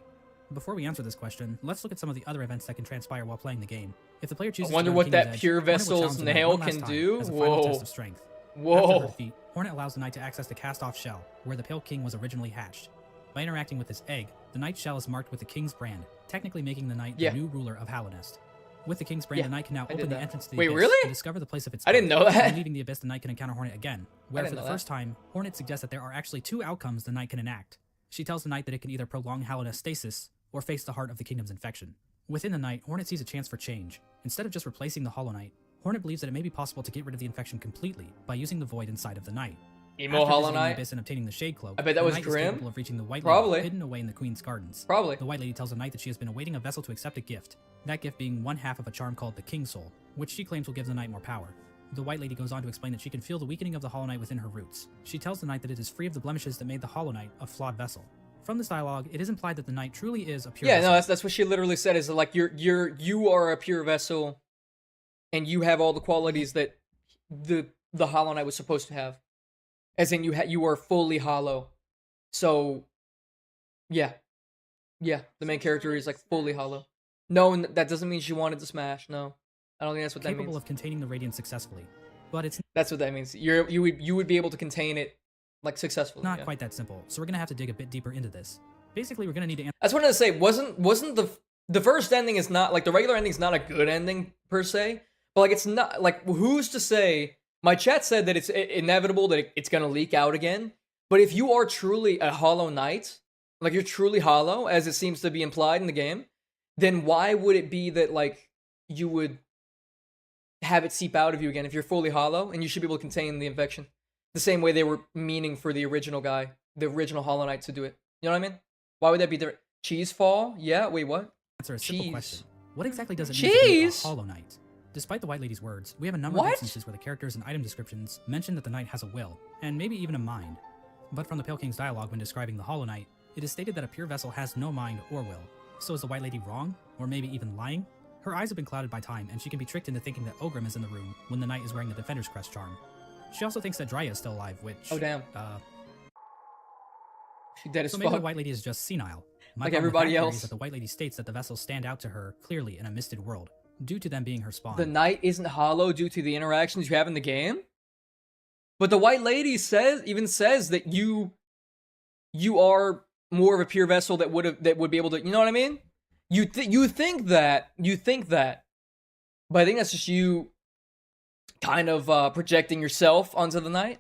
Before we answer this question, let's look at some of the other events that can transpire while playing the game. If the player chooses I wonder to go what to that Kingdom's Edge, Pure Hornet will Vessel's challenge the Knight nail one last can time do? as a final Whoa. test of strength. After her Whoa. defeat, Hornet allows the Knight to access the cast-off shell, where the Pale King was originally hatched. By interacting with this egg, the Knight's shell is marked with the King's brand, technically making the Knight Yeah. the new ruler of Hallownest. With the King's brand, Yeah, the Knight can now I did open the that. entrance to the Wait, Abyss really? and discover the place of its I didn't birth. know that. When leaving the Abyss, the Knight can encounter Hornet again, where for didn't the know that. first time, Hornet suggests that there are actually two outcomes the Knight can enact. She tells the Knight that it can either prolong Hallownest stasis, or face the heart of the Kingdom's infection. Within the Knight, Hornet sees a chance for change. Instead of just replacing the Hollow Knight, Hornet believes that it may be possible to get rid of the infection completely by using the void inside of the Knight. Emo After Hollow visiting the Knight? Abyss and obtaining the Shade Cloak, I bet that the was Knight is Grim. capable of reaching the White Probably. Lady hidden away in the Queen's gardens. Probably. The White Lady tells the Knight that she has been awaiting a vessel to accept a gift, that gift being one half of a charm called the King's Soul, which she claims will give the Knight more power. The White Lady goes on to explain that she can feel the weakening of the Hollow Knight within her roots. She tells the Knight that it is free of the blemishes that made the Hollow Knight a flawed vessel. From this dialogue, it is implied that the Knight truly is a pure Yeah, vessel. no, that's what she literally said. Is like you are a pure vessel, and you have all the qualities that the Hollow Knight was supposed to have, as in you are fully hollow. So, yeah, the main character is like fully hollow. No, that doesn't mean she wanted to smash. No, I don't think that's what that capable means. of containing the Radiant successfully. But it's That's what that means. You would be able to contain it like successfully. not yeah. quite that simple, so we're gonna have to dig a bit deeper into this. Basically, we're gonna need to That's what I was gonna say. Wasn't the first ending is not like the regular ending is not a good ending per se, but like it's not like who's to say? My chat said that it's inevitable that it's gonna leak out again. But if you are truly a Hollow Knight, like you're truly hollow, as it seems to be implied in the game, then why would it be that like you would have it seep out of you again if you're fully hollow and you should be able to contain the infection? The same way they were meaning for the original guy, the original Hollow Knight to do it. You know what I mean? Why would that be different? Cheese fall? Yeah, wait, what? answer a simple Cheese. question. What exactly does it mean to be a Cheese? Hollow Knight? Despite the White Lady's words, we have a number of What? instances where the characters and item descriptions mention that the Knight has a will, and maybe even a mind. But from the Pale King's dialogue when describing the Hollow Knight, it is stated that a pure vessel has no mind or will. So is the White Lady wrong? Or maybe even lying? Her eyes have been clouded by time, and she can be tricked into thinking that Ogrim is in the room when the Knight is wearing the Defender's Crest charm. She also thinks that Dryia is still alive, which... Oh, damn. She dead as So maybe the fuck. White Lady is just senile. My Like problem with everybody that theory else. is that the White Lady states that the vessels stand out to her clearly in a misted world, due to them being her spawn. The Knight isn't hollow due to the interactions you have in the game? But the White Lady says that you are more of a pure vessel that would be able to, you know what I mean? You think that, but I think that's just you kind of projecting yourself onto the Knight,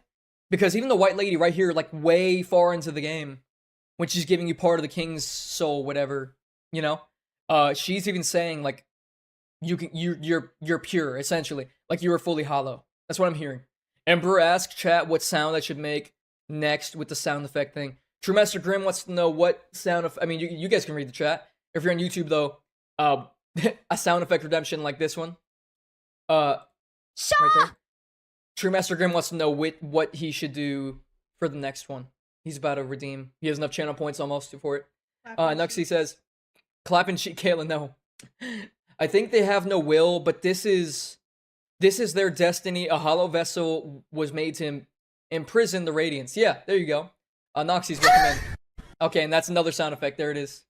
because even the White Lady right here, like way far into the game, when she's giving you part of the King's soul, whatever, you know, she's even saying like you're pure essentially, like you are fully hollow. That's what I'm hearing. Emperor asks chat what sound I should make next with the sound effect thing. True Master Grim wants to know what sound I mean, you guys can read the chat. If you're on YouTube though, a sound effect redemption like this one. Right there. True Master Grim wants to know what he should do for the next one. He's about to redeem. He has enough channel points almost for it. Nuxie says, clap and cheat Kaila, no. I think they have no will, but this is their destiny. A hollow vessel was made to imprison the Radiance. Yeah, there you go. Noxie's recommend. Okay, and that's another sound effect. There it is.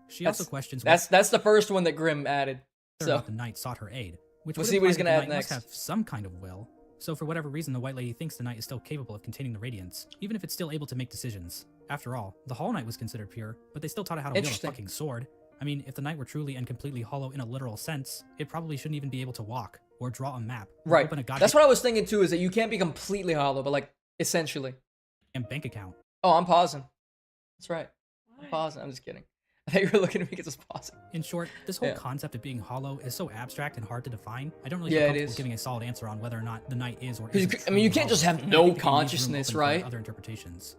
She also questions That's the first one that Grimm added. whether or So not the knight sought her aid, which we'll would see what he's imply that gonna the add knight must next. have some kind of will. So for whatever reason, the White Lady thinks the knight is still capable of containing the radiance, even if it's still able to make decisions. After all, the Hollow Knight was considered pure, but they still taught it how to wield a Interesting. fucking sword. I mean, if the knight were truly and completely hollow in a literal sense, it probably shouldn't even be able to walk, or draw a map, or right. open a goddamn That's what I was thinking too. Is that you can't be completely hollow, but like essentially. bank account. Oh, I'm pausing. That's right. I'm Why? pausing. I'm just kidding. I thought you were looking at me because I was pausing. In short, this whole Yeah. concept of being hollow is so abstract and hard to define. I don't really Yeah, feel it comfortable is. giving a solid answer on whether or not the knight is or 'Cause you isn't. c- I mean, you truly can't just hollow. have And no I think the game leaves room consciousness, open for right? Other interpretations.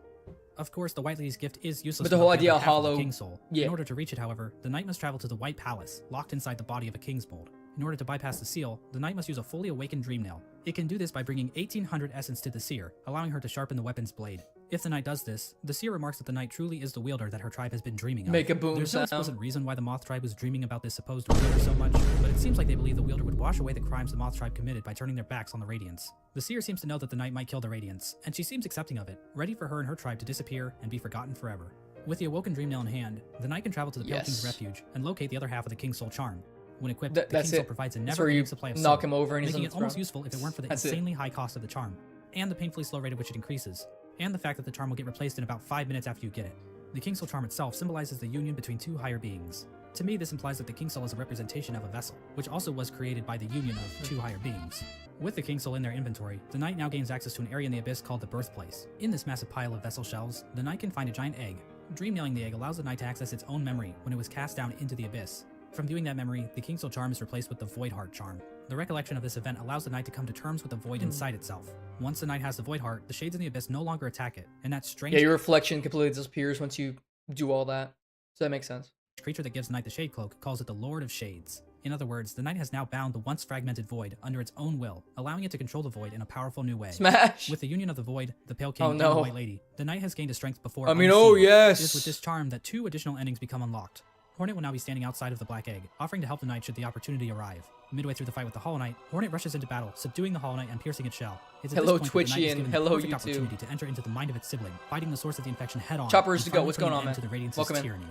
Of course, the White Lady's gift is useless. But the without whole the other idea of half the hollow- King's Soul. yeah. In order to reach it, however, the knight must travel to the White Palace, locked inside the body of a King's Mold. In order to bypass the seal, the knight must use a fully awakened Dream Nail. It can do this by bringing 1800 essence to the seer, allowing her to sharpen the weapon's blade. If the knight does this, the seer remarks that the knight truly is the wielder that her tribe has been dreaming of. Make a boom There's no sound. explicit reason why the Moth tribe was dreaming about this supposed wielder so much, but it seems like they believe the wielder would wash away the crimes the Moth tribe committed by turning their backs on the Radiance. The seer seems to know that the knight might kill the Radiance, and she seems accepting of it, ready for her and her tribe to disappear and be forgotten forever. With the awoken Dream Nail in hand, the knight can travel to the Pale King's Yes. refuge and locate the other half of the King's Soul charm. When equipped, Th- the that's King's Soul it. provides a That's where never-ending you supply of knock soul, him over and he's making on it the almost throne. useful if it weren't for the That's it. insanely high cost of the charm, and the painfully slow rate at which it increases, and the fact that the charm will get replaced in about 5 minutes after you get it. The King's Soul charm itself symbolizes the union between two higher beings. To me, this implies that the King's Soul is a representation of a vessel, which also was created by the union of two higher beings. With the King's Soul in their inventory, the knight now gains access to an area in the abyss called the Birthplace. In this massive pile of vessel shells, the knight can find a giant egg. Dream nailing the egg allows the knight to access its own memory when it was cast down into the abyss. From viewing that memory, the King's Soul charm is replaced with the Void Heart charm. The recollection of this event allows the knight to come to terms with the void inside itself. Once the knight has the Void Heart, the shades in the abyss no longer attack it, and that strange Yeah, your reflection completely disappears once you do all that. So that makes sense. creature that gives the knight the Shade Cloak calls it the Lord of Shades. In other words, the knight has now bound the once fragmented void under its own will, allowing it to control the void in a powerful new way. Smash. With the union of the void, the Pale King, Oh, and no. the White Lady, the knight has gained a strength before I mean, unseen. oh It yes. is with this charm that 2 additional endings become unlocked. Hornet will now be standing outside of the Black Egg, offering to help the knight should the opportunity arrive. Midway through the fight with the Hollow Knight, Hornet rushes into battle, subduing the Hollow Knight and piercing its shell. It's at Hello, this point that the knight is Twitchy, given and the hello, perfect YouTube. opportunity to enter into the mind of its sibling, fighting the source of the infection head-on. Choppers and to go. finally What's putting going an on, end to man? the Radiance's Welcome in. tyranny.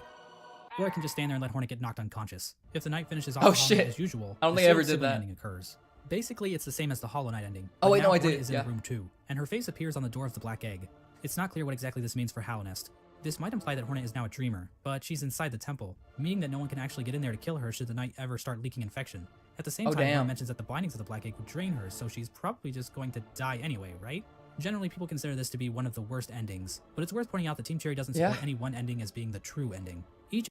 Or I can just stand there and let Hornet get knocked unconscious. If the knight finishes off Oh, the Hollow Knight shit. as usual, I don't the think I ever sealed did sibling that. ending occurs. Basically, it's the same as the Hollow Knight ending. Oh, but wait, now no, I Hornet did, is yeah. in room 2, and her face appears on the door of the Black Egg. It's not clear what exactly this means for Hallownest. This might imply that Hornet is now a dreamer, but she's inside the temple, meaning that no one can actually get in there to kill her should the knight ever start leaking infection. At the same Oh, time, Hornet damn. mentions that the bindings of the Black Egg would drain her, so she's probably just going to die anyway, right? Generally, people consider this to be one of the worst endings, but it's worth pointing out that Team Cherry doesn't support Yeah. any one ending as being the true ending. Each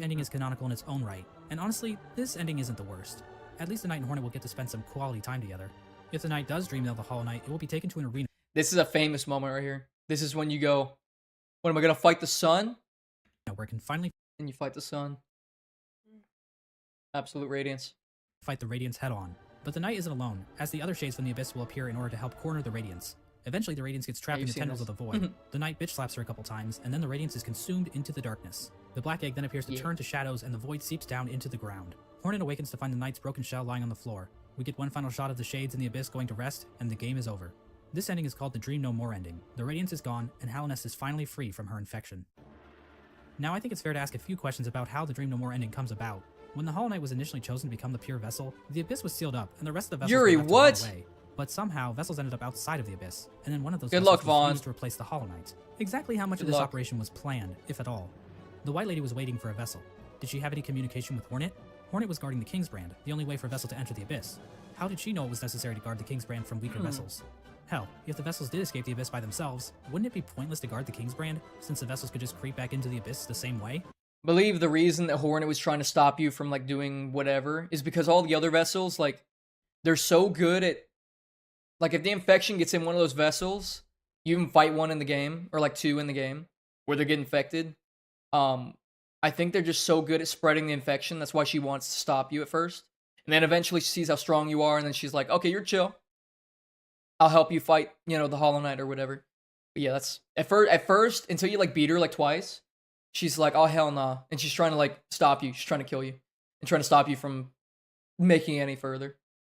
ending is canonical in its own right, and honestly, this ending isn't the worst. At least the Knight and Hornet will get to spend some quality time together. If the Knight does dream nail the Hollow Knight, it will be taken to an arena This is a famous moment right here. This is when you go, when am I gonna fight the sun? where it can finally And you fight the sun. Absolute radiance. fight the Radiance head-on. But the Knight isn't alone, as the other shades from the Abyss will appear in order to help corner the Radiance. Eventually, the Radiance gets trapped Yeah, in you've the seen tendrils of this. the Void. The Knight bitch slaps her a couple times, and then the Radiance is consumed into the darkness. The Black Egg then appears to Yeah. turn to shadows, and the Void seeps down into the ground. Hornet awakens to find the Knight's broken shell lying on the floor. We get one final shot of the shades in the Abyss going to rest, and the game is over. This ending is called the Dream No More ending. The Radiance is gone, and Hallownest is finally free from her infection. Now, I think it's fair to ask a few questions about how the Dream No More ending comes about. When the Hollow Knight was initially chosen to become the pure vessel, the Abyss was sealed up, and the rest of the vessels Yuri, were left to what? run away. But somehow, vessels ended up outside of the Abyss, and then one of those Good vessels luck, was Vaughn. used to replace the Hollow Knight. Exactly how much of Good this luck. operation was planned, if at all? The White Lady was waiting for a vessel. Did she have any communication with Hornet? Hornet was guarding the King's Brand, the only way for a vessel to enter the Abyss. How did she know it was necessary to guard the King's Brand from weaker vessels? Hell, if the vessels did escape the Abyss by themselves, wouldn't it be pointless to guard the King's Brand, since the vessels could just creep back into the Abyss the same way? Believe the reason that Hornet was trying to stop you from like doing whatever is because all the other vessels, like, they're so good at, like, if the infection gets in one of those vessels, you even fight one in the game, or like 2 in the game, where they get infected. I think they're just so good at spreading the infection. That's why she wants to stop you at first, and then eventually she sees how strong you are, and then she's like, "Okay, you're chill. I'll help you fight, you know, the Hollow Knight or whatever." But yeah, that's at first until you like beat her like twice. She's like, "Oh hell nah," and she's trying to like stop you. She's trying to kill you and trying to stop you from making it any further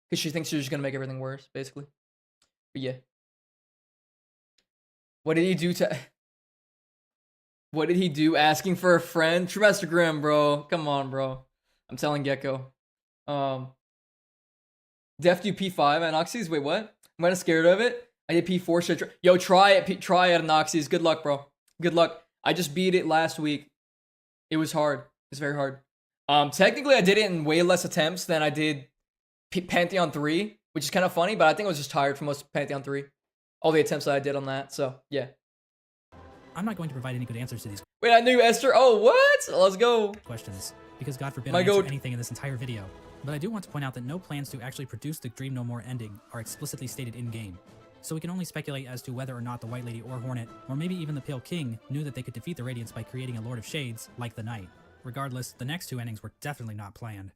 because she thinks you're just gonna make everything worse, basically. But yeah. What did he do to? What did he do asking for a friend? Trimester Grim, bro. Come on, bro. I'm telling Gecko. Def do P5 at Noxys? Wait, what? I'm kinda scared of it. I did P4. Should I try? Yo, try it. Try it at Noxys. Good luck, bro. Good luck. I just beat it last week. It was hard. It's very hard. Technically, I did it in way less attempts than I did Pantheon 3, which is kind of funny, but I think I was just tired from most of Pantheon 3. All the attempts that I did on that, so yeah. I'm not going to provide any good answers to these Wait, I knew Esther. Oh, what? Let's go. questions, because God forbid My I answer goat. anything in this entire video. But I do want to point out that no plans to actually produce the Dream No More ending are explicitly stated in-game. So we can only speculate as to whether or not the White Lady or Hornet, or maybe even the Pale King, knew that they could defeat the Radiants by creating a Lord of Shades, like the Knight. Regardless, the next two endings were definitely not planned.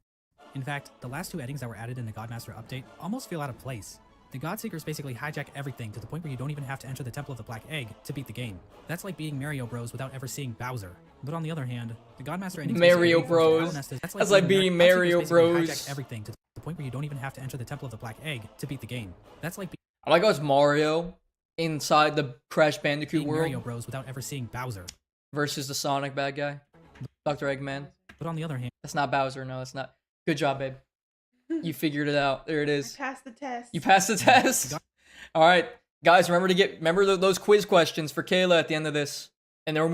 In fact, the last two endings that were added in the Godmaster update almost feel out of place. The Godseekers basically hijack everything to the point where you don't even have to enter the Temple of the Black Egg to beat the game. That's like beating Mario Bros without ever seeing Bowser. But on the other hand, the Godmaster endings Mario basically reinforce Bros. that Halonest is- That's like beating Mario Godseekers basically Bros. hijack everything to the point where you don't even have to enter the Temple of the Black Egg to beat the game. That's like I like how it's Mario inside the Crash Bandicoot beating world Mario Bros without ever seeing Bowser. versus the Sonic bad guy, Dr. Eggman. But on the other hand, That's not Bowser. No, that's not. Good job, babe. You figured it out. There it I is. passed the test. You passed the test. All right, guys. Remember those quiz questions for Kayla at the end of this, and then we're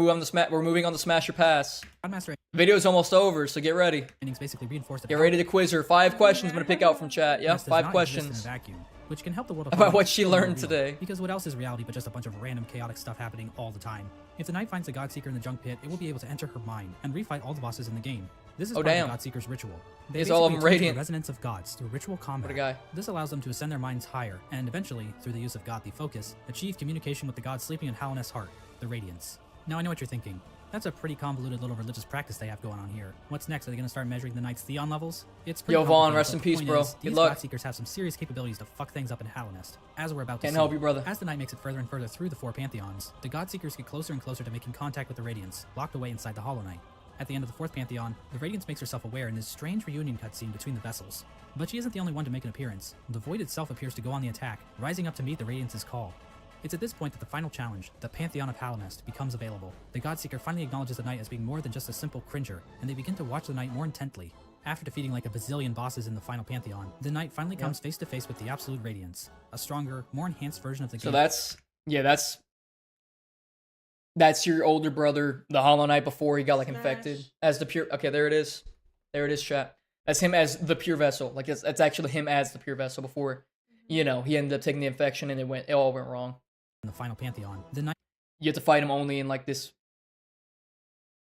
moving on to Smash or Pass. Godmaster Video's almost over, so get ready. endings basically reinforce that Get ready to quiz her. 5 questions I'm gonna pick out from chat. Yeah, Halonest does 5 not exist questions. in a vacuum, which can help the world of About Fortnite what she feel more learned real. today. Because what else is reality but just a bunch of random chaotic stuff happening all the time? If the Knight finds the Godseeker in the junk pit, it will be able to enter her mind and refight all the bosses in the game. This is Oh, part damn. of the Godseeker's ritual. They Is all of them basically attune to radiant? the resonance of gods through ritual combat. What a guy. This allows them to ascend their minds higher, and eventually, through the use of godly focus, achieve communication with the god sleeping in Halonest's heart, the Radiance. Now I know what you're thinking. That's a pretty convoluted little religious practice they have going on here. What's next? Are they going to start measuring the Knight's Theon levels? It's pretty Yo, Vaughn, complicated, rest but in the peace, point bro. is, Good these luck. Godseekers have some serious capabilities to fuck things up in Halonest, as we're about to Can't see. help you, brother. As the Knight makes it further and further through the 4 Pantheons, the Godseekers get closer and closer to making contact with the Radiance, locked away inside the Hollow Knight. At the end of the 4th Pantheon, the Radiance makes herself aware in this strange reunion cutscene between the vessels. But she isn't the only one to make an appearance. The Void itself appears to go on the attack, rising up to meet the Radiance's call. It's at this point that the final challenge, the Pantheon of Halonest, becomes available. The Godseeker finally acknowledges the Knight as being more than just a simple cringer, and they begin to watch the Knight more intently. After defeating like a bazillion bosses in the final Pantheon, the Knight finally comes face to face with the Absolute Radiance, a stronger, more enhanced version of the So game. that's your older brother, the Hollow Knight, before he got like Smash. infected as the pure. Okay, there it is. There it is, chat. That's him as the pure vessel. Like that's actually him as the pure vessel before, he ended up taking the infection and it all went wrong. In the final Pantheon, the Knight You have to fight him only in like this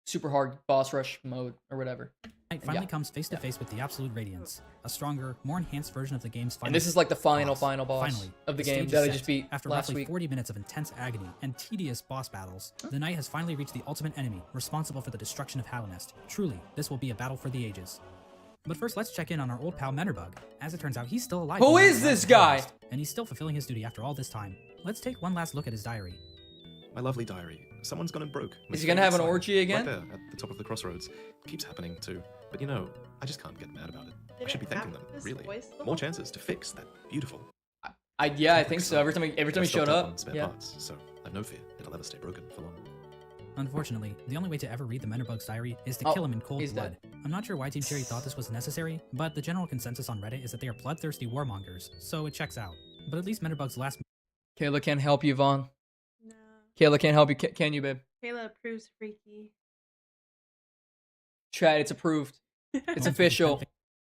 super hard boss rush mode or whatever. finally comes face to face with the Absolute Radiance, a stronger, more enhanced version of the game's final And this is like the final boss. boss Finally, of the stage game is that I set. just beat After last roughly week. 40 minutes of intense agony and tedious boss battles, the Knight has finally reached the ultimate enemy, responsible for the destruction of Halonest. Truly, this will be a battle for the ages. But first, let's check in on our old pal Menderbug. As it turns out, he's still alive. Who in the is this Halonest, guy? And he's still fulfilling his duty after all this time. Let's take one last look at his diary. My lovely diary. Someone's gone and broke. My Is he gonna have an favourite sign. orgy again? Right there, at the top of the crossroads. Keeps happening too. But I just can't get mad about it. I Did should be it thanking have them, this really. voice the More whole chances to fix that beautiful. I think so. Every time he I showed stocked up, on spare yeah. parts, so I've no fear it'll ever stay broken for long. Unfortunately, the only way to ever read the Menderbug's diary is to Oh, kill him in cold he's blood. I'm not sure why Team Cherry thought this was necessary, but the general consensus on Reddit is that they are bloodthirsty warmongers, so it checks out. But at least Menderbug's last Kayla can't help you, Vaughn. No. Kayla can't help you. Can you, babe? Kayla approves freaky. Chat, it's approved. It's moment official.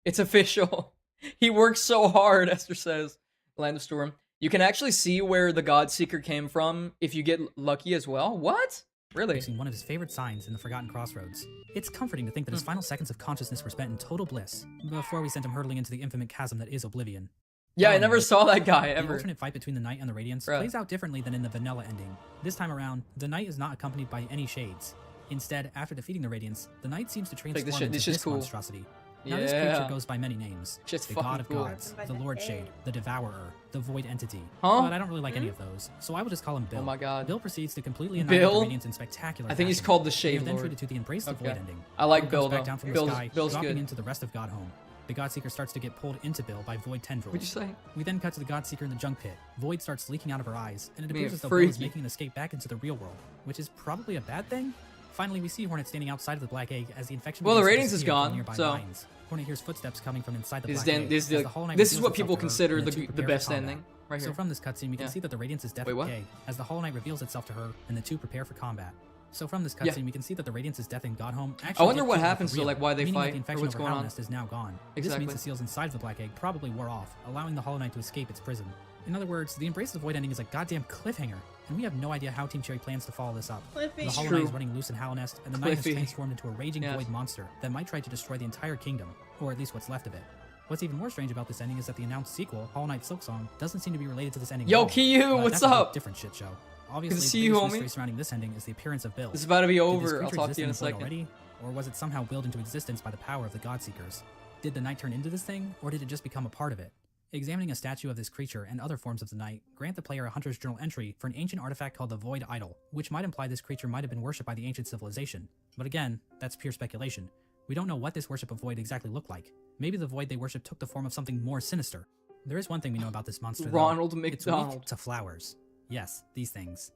It's official. He works so hard, Esther says. Land of Storm. You can actually see where the Godseeker came from if you get lucky as well. What? Really? using one of his favorite signs in the Forgotten Crossroads. It's comforting to think that his final seconds of consciousness were spent in total bliss, before we sent him hurtling into the infinite chasm that is Oblivion. Yeah, I Anyway, never saw that guy The ever. alternate fight between the Knight and the Radiance Bruh. plays out differently than in the vanilla ending. This time around, the Knight is not accompanied by any shades. Instead, after defeating the Radiance, the Knight seems to transform this shit- into this shit's this cool. monstrosity. Now this creature Yeah. goes by many names. Shit's The God fucking of cool. Gods, By the the Lord egg. Shade, the Devourer, the Void Entity. Huh? But I don't really like any of those, so I will just call him Bill. Oh my god. Bill proceeds to completely annihilate Bill? the Radiance in spectacular I think he's fashion. called the We are Shade then Lord. treated to the Embrace the Okay. Void ending. I like Bill Bill comes back though. down from Bill's the sky, Bill's dropping good. into the rest of God home. The Godseeker starts to get pulled into Bill by Void tendrils. What'd you say? We then cut to the Godseeker in the junk pit. Void starts leaking out of her eyes, and it Being appears as though Bill is freaky. making an escape back into the real world, which is probably a bad thing. Finally, we see Hornet standing outside of the black egg as the infection Well, the begins to ratings is disappear from gone, nearby so- lines. Hornet hears footsteps coming from inside the This black is, egg. this, as is, the Hollow Knight this is reveals what itself people to her, consider and the, two the prepare for best combat. ending. Right So here. from this cutscene, we can Yeah. see that the Radiance is death Wait, what? decay, as the Hollow Knight reveals itself to her, and the two prepare for combat. So from this Yeah. cutscene, we can see that the Radiance's death in Godhome actually wonder did what kill her for happens to, real, like, why they meaning that fight, the or infection what's over going on. Hallownest is now gone. This Exactly. means the seals inside the black egg probably wore off, allowing the Hollow Knight to escape its prison. In other words, the Embrace the Void ending is a goddamn cliffhanger, and we have no idea how Team Cherry plans to follow this up. Cliffy. The Hollow True. Knight is running loose in Hallownest, and the Knight has Cliffy. transformed into a raging Yes. void monster that might try to destroy the entire kingdom, or at least what's left of it. What's even more strange about this ending is that the announced sequel, Hollow Knight Silksong, doesn't seem to be related to this ending. Yo, at all. Kiyu, But what's that's a whole up? different shit show. Obviously, see the you, biggest homie. mystery surrounding this ending is the appearance of Bill. This is about to be Did this over. I'll creature talk exist to you in a the void second. already, or was it somehow willed into existence by the power of the Godseekers? Did the Knight turn into this thing, or did it just become a part of it? Examining a statue of this creature and other forms of the Knight grant the player a Hunter's Journal entry for an ancient artifact called the Void Idol, which might imply this creature might have been worshipped by the ancient civilization. But again, that's pure speculation. We don't know what this worship of Void exactly looked like. Maybe the Void they worship took the form of something more sinister. There is one thing we know about this monster, though. Ronald It's McDonald. weak to flowers. Yes, these things.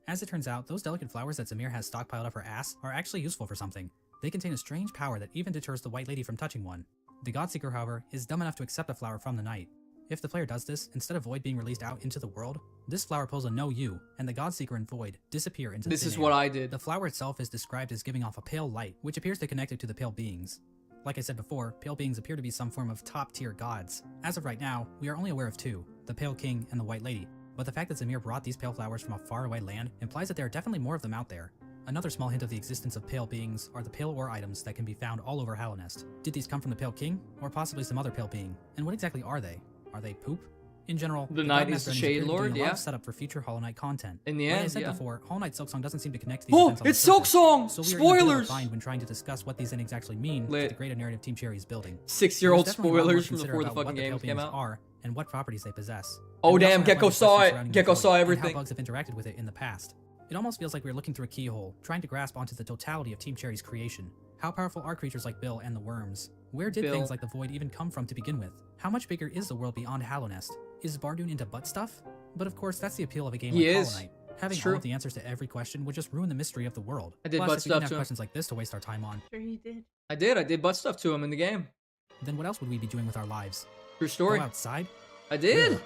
As it turns out, those delicate flowers that Zamir has stockpiled up her ass are actually useful for something. They contain a strange power that even deters the White Lady from touching one. The Godseeker, however, is dumb enough to accept a flower from the Knight. If the player does this, instead of Void being released out into the world, this flower pulls a no you, and the Godseeker and Void disappear into the This thin is air. what I did. The flower itself is described as giving off a pale light, which appears to connect it to the pale beings. Like I said before, pale beings appear to be some form of top-tier gods. As of right now, we are only aware of two, the Pale King and the White Lady, but the fact that Zamir brought these pale flowers from a faraway land implies that there are definitely more of them out there. Another small hint of the existence of pale beings are the pale ore items that can be found all over Hallownest. Did these come from the Pale King, or possibly some other pale being? And what exactly are they? Are they poop? In general, The Knight Godmaster is the Endings Shade appear to be Lord, doing a lot yeah. of setup for future Hollow Knight content. In the Like I end, said yeah. before, Hollow Knight Silksong doesn't seem to connect to these Oh, events on the it's surface, Silksong! so we are in a bit of a Spoilers! bind when trying to discuss what these endings actually mean to Lit. the greater narrative Team Cherry is building. 6-year-old There's definitely a lot more spoilers to from consider before the about fucking what games pale came beings out. are and what properties they possess. Oh, And we also damn, have a lot Gecko of saw questions it. surrounding the Gecko Void saw and everything. how bugs have interacted with it in the past. It almost feels like we're looking through a keyhole, trying to grasp onto the totality of Team Cherry's creation. How powerful are creatures like Bill and the Worms? Where did Bill. things like the Void even come from to begin with? How much bigger is the world beyond Hallownest? Is Bardoon into butt stuff? But of course, that's the appeal of a game He like is. Hollow Knight. Having It's all true. of the answers to every question would just ruin the mystery of the world. I did Plus, butt if we didn't stuff have to him. questions like this to waste our time on, Sure he did. I did butt stuff to him in the game. then what else would we be doing with our lives? True story. Go outside? I did.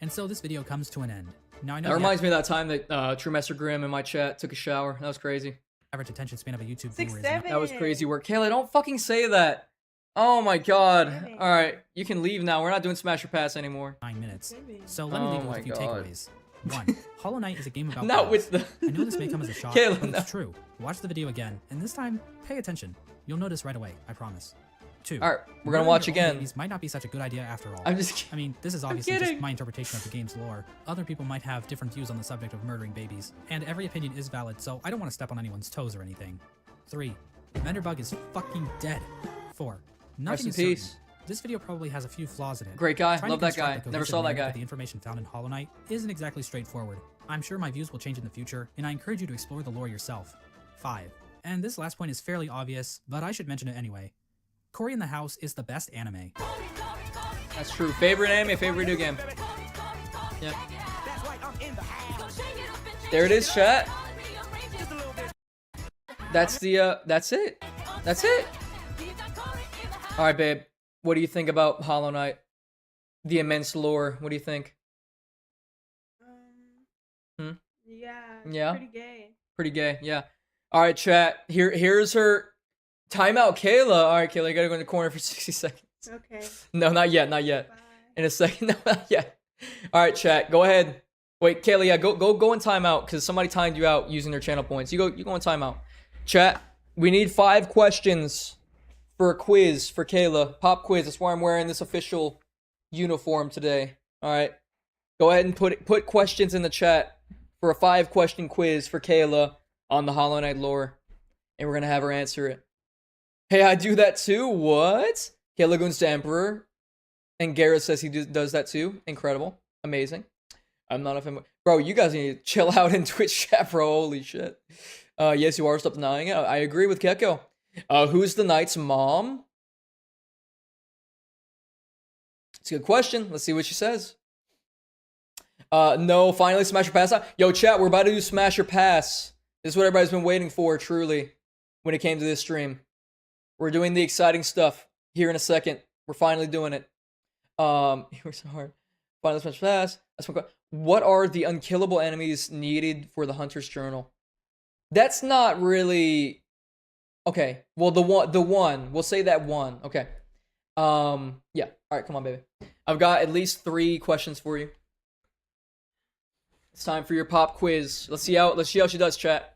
And so this video comes to an end. Now I know That the reminds me of that time that True Master Grimm in my chat took a shower. That was crazy. average attention span of a YouTube viewer is 6'7". That was crazy work. Kayla, don't fucking say that. Oh my god. Kidding. Alright, you can leave now. We're not doing Smash or Pass anymore. 9 minutes. Maybe. So let me Oh leave you with my a few God. takeaways. 1. Hollow Knight is a game about Not bugs. with the... I know this may come as a shock, Kayla, but no. it's true. Watch the video again, and this time, pay attention. You'll notice right away, I promise. 2. Alright, we're gonna murdering watch your own again. babies might not be such a good idea after all. I'm just I mean, this is obviously just kidding. my interpretation of the game's lore. Other people might have different views on the subject of murdering babies, and every opinion is valid, so I don't want to step on anyone's toes or anything. 3. Vanderbug is fucking dead. 4. Nothing in is certain. peace. This video probably has a few flaws in it. Great guy. Trying Love to that guy. construct a Never cohesive saw that narrative guy. with the information found in Hollow Knight isn't exactly straightforward. I'm sure my views will change in the future, and I encourage you to explore the lore yourself. 5. And this last point is fairly obvious, but I should mention it anyway. Cory in the House is the best anime. That's true. Favorite anime, favorite video game. Yeah. There it is, chat. That's the that's it. That's it. Alright, babe. What do you think about Hollow Knight? The immense lore. What do you think? Hmm? Yeah. Yeah? Pretty gay. Pretty gay, yeah. Alright, chat. Here's her timeout, Kayla. Alright, Kayla, you gotta go in the corner for 60 seconds. Okay. No, not yet, not yet. Bye. In a second, no, not yet. Alright, chat, go ahead. Wait, Kayla, yeah, go in timeout, because somebody timed you out using their channel points. You go in timeout. Chat, we need 5 questions for a quiz for Kayla. Pop quiz. That's why I'm wearing this official uniform today. Alright. Go ahead and put questions in the chat for a 5-question quiz for Kayla on the Hollow Knight lore. And we're gonna have her answer it. Hey, I do that too? What? Kayla goes to Emperor. And Garrett says he does that too. Incredible. Amazing. I'm not a fan. Bro, you guys need to chill out in Twitch chat, bro. Holy shit. Yes, you are. Stop denying it. I agree with Gecko. Who's the Knight's mom? It's a good question. Let's see what she says. No, finally Smash or Pass. Yo, chat, we're about to do Smash or Pass. This is what everybody's been waiting for, truly, when it came to this stream. We're doing the exciting stuff here in a second. We're finally doing it. It was so hard. Finally Smash or Pass. That's my question. What are the unkillable enemies needed for the Hunter's Journal? That's not really... Okay, well, the one. We'll say that one. Okay. Yeah. All right, come on, baby. I've got at least 3 questions for you. It's time for your pop quiz. Let's see how she does, chat.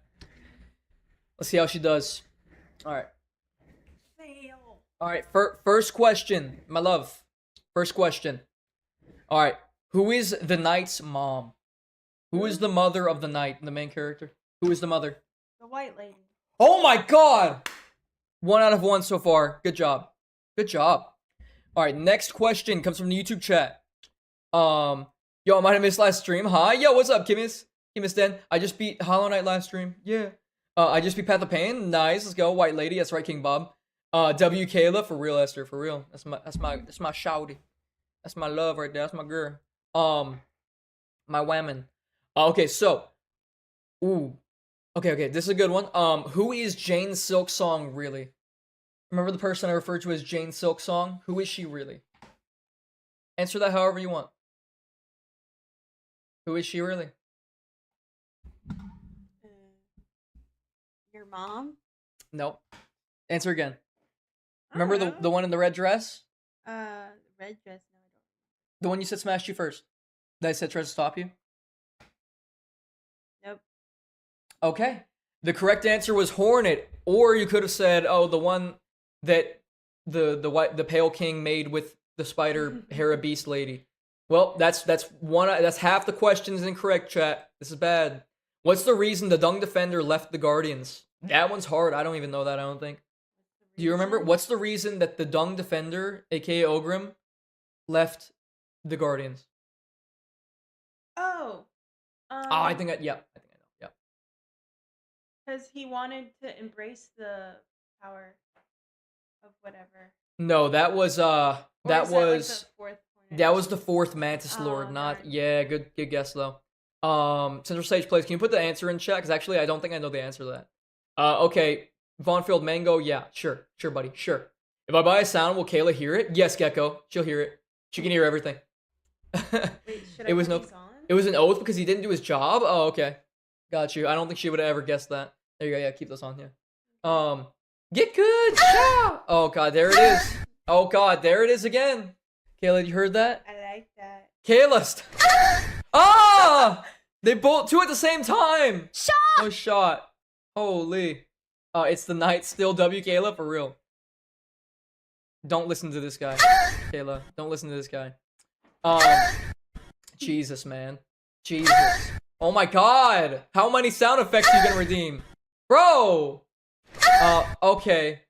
Let's see how she does. All right. Fail. All right. First question, my love. First question. All right. Who is the knight's mom? Who is the mother of the knight, the main character? Who is the mother? The white lady. Oh my god! 1 out of 1 so far. Good job. Good job. All right. Next question comes from the YouTube chat. Yo, I might have missed last stream. Hi. Yo, what's up, Kimmis? Kimmis Den. I just beat Hollow Knight last stream. Yeah. I just beat Path of Pain. Nice. Let's go. White Lady. That's right, King Bob. W Kaila. For real, Esther. For real. That's my shouty. That's my love right there. That's my girl. My whammon. Okay, so. Ooh. Okay. This is a good one. Who is Jane Silksong really? Remember the person I referred to as Jane Silksong? Who is she really? Answer that however you want. Who is she really? Your mom? Nope. Answer again. I Remember don't the one in the red dress? Red dress. No, I don't. The one you said smashed you first? That I said tried to stop you? Nope. Okay. The correct answer was Hornet. Or you could have said, oh, the one that the Pale King made with the spider Hera Beast lady. Well, that's half the questions incorrect, chat. This is bad. What's the reason the Dung Defender left the Guardians? That one's hard. I don't even know that, I don't think. Do you remember? What's the reason that the Dung Defender, aka Ogrim, left the Guardians? Oh. I think I know. Yeah. Because he wanted to embrace the power of whatever. No, that was Or that is was like the fourth corner? that was the 4th Mantis Lord. Oh, Not darn. yeah. Good guess though. Central Stage Plays. Can you put the answer in chat? Because actually, I don't think I know the answer to that. Okay. Vaughnfield Mango. Yeah, sure, buddy, sure. If I buy a sound, will Kaila hear it? Yes, Gecko. She'll hear it. She can hear everything. Wait, should I It was put no. these on? It was an oath because he didn't do his job. Oh, okay. Got you. I don't think she would have ever guessed that. There you go. Yeah, keep those on. Yeah. Get good. Yeah. Oh god, there it is. Oh god, there it is again. Kaila, you heard that? I like that. Kaila. Ah! They both 2 at the same time. Shot! No shot. Holy. It's the knight still. W Kaila for real. Don't listen to this guy, Kaila. Don't listen to this guy. Jesus, man. Jesus. Oh my god. How many sound effects are you gonna redeem? Bro! Okay.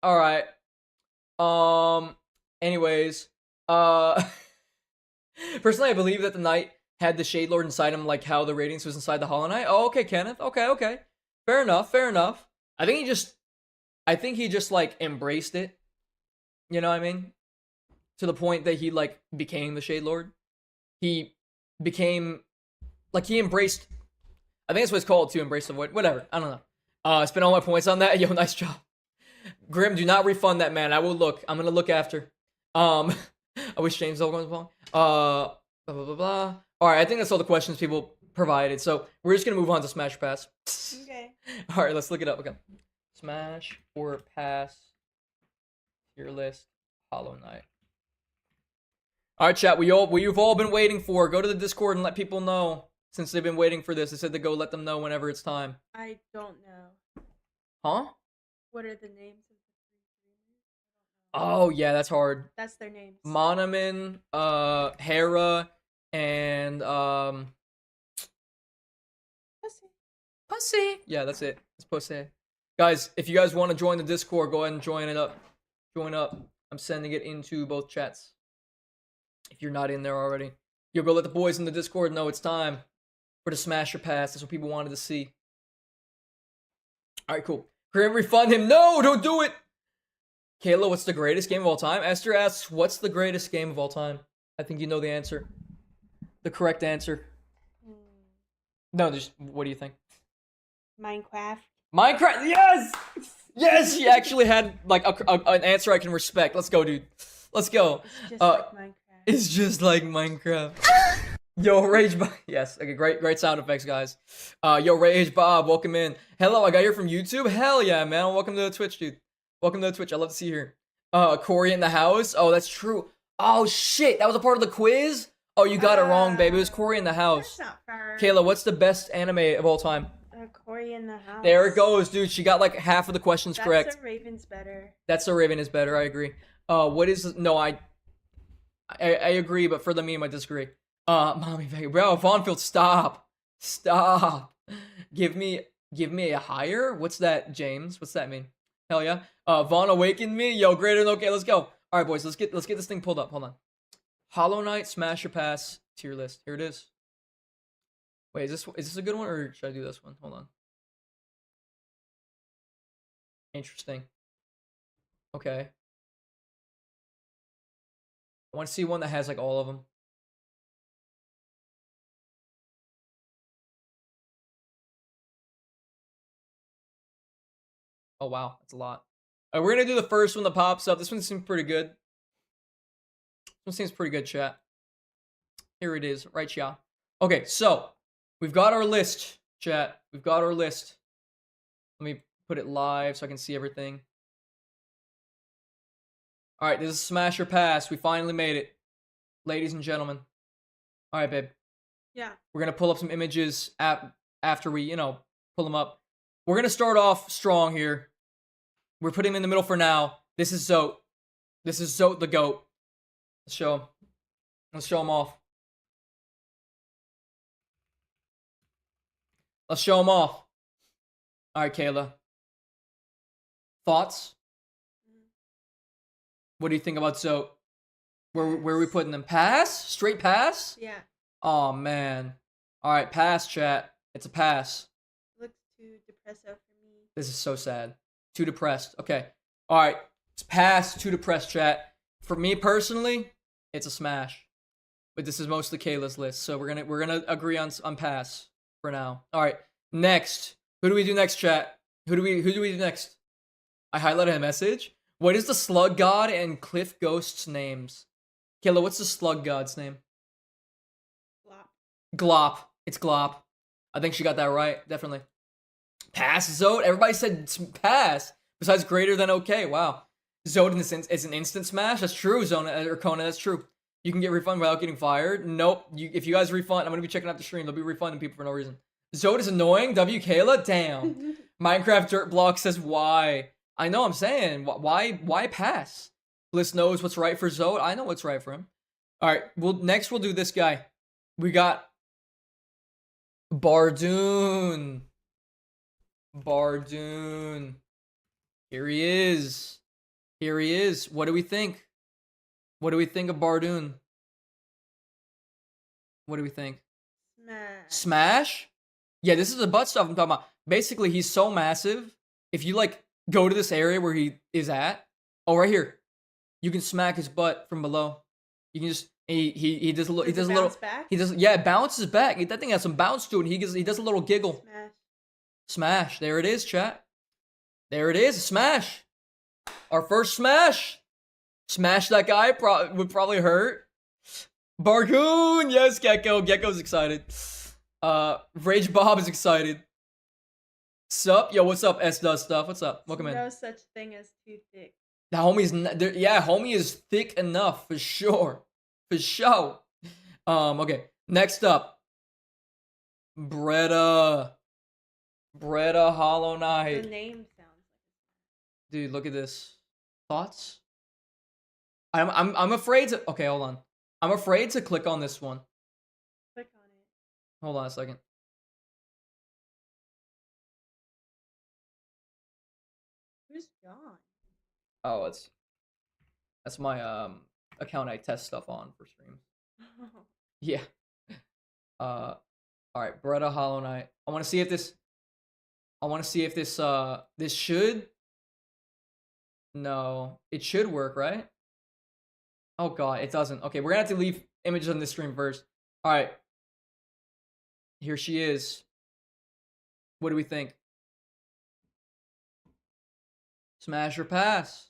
Alright. Anyways. Personally, I believe that the knight had the Shade Lord inside him, like how the Radiance was inside the Hollow Knight. Oh, okay, Kenneth. Okay. Fair enough. I think he just, like, embraced it. You know what I mean? To the point that he, like, became the Shade Lord. He became, like, he embraced, I think that's what it's called, to embrace the void. Whatever, I don't know. Spent all my points on that. Yo, nice job. Grim, do not refund that, man. I will look. I'm gonna look after. I wish James was going to blah, blah, blah, blah. Alright, I think that's all the questions people provided. So, we're just gonna move on to Smash Pass. Okay. Alright, let's look it up. Okay. Smash or Pass. Tier list. Hollow Knight. Alright, chat. You've all been waiting for. Go to the Discord and let people know. Since they've been waiting for this. They said to go let them know whenever it's time. I don't know. Huh? What are the names of the 3 streamers? Oh, yeah, that's hard. That's their names. Monoman, Hera, and, Pussy. Yeah, that's it. It's Pussy. Guys, if you guys want to join the Discord, go ahead and join up. Join up. I'm sending it into both chats. If you're not in there already. Yo, go let the boys in the Discord know it's time for the Smash or Pass. That's what people wanted to see. Alright, cool. Grim, refund him. No, don't do it! Kaila, what's the greatest game of all time? Esther asks, what's the greatest game of all time? I think you know the answer. The correct answer. Hmm. No, just what do you think? Minecraft. Minecraft. Yes. Yes, she actually had like an answer I can respect. Let's go, dude. Let's go. It's just like Minecraft. It's just like Minecraft. Yo, Rage Bob. Yes, okay, great sound effects, guys. Yo, Rage Bob, welcome in. Hello, I got here from YouTube. Hell yeah, man. Welcome to the Twitch, dude. Welcome to the Twitch. I love to see you here. Corey in the house. Oh, that's true. Oh shit, that was a part of the quiz. Oh, you got it wrong, baby. It was Corey in the house. That's not fair. Kayla, what's the best anime of all time? Corey in the house. There it goes, dude. She got like half of the questions correct. That's a Raven's better. That's a Raven is better. I agree. What is no? I agree, but for the meme, I disagree. Mommy, bro, Vaughnfield, stop. Give me a higher. What's that, James? What's that mean? Hell yeah. Vaughn awakened me. Yo, greater than okay. Let's go. All right, boys. Let's get this thing pulled up. Hold on. Hollow Knight, Smash or Pass tier list. Here it is. Wait, is this a good one or should I do this one? Hold on. Interesting. Okay. I want to see one that has like all of them. Oh wow, that's a lot. All right, we're gonna do the first one that pops up. This one seems pretty good. This one seems pretty good, chat. Here it is, right, y'all. Okay, so we've got our list, chat. We've got our list. Let me put it live so I can see everything. All right, this is Smash or Pass. We finally made it, ladies and gentlemen. All right, babe. Yeah. We're gonna pull up some images after we, pull them up. We're gonna start off strong here. We're putting him in the middle for now. This is Zote. This is Zote the GOAT. Let's show him. Let's show him off. Let's show him off. All right, Kayla. Thoughts? What do you think about Zote? Where are we putting them? Pass? Straight pass? Yeah. Oh man. All right, pass, chat. It's a pass. Looks too depressive for me. This is so sad. Too depressed. Okay. All right. It's pass. Too depressed, chat. For me personally, it's a smash. But this is mostly Kayla's list, so we're gonna agree on pass for now. All right. Next, who do we do next, chat? Who do we do next? I highlighted a message. What is the Slug God and Cliff Ghost's names? Kayla, what's the Slug God's name? Glop. It's Glop. I think she got that right. Definitely. Pass, Zote. Everybody said pass. Besides greater than okay. Wow. Zote in this is an instant smash. That's true, Zona or Kona. That's true. You can get refunded without getting fired. Nope. If you guys refund, I'm gonna be checking out the stream. They'll be refunding people for no reason. Zote is annoying. W Kayla. Damn. Minecraft Dirt Block says why. I know. I'm saying why pass. Bliss knows what's right for Zote. I know what's right for him. All right. Next we'll do this guy. We got Bardoon. Bardoon. Here he is. Here he is. What do we think? What do we think of Bardoon? What do we think? Smash. Smash? Yeah, this is the butt stuff I'm talking about. Basically, he's so massive. If you like go to this area where he is at, oh, right here, you can smack his butt from below. You can just he does a little. He does a little. Back? He does. Yeah, it bounces back. That thing has some bounce to it. He does a little giggle. Smash. Smash. There it is, chat. There it is. Smash. Our first smash. Smash that guy would probably hurt. Bargoon. Yes, Gecko. Gecko's excited. Rage Bob is excited. Sup? Yo, what's up? S does stuff. What's up? Welcome in. No such thing as too thick. The homie's yeah, homie is thick enough for sure. For sure. Okay. Next up. Bretta Hollow Knight. The name sounds like Dude, look at this. Thoughts? I'm afraid to. Okay, hold on. I'm afraid to click on this one. click on it. Hold on a second. Who's John? Oh, that's my account I test stuff on for streams. Yeah. All right, Bretta Hollow Knight. I want to see if this. This should. No, it should work, right? Oh god, it doesn't. Okay, we're gonna have to leave images on this stream first. All right. Here she is. What do we think? Smash or pass?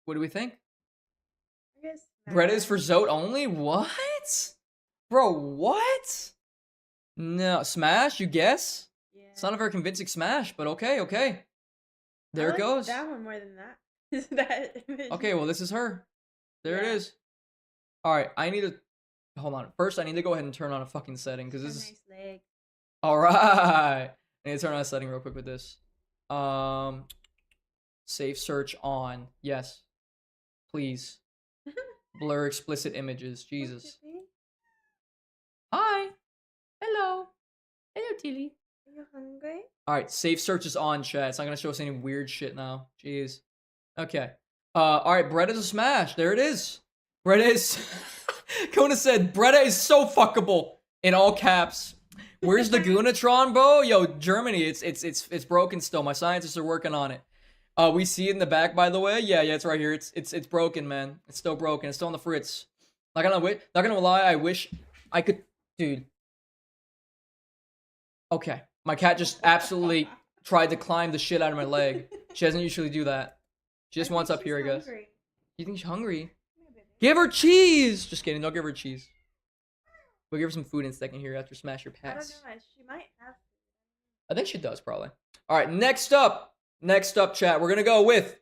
What do we think? I guess. Bread is for smash. Zote only? What? Bro, what? No, smash, you guess? Yeah. It's not a very convincing smash, but okay, okay. There I it like goes. That one more than that. That image. Okay, well, this is her. There it Yeah. is. All right, I need to... Hold on. First, I need to go ahead and turn on a fucking setting, because A this is... nice leg. All right. I need to turn on a setting real quick with this. Safe search on. Yes. Please. Blur explicit images. Jesus. Hi. Hello. Hello, Tilly. Are you hungry? All right, safe search is on, chat. It's not gonna show us any weird shit now. Jeez. Okay. All right, Bretta is a smash. There it is. Bretta is. Kona said Bretta is so fuckable in all caps. Where's the Gunatron, bro? Yo, Germany. It's broken still. My scientists are working on it. We see it in the back, by the way. Yeah, it's right here. It's broken, man. It's still broken. It's still on the fritz. Not gonna lie. I wish I could, dude. Okay, my cat just absolutely tried to climb the shit out of my leg. She doesn't usually do that. She just wants up here, I guess. You think she's hungry? Give her cheese! Just kidding, don't give her cheese. We'll give her some food in a second here after Smash Your I don't Pass. know. She might have. I think she does, probably. Alright, next up, chat, we're gonna go with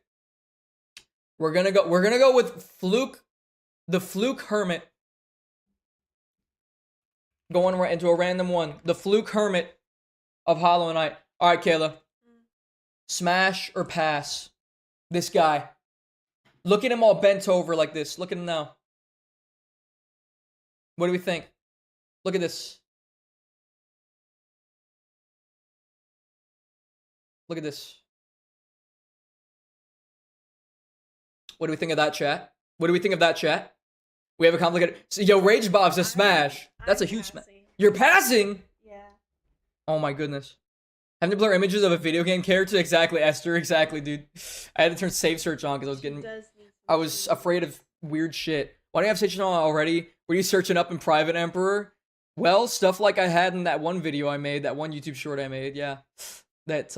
Fluke, the Fluke Hermit. Going right into a random one. The Fluke Hermit of Hollow Knight. Alright, Kayla. Smash or pass? This guy. Look at him all bent over like this. Look at him now. What do we think? Look at this. Look at this. What do we think of that, chat? What do we think of that, chat? We have a complicated... So, yo, Rage Bob's a smash. That's a huge smash. You're passing? Yeah. Oh my goodness. Having to blur images of a video game character? Exactly, Esther. Exactly, dude. I had to turn save search on because I was afraid of weird shit. Why do you have search on already? Were you searching up in Private Emperor? Well, stuff like I had in that one video I made, that one YouTube short I made, yeah. That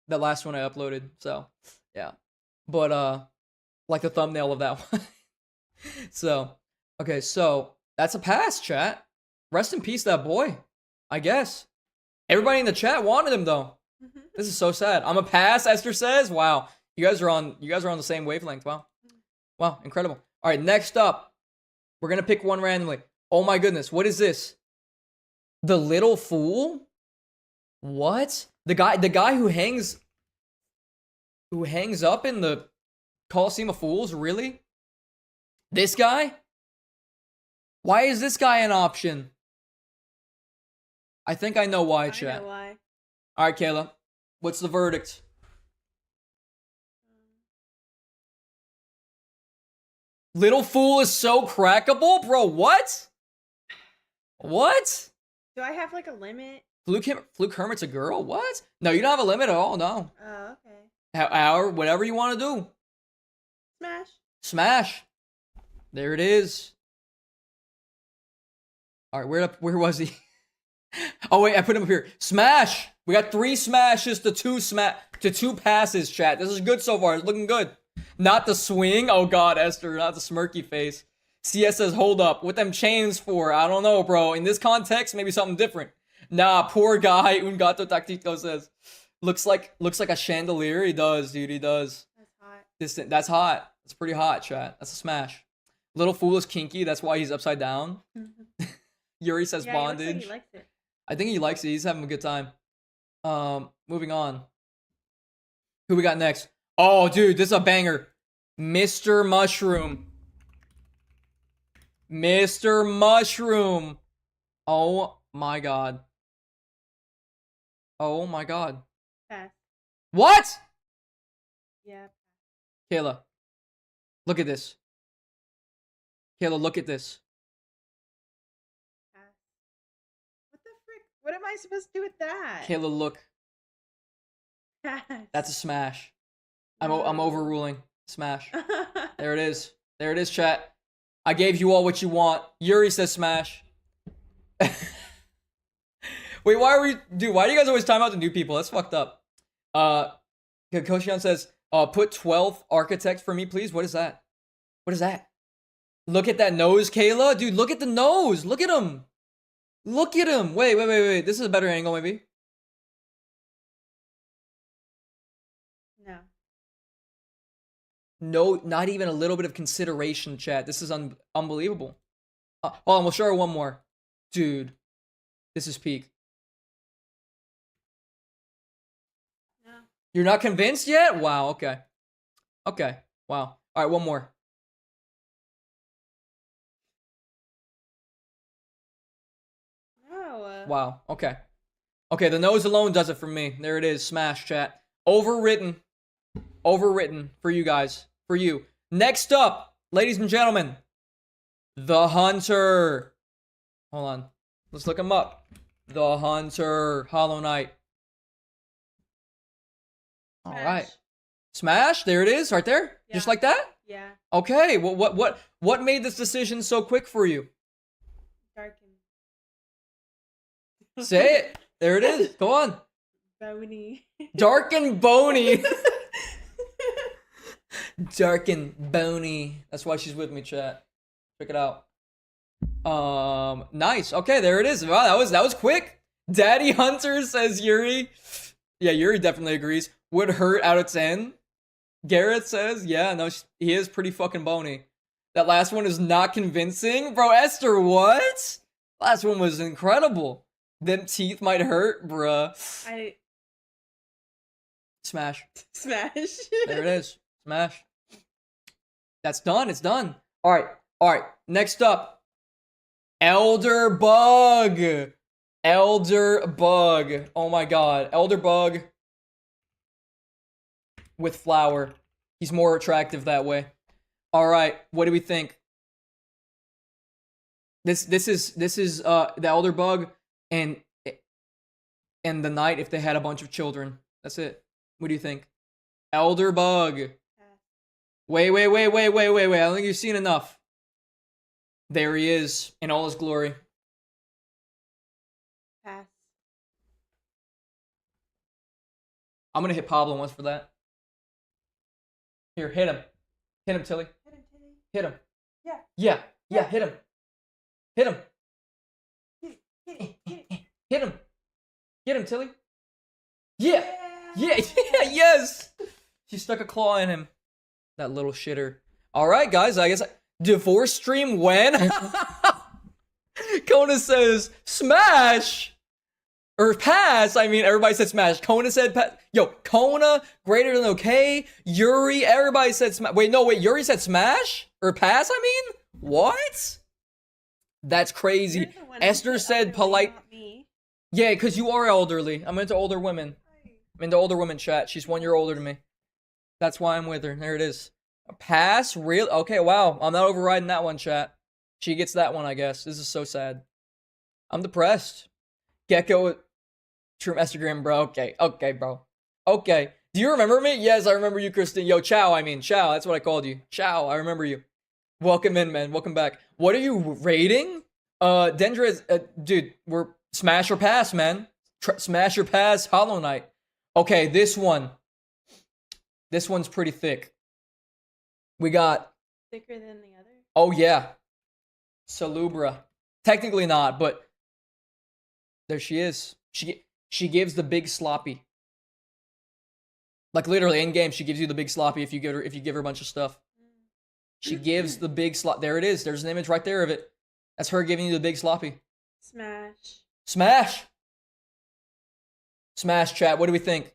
last one I uploaded, so, yeah. But, like the thumbnail of that one. So, okay, so, that's a pass, chat. Rest in peace, that boy, I guess. Everybody in the chat wanted him, though. This is so sad. I'm a pass, Esther says. Wow. You guys are on the same wavelength. Wow. Wow, incredible. All right, next up. We're going to pick one randomly. Oh my goodness, what is this? The Little Fool? What? The guy who hangs up in the Coliseum of Fools, really? This guy? Why is this guy an option? I think I know why, chat. I know why. All right, Kayla. What's the verdict? Little Fool is so crackable? Bro, what? What? Do I have like a limit? Fluke Hermit's a girl? What? No, you don't have a limit at all, no. Oh, okay. However, whatever you want to do. Smash. Smash. There it is. All right, where was he? Oh wait, I put him up here. Smash. We got 3 smashes to 2 passes, chat. This is good so far. It's looking good. Not the swing. Oh god, Esther, not the smirky face. CS says, hold up. What them chains for? I don't know, bro. In this context, maybe something different. Nah, poor guy. Un gato tactico says. Looks like a chandelier. He does, dude. He does. That's hot. That's hot. That's pretty hot, chat. That's a smash. Little Fool is kinky. That's why he's upside down. Yuri says Yeah, bondage. He likes it. I think he likes it. He's having a good time. Moving on. Who we got next? Oh, dude, this is a banger. Mr. Mushroom. Mr. Mushroom. Oh my god. Oh my god. Pass. What? Yeah. Kayla. Look at this. Kayla, look at this. Pass. What the frick? What am I supposed to do with that? Kayla, look. Pass. That's a smash. I'm overruling. Smash. There it is. There it is, chat. I gave you all what you want. Yuri says smash. Wait, why are we... Dude, why do you guys always time out the new people? That's fucked up. Koshian says, put 12th architect for me, please. What is that? What is that? Look at that nose, Kaila. Dude, look at the nose. Look at him. Look at him. Wait. This is a better angle, maybe. No. No, not even a little bit of consideration, chat. This is unbelievable. Hold on, we'll show her one more. Dude, this is peak. No. You're not convinced yet? Wow, okay. Okay, wow. All right, one more. No. Wow, okay. Okay, the nose alone does it for me. There it is, smash, chat. Overwritten. Overwritten for you guys. For you. Next up, ladies and gentlemen, the Hunter. Hold on. Let's look him up. The Hunter. Hollow Knight. All right. Smash. There it is, right there. Yeah. Just like that. Yeah. Okay. Well, what made this decision so quick for you? Darken. Say it. There it is. Go on. Bony. Dark and bony. Dark and bony. That's why she's with me, chat. Check it out. Nice. Okay, there it is. Wow, that was quick. Daddy Hunter says Yuri. Yeah, Yuri definitely agrees. Would hurt out of 10. Garrett says, yeah, no, he is pretty fucking bony. That last one is not convincing. Bro, Esther, what? Last one was incredible. Them teeth might hurt, bruh. Smash. Smash. There it is. Smash. That's done. It's done. All right. Next up. Elder Bug. Elder Bug. Oh my god. Elder Bug with flower. He's more attractive that way. All right. What do we think? This is the Elder Bug and the Knight if they had a bunch of children. That's it. What do you think? Elder Bug. Wait. I don't think you've seen enough. There he is in all his glory. Pass. I'm gonna hit Pablo once for that. Here, hit him. Hit him, Tilly. Hit him, Tilly. Hit him. Yeah. Yeah, hit him. Hit him. Hit it. Hit him. Get him, Tilly. Yeah, yes! She stuck a claw in him. That little shitter. Alright, guys, I guess divorce stream when? Kona says smash! Or pass. I mean, everybody said smash. Kona said pass. Yo, Kona, greater than okay. Yuri, everybody said smash. Wait, Yuri said smash? Or pass, I mean? What? That's crazy. You're the one who Esther said elderly, polite. not me. Yeah, because you are elderly. I'm into older women. I'm into older women, chat. She's 1 year older than me. That's why I'm with her. There it is. A pass? Real? Okay, wow. I'm not overriding that one, chat. She gets that one, I guess. This is so sad. I'm depressed. Gecko. True Instagram, bro. Okay, bro. Okay. Do you remember me? Yes, I remember you, Christine. Yo, Chow, Chow. That's what I called you. Chow, I remember you. Welcome in, man. Welcome back. What are you rating? Dendra is, dude, we're smash or pass, man. Smash or pass, Hollow Knight. Okay, this one. This one's pretty thick. We got... Thicker than the other? Oh, yeah. Salubra. Technically not, but... There she is. She gives the big sloppy. Like, literally, in-game, she gives you the big sloppy if you give her a bunch of stuff. She gives the big slop. There it is. There's an image right there of it. That's her giving you the big sloppy. Smash. Smash! Smash, chat. What do we think?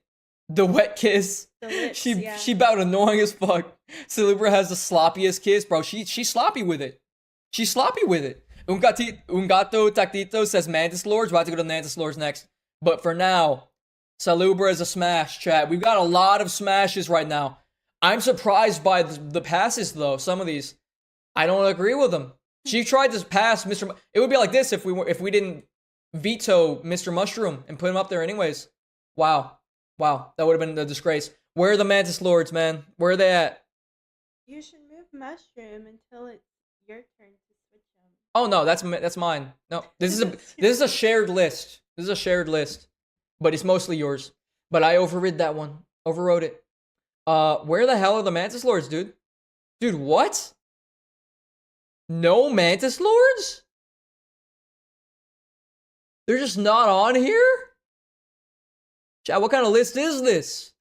The wet kiss. The lips, She about annoying as fuck. Celebra has the sloppiest kiss, bro. She's sloppy with it. She's sloppy with it. Ungato Tactito says Mantis Lords. We're about to go to Mantis Lords next. But for now, Salubra is a smash, chat. We've got a lot of smashes right now. I'm surprised by the passes, though. Some of these, I don't agree with them. She tried to pass Mr. It would be like this if we didn't veto Mr. Mushroom and put him up there anyways. Wow, that would have been a disgrace. Where are the Mantis Lords, man? Where are they at? You should move mushroom until it's your turn to switch them. Oh no, that's mine. No, this is a shared list. This is a shared list, but it's mostly yours. But I overrid that one. Overrode it. Where the hell are the Mantis Lords, dude? Dude, what? No Mantis Lords? They're just not on here? Chat, what kind of list is this?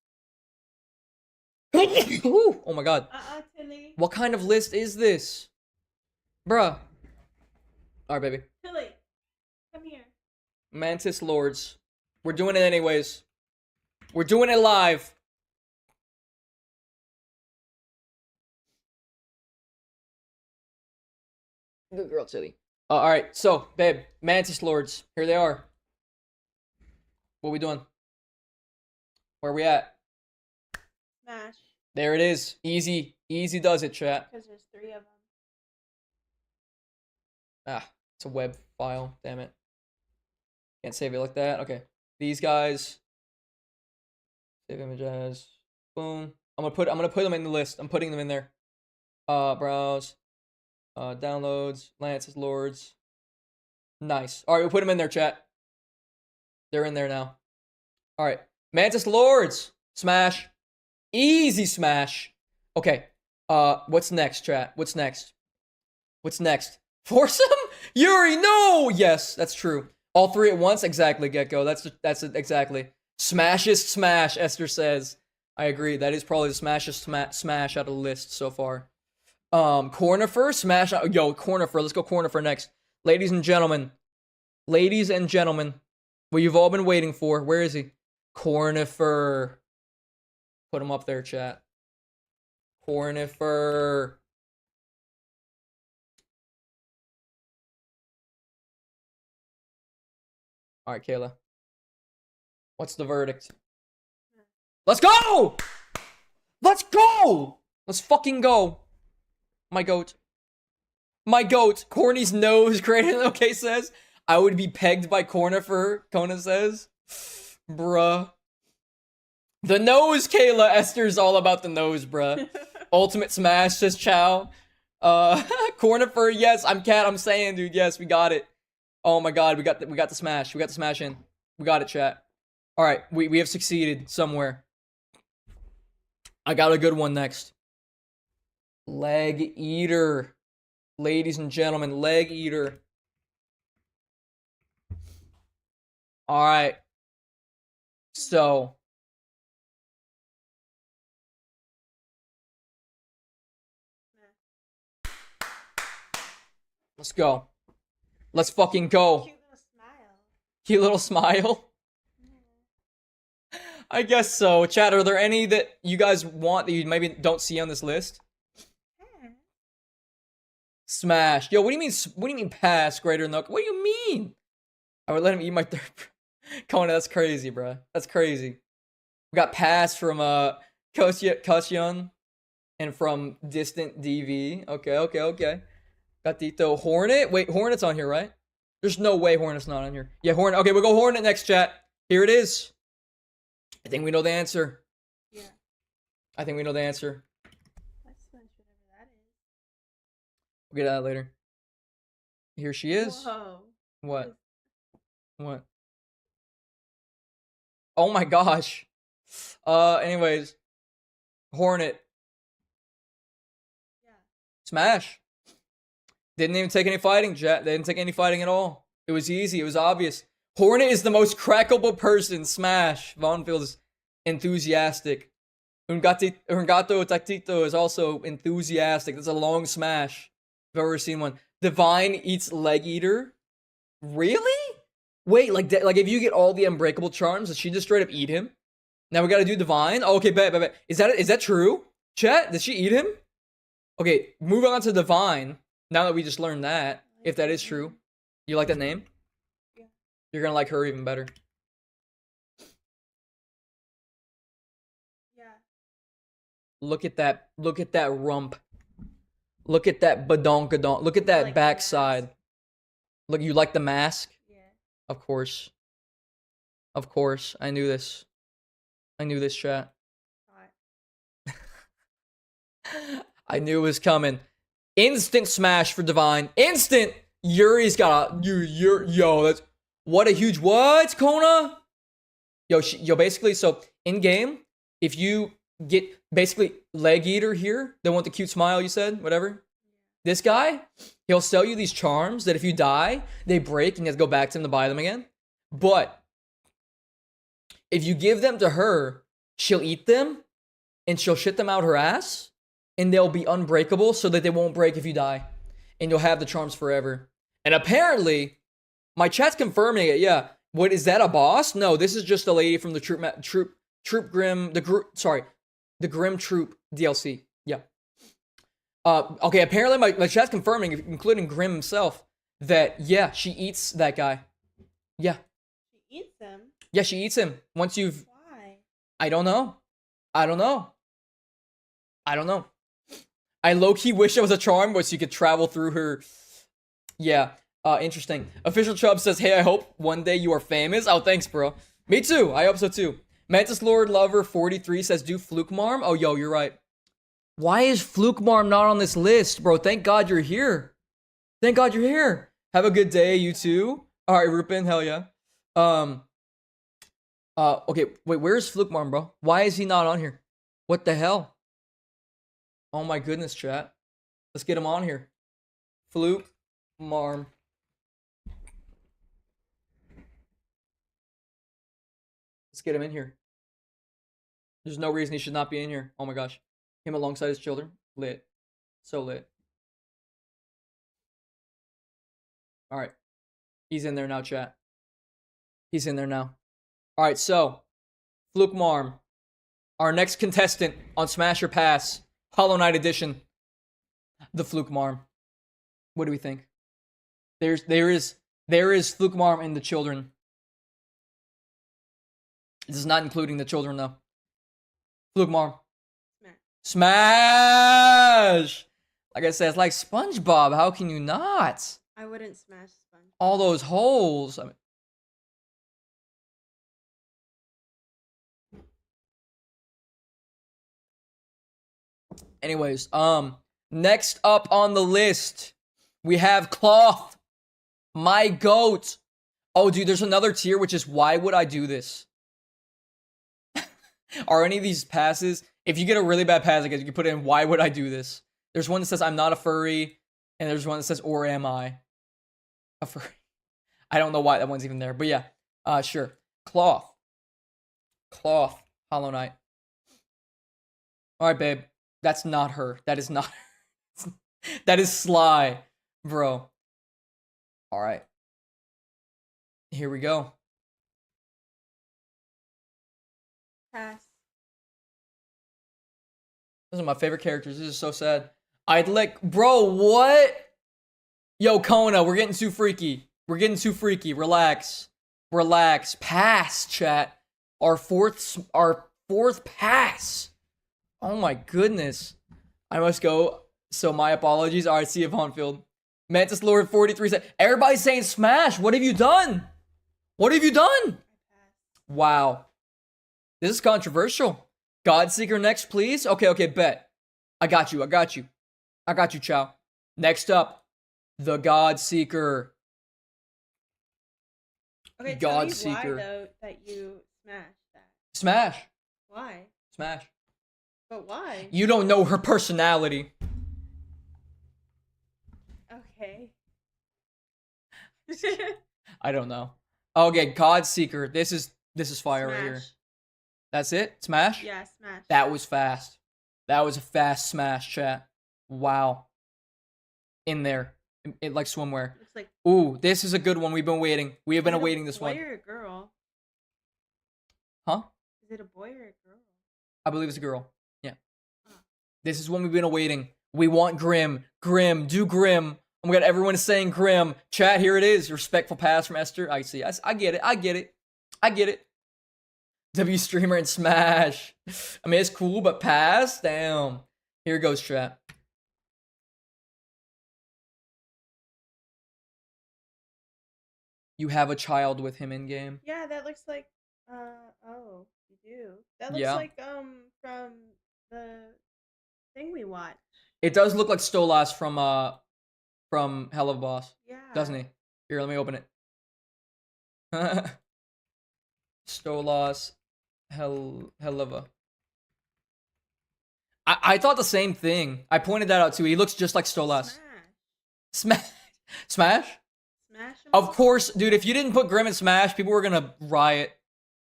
Ooh, oh my god. Tilly. What kind of list is this? Bruh. Alright, baby. Tilly, come here. Mantis Lords. We're doing it anyways. We're doing it live. Good girl, Tilly. Alright, so, babe. Mantis Lords. Here they are. What we doing? Where we at? Smash. There it is. Easy. Easy does it, chat. Because there's 3 of them. Ah, it's a web file. Damn it. Can't save it like that. Okay. These guys. Save image as. Boom. I'm gonna put them in the list. I'm putting them in there. Browse. Downloads. Lance's Lords. Nice. Alright, we'll put them in there, chat. They're in there now. Alright. Mantis Lords. Smash. Easy smash. Okay. What's next, chat? What's next? What's next? Foursome? Yuri, no! Yes, that's true. All 3 at once? Exactly, Gecko. That's it, exactly. Smashest smash, Esther says. I agree. That is probably the smashest smash out of the list so far. Cornifer? Smash. Yo, Cornifer. Let's go Cornifer next. Ladies and gentlemen. Ladies and gentlemen. What you've all been waiting for. Where is he? Cornifer. Put him up there, chat. Cornifer. Alright, Kaila. What's the verdict? Let's go! Let's go! Let's fucking go. My goat. My goat. Corny's nose greater than okay says. I would be pegged by Cornifer, Kona says. Bruh. The nose, Kaila. Esther's all about the nose, bruh. Ultimate smash, says Chow. Cornifer, yes, I'm Cat, I'm saying, dude, yes, we got it. Oh my god, we got the smash. We got the smash in. We got it, chat. Alright, we have succeeded somewhere. I got a good one next. Leg Eater. Ladies and gentlemen, Leg Eater. Alright. So. Let's go. Let's fucking go. Cute little smile. Cute little smile. I guess so. Chat, are there any that you guys want that you maybe don't see on this list? Smash. Yo, what do you mean pass greater than what do you mean? I would let him eat my third. Kona, that's crazy, bro. That's crazy. We got pass from Kosyeon and from Distant DV. Okay. Got Tito. Hornet? Wait, Hornet's on here, right? There's no way Hornet's not on here. Yeah, Hornet. Okay, we'll go Hornet next, chat. Here it is. I think we know the answer. Yeah. I think we know the answer. Let's punch whatever that is. We'll get that later. Here she is. Whoa. What? What? Oh my gosh. Anyways. Hornet. Yeah. Smash. Didn't even take any fighting, chat. They didn't take any fighting at all. It was easy. It was obvious. Hornet is the most crackable person. Smash. Vaughnfield is enthusiastic. Ungato Tactito is also enthusiastic. That's a long smash. If I've ever seen one. Divine eats Leg Eater? Really? Wait, like if you get all the unbreakable charms, does she just straight up eat him? Now we gotta do Divine? Oh, okay, bet. Is that true? Chat, did she eat him? Okay, move on to Divine. Now that we just learned that, if that is true. You like that name? Yeah. You're gonna like her even better. Yeah. Look at that rump. Look at that badonkadonk. Look at that like the backside. mask. Look, you like the mask? Yeah. Of course. Of course. I knew this. I knew this, chat. Hot. I knew it was coming. Instant smash for Divine. Instant. Yuri's got a yo. That's what a huge what, Kona. Yo, basically, so in game, if you get basically leg eater here, the one with the cute smile you said, whatever. This guy, he'll sell you these charms that if you die, they break and you have to go back to him to buy them again. But if you give them to her, she'll eat them and she'll shit them out her ass and they'll be unbreakable so that they won't break if you die. And you'll have the charms forever. And apparently, my chat's confirming it. Yeah. What is that, a boss? No, this is just a lady from the the Grim Troop DLC. Yeah. Okay, apparently my chat's confirming, including Grim himself, that yeah, she eats that guy. Yeah. She eats them? Yeah, she eats him. Once you've Why? I don't know. I low-key wish I was a charm where so you could travel through her. Yeah. Interesting. Official Chubb says, hey, I hope one day you are famous. Oh, thanks, bro. Me too. I hope so too. Mantis Lord Lover 43 says, do Fluke Marm? Oh, yo, you're right. Why is Fluke Marm not on this list, bro? Thank God you're here. Thank God you're here. Have a good day, you too. All right, Rupin, hell yeah. Okay, wait, where's Fluke Marm, bro? Why is he not on here? What the hell? Oh my goodness, chat. Let's get him on here. Fluke Marm. Let's get him in here. There's no reason he should not be in here. Oh my gosh. Him alongside his children. Lit. So lit. Alright. He's in there now, chat. He's in there now. Alright, so. Fluke Marm. Our next contestant on Smash or Pass. Hollow Knight Edition. The Fluke Marm. What do we think? There is Fluke Marm and the children. This is not including the children, though. Fluke Marm. Smash! Like I said, it's like SpongeBob. How can you not? I wouldn't smash SpongeBob. All those holes. I mean, anyways, next up on the list, we have Cloth. My goat. Oh, dude, there's another tier, which is why would I do this? Are any of these passes? If you get a really bad pass, I guess you can put in why would I do this? There's one that says I'm not a furry, and there's one that says or am I a furry? I don't know why that one's even there, but yeah. Sure. Cloth. Hollow Knight. Alright, babe. That's not her. That is not her. That is Sly, bro. Alright. Here we go. Pass. Those are my favorite characters. This is so sad. I'd like, bro, what? Yo, Kona, we're getting too freaky. Relax. Pass, chat. Our fourth pass. Oh my goodness. I must go. So my apologies. All right, see you, Vaughnfield. Mantis Lord 43 said, everybody's saying Smash. What have you done? Wow. This is controversial. Godseeker next, please. Okay, bet. I got you, Chow. Next up, the Godseeker. Okay, tell me Godseeker. why, though, that you smashed that. Smash. Why? Smash. But why? You don't know her personality. Okay. I don't know. Okay, Godseeker. This is fire right here. Smash. That's it? Smash? Yeah, smash. That was fast. That was a fast smash, chat. Wow. In there. It like swimwear. Looks like. Ooh, this is a good one. We've been waiting. We have been awaiting this one. Boy or a girl? Huh? Is it a boy or a girl? I believe it's a girl. Yeah. Huh. This is one we've been awaiting. We want Grim. Do Grim. Oh my god, everyone is saying Grim. Chat, here it is. Respectful pass from Esther. I see. I get it. W streamer and Smash. I mean, it's cool, but pass? Damn. Here goes, chat. You have a child with him in game. Yeah, that looks like. Oh, you do. That looks Yeah. like from the thing we watched. It does look like Stolas from Hell of a Boss, Yeah. doesn't he? Here, let me open it. Stolas Helava. I thought the same thing. I pointed that out too. He looks just like Stolas. Smash. Smash? Smash him. Of course, dude. If you didn't put Grim in Smash, people were gonna riot.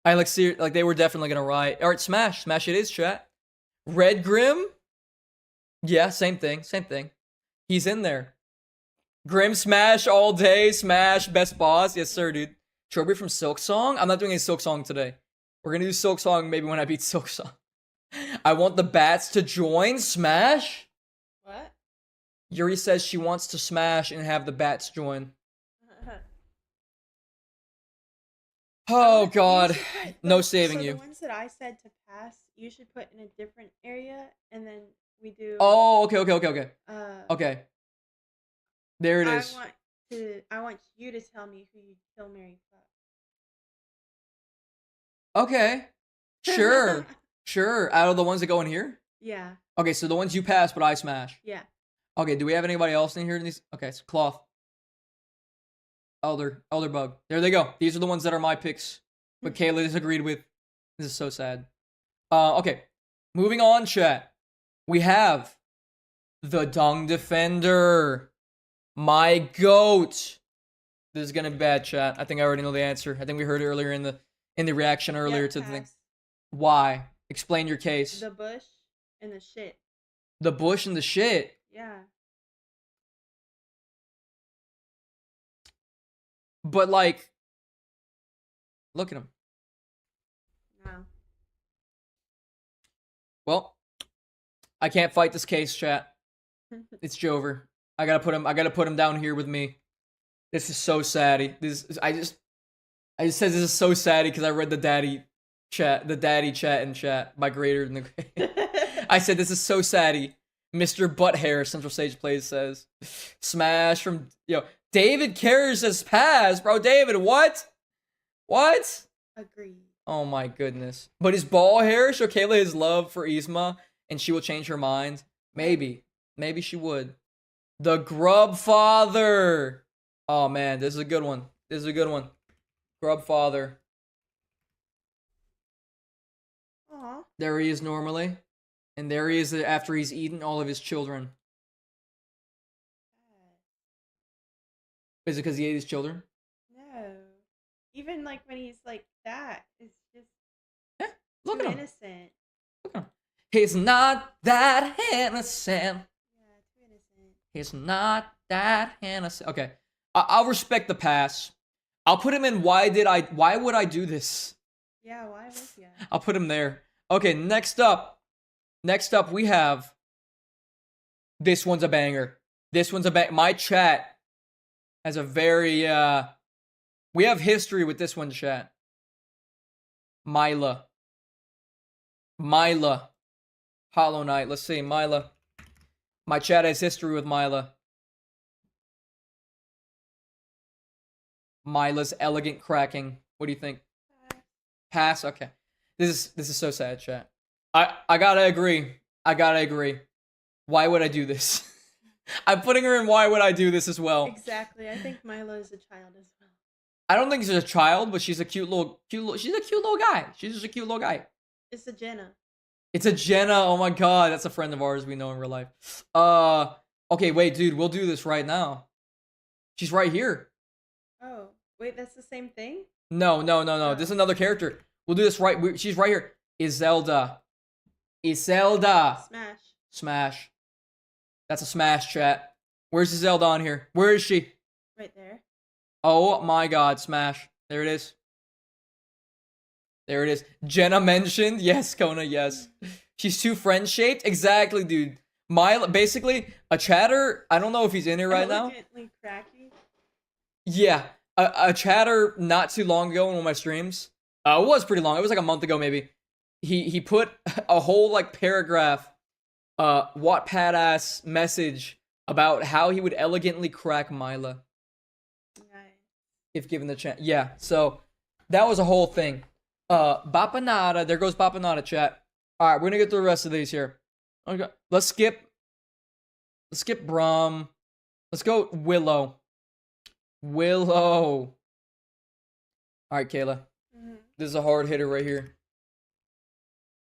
I like they were definitely gonna riot. All right, Smash it is, chat. Red Grim. Yeah, same thing. He's in there. Grim Smash all day. Smash best boss. Yes, sir, dude. Trophy from Silk Song. I'm not doing a Silk Song today. We're gonna do Silk Song maybe when I beat Silk Song. I want the bats to join Smash. What? Yuri says she wants to smash and have the bats join. Oh god, no saving so you. The ones that I said to pass, you should put in a different area, and then we do. Oh, okay. Okay. There it is. I want you to tell me who you kill, Mary, fuck. Okay. Sure. Out of the ones that go in here? Yeah. Okay, so the ones you pass, but I smash. Yeah. Okay, do we have anybody else in here in these? Okay, so Cloth. Elder Bug. There they go. These are the ones that are my picks. But Kaila disagreed with. This is so sad. Okay. Moving on, chat. We have the Dung Defender. My goat. This is gonna be bad, chat. I think I already know the answer. I think we heard it earlier in the reaction earlier to the thing. pass. Why? Explain your case. The bush and the shit. The bush and the shit. Yeah. But like, look at him. No. Well, I can't fight this case, chat. It's Jover. I gotta put him down here with me. This is so saddy. I just said this is so saddy because I read the daddy chat in chat by Greater Than the I said this is so saddy. Mr. Butthair, Central Stage Plays says. Smash from David Carrier says pass, bro. David, what? What? Agreed. Oh my goodness. But his ball hair show Kaila his love for Yzma, and she will change her mind. Maybe she would. The Grub Father. Oh man, this is a good one. Grub Father. Aw. There he is normally. And there he is after he's eaten all of his children. Is it because he ate his children? No. Even like when he's like that, it's just Look too at him. innocent. Look at him. He's not that innocent. Yeah, too innocent. He's not that innocent. Okay. I'll respect the pass. I'll put him in why would I do this? Yeah, why would you? I'll put him there. Okay, next up we have this one's a banger. My chat has a very we have history with this one, chat. Myla. Hollow Knight. Let's see, Myla. My chat has history with Myla. Myla's elegant cracking. What do you think? Pass? Okay. This is so sad, chat. I gotta agree. Why would I do this? I'm putting her in why would I do this as well. Exactly. I think Milo is a child as well. I don't think she's a child, but she's a cute little she's a cute little guy. She's just a cute little guy. It's a Jenna. It's a Jenna. Oh my god, that's a friend of ours we know in real life. Okay, wait, dude, we'll do this right now. She's right here. Oh, wait, that's the same thing? No. This is another character. We'll do this right. She's right here. Iselda. Smash. That's a smash, chat. Where's Iselda on here? Where is she? Right there. Oh my god, smash. There it is. Jenna mentioned. Yes, Kona, yes. She's too friend-shaped? Exactly, dude. Basically, a chatter. I don't know if he's in here right now. Elegantly cracky. Yeah. A chatter not too long ago in one of my streams. It was pretty long. It was like a month ago, maybe. He put a whole like paragraph, Wattpad ass message about how he would elegantly crack Myla Nice. if given the chance. Yeah, so that was a whole thing. Bapanada, there goes Bapanada, chat. All right, we're gonna get through the rest of these here. Okay, let's skip Let's skip Brom. Let's go Willow. Willow. All right, Kayla. Mhm. This is a hard hitter right here.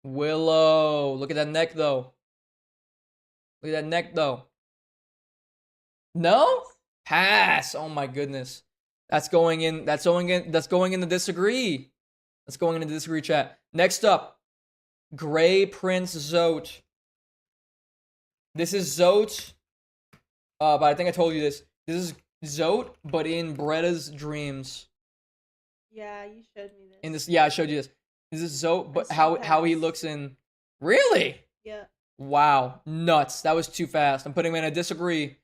Willow. Look at that neck, though. Look at that neck, though. No? Pass. Oh my goodness. That's going in. That's going in. That's going in the disagree. That's going in the disagree chat. Next up, Gray Prince Zote. This is Zote. But I think I told you this. This is Zote, but in Bretta's dreams. Yeah, you showed me this. In this, yeah, I showed you this. This is Zote, but saw how he pass. looks in. Really? Yeah. Wow, nuts. That was too fast. I'm putting him in a disagree.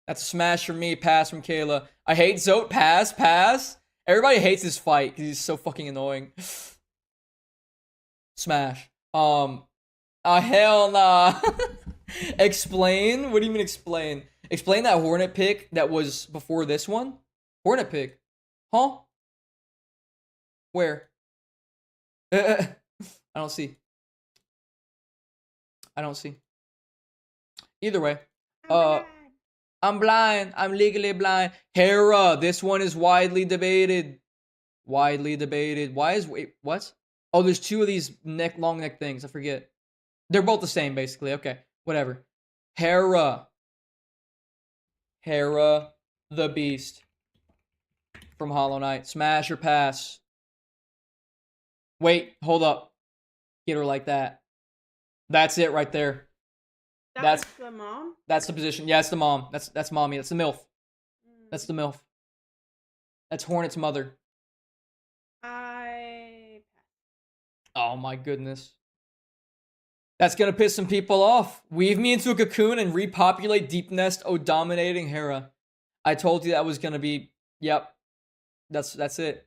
That's a smash from me, pass from Kaila. I hate Zote, pass. Everybody hates this fight because he's so fucking annoying. Smash. Hell nah. Explain? What do you mean explain? Explain that Hornet pick that was before this one? Hornet pick? Huh? Where? I don't see. I don't see. Either way. I'm blind. I'm legally blind. Hera. This one is widely debated. Widely debated. Why is... Wait, what? Oh, there's two of these long neck things. I forget. They're both the same, basically. Okay. Whatever. Hera. Hera the Beast. From Hollow Knight. Smash or pass? Wait. Hold up. Get her like that. That's it right there. That's the mom? That's the position. Yeah, it's the mom. That's mommy. That's the MILF. That's the MILF. That's Hornet's mother. Oh my goodness. That's gonna piss some people off. Weave me into a cocoon and repopulate Deep Nest, oh dominating Hera. I told you that was gonna be... Yep. That's it.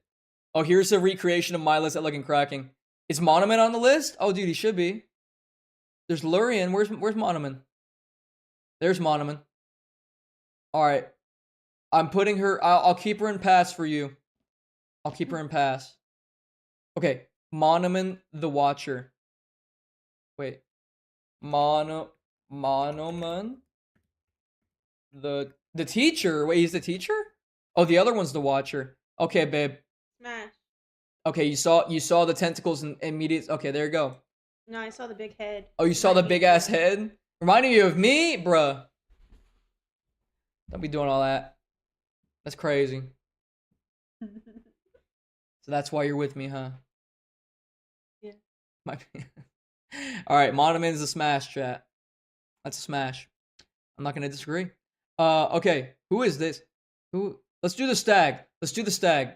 Oh, here's a recreation of my list at Looking Cracking. Is Monoman on the list? Oh, dude, he should be. There's Lurian. Where's Monoman? There's Monoman. Alright. I'm putting her... I'll keep her in pass for you. I'll keep her in pass. Okay. Monoman the Watcher. Wait. Monoman? The teacher? Wait, he's the teacher? Oh, the other one's the Watcher. Okay, babe. Smash. Okay, you saw the tentacles and immediate... Okay, there you go. No, I saw the big head. Oh, you saw the big ass head? Reminding you of me? Bruh. Don't be doing all that. That's crazy. So that's why you're with me, huh? Yeah. Alright, Monoman's a smash, chat. That's a smash. I'm not gonna disagree. Okay. Who is this? Let's do the stag. Let's do the stag.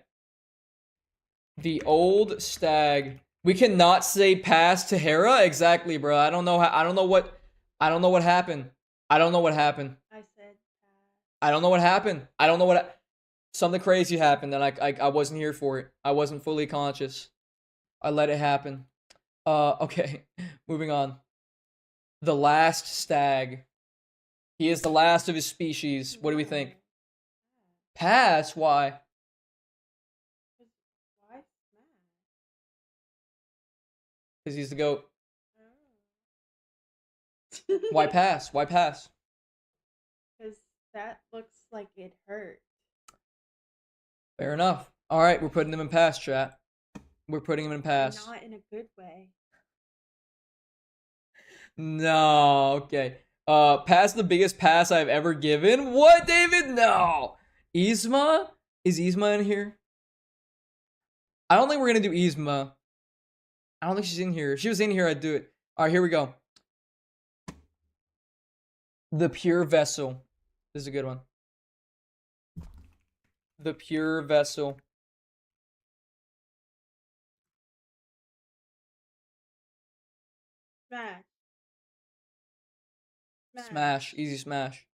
The old stag. We cannot say pass to Hera? Exactly, bro. I don't know what happened. I don't know what happened. I said I don't know what happened. Something crazy happened and I wasn't here for it. I wasn't fully conscious. I let it happen. Okay. Moving on. The last stag. He is the last of his species. What do we think? Pass? Why? Why smash? Because he's the GOAT. Why pass? Why pass? Because that looks like it hurt. Fair enough. Alright, we're putting him in pass, chat. We're putting him in pass. Not in a good way. No, okay. Pass the biggest pass I've ever given? What, David? No! Yzma? Is Yzma in here? I don't think we're gonna do Yzma. I don't think she's in here. If she was in here, I'd do it. Alright, here we go. The Pure Vessel. This is a good one. The Pure Vessel. Smash. Smash. Easy smash.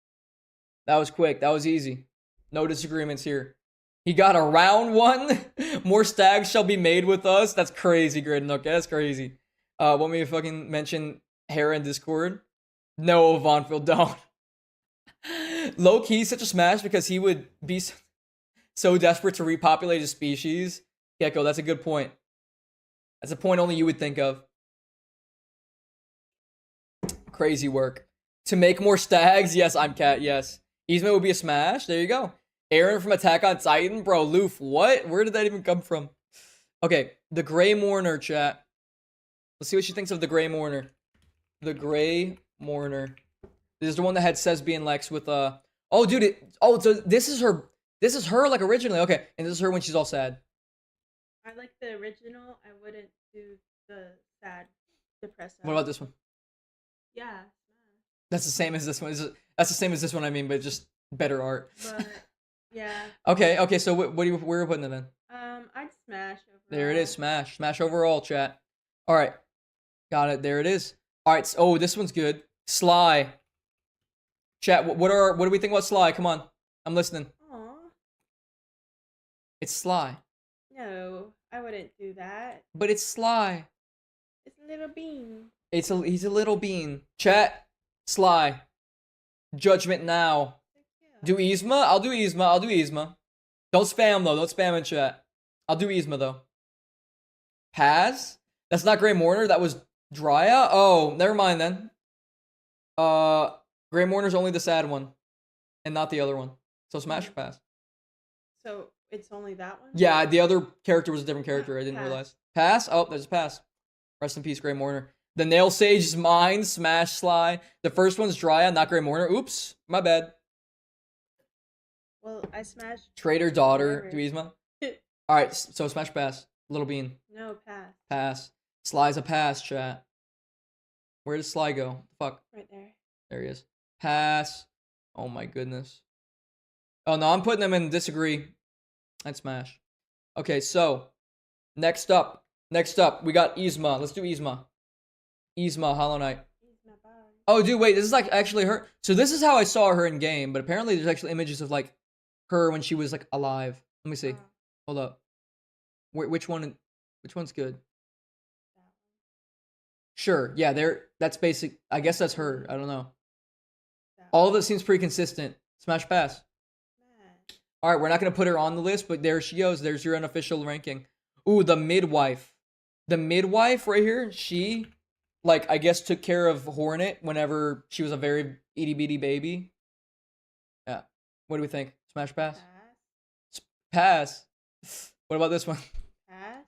That was quick. That was easy. No disagreements here. He got a round one. More stags shall be made with us. That's crazy, Gridden. Okay, that's crazy. Want me to fucking mention Hera in Discord? No, Vonfield, don't. Low key, such a smash because he would be so desperate to repopulate his species. Gecko, that's a good point. That's a point only you would think of. Crazy work. To make more stags, yes, I'm cat, yes. Yzma would be a smash, there you go. Aaron from Attack on Titan, bro, Loof, what? Where did that even come from? Okay, the Grey Mourner, chat. Let's see what she thinks of the Grey Mourner. The Grey Mourner. This is the one that had Sesbi and Lex with, oh, dude, so this is her, like, originally, okay, and this is her when she's all sad. I like the original. I wouldn't do the sad, depressed. What about this one? Yeah. That's the same as this one. That's the same as this one, I mean, but just better art. But yeah. Okay, so where are you putting it in? I'd smash overall. There it is, smash. Smash overall, chat. Alright. Got it, there it is. Alright, oh, this one's good. Sly. Chat, what do we think about Sly? Come on. I'm listening. Aw. It's Sly. No, I wouldn't do that. But it's Sly. It's a little bean. He's a little bean. Chat, Sly. Judgment now. Do Yzma? I'll do Yzma. Don't spam though. Don't spam in chat. I'll do Yzma though. Paz? That's not Grey Mourner. That was Drya? Oh, never mind then. Grey Mourner's only the sad one. And not the other one. So smash or pass. So it's only that one? Yeah, the other character was a different character. I didn't Pass. realize. Pass? Oh, there's a pass. Rest in peace, Grey Mourner. The Nail Sage is mine. Smash Sly. The first one's Drya, not Grey Mourner. Oops. My bad. Well, I smashed. Traitor daughter. Whatever. Do Yzma? Alright, so smash pass. Little Bean. No, pass. Pass. Sly's a pass, chat. Where does Sly go? Fuck. Right there. There he is. Pass. Oh my goodness. Oh no, I'm putting them in disagree. And smash. Okay, so next up, we got Yzma. Let's do Yzma. Yzma, Hollow Knight. He's my body. Oh, dude, wait, this is like actually her. So this is how I saw her in game, but apparently there's actually images of like her when she was like alive. Let me see. Hold up. Which one's good? That one. Sure. Yeah, that's basic. I guess that's her. I don't know. That All one. of it seems pretty consistent. Smash pass. Smash. All right, we're not going to put her on the list, but there she goes. There's your unofficial ranking. Ooh, the midwife. The midwife right here, she, like, I guess took care of Hornet whenever she was a very itty-bitty baby. Yeah. What do we think? Smash pass? Pass. Pass. What about this one? Pass.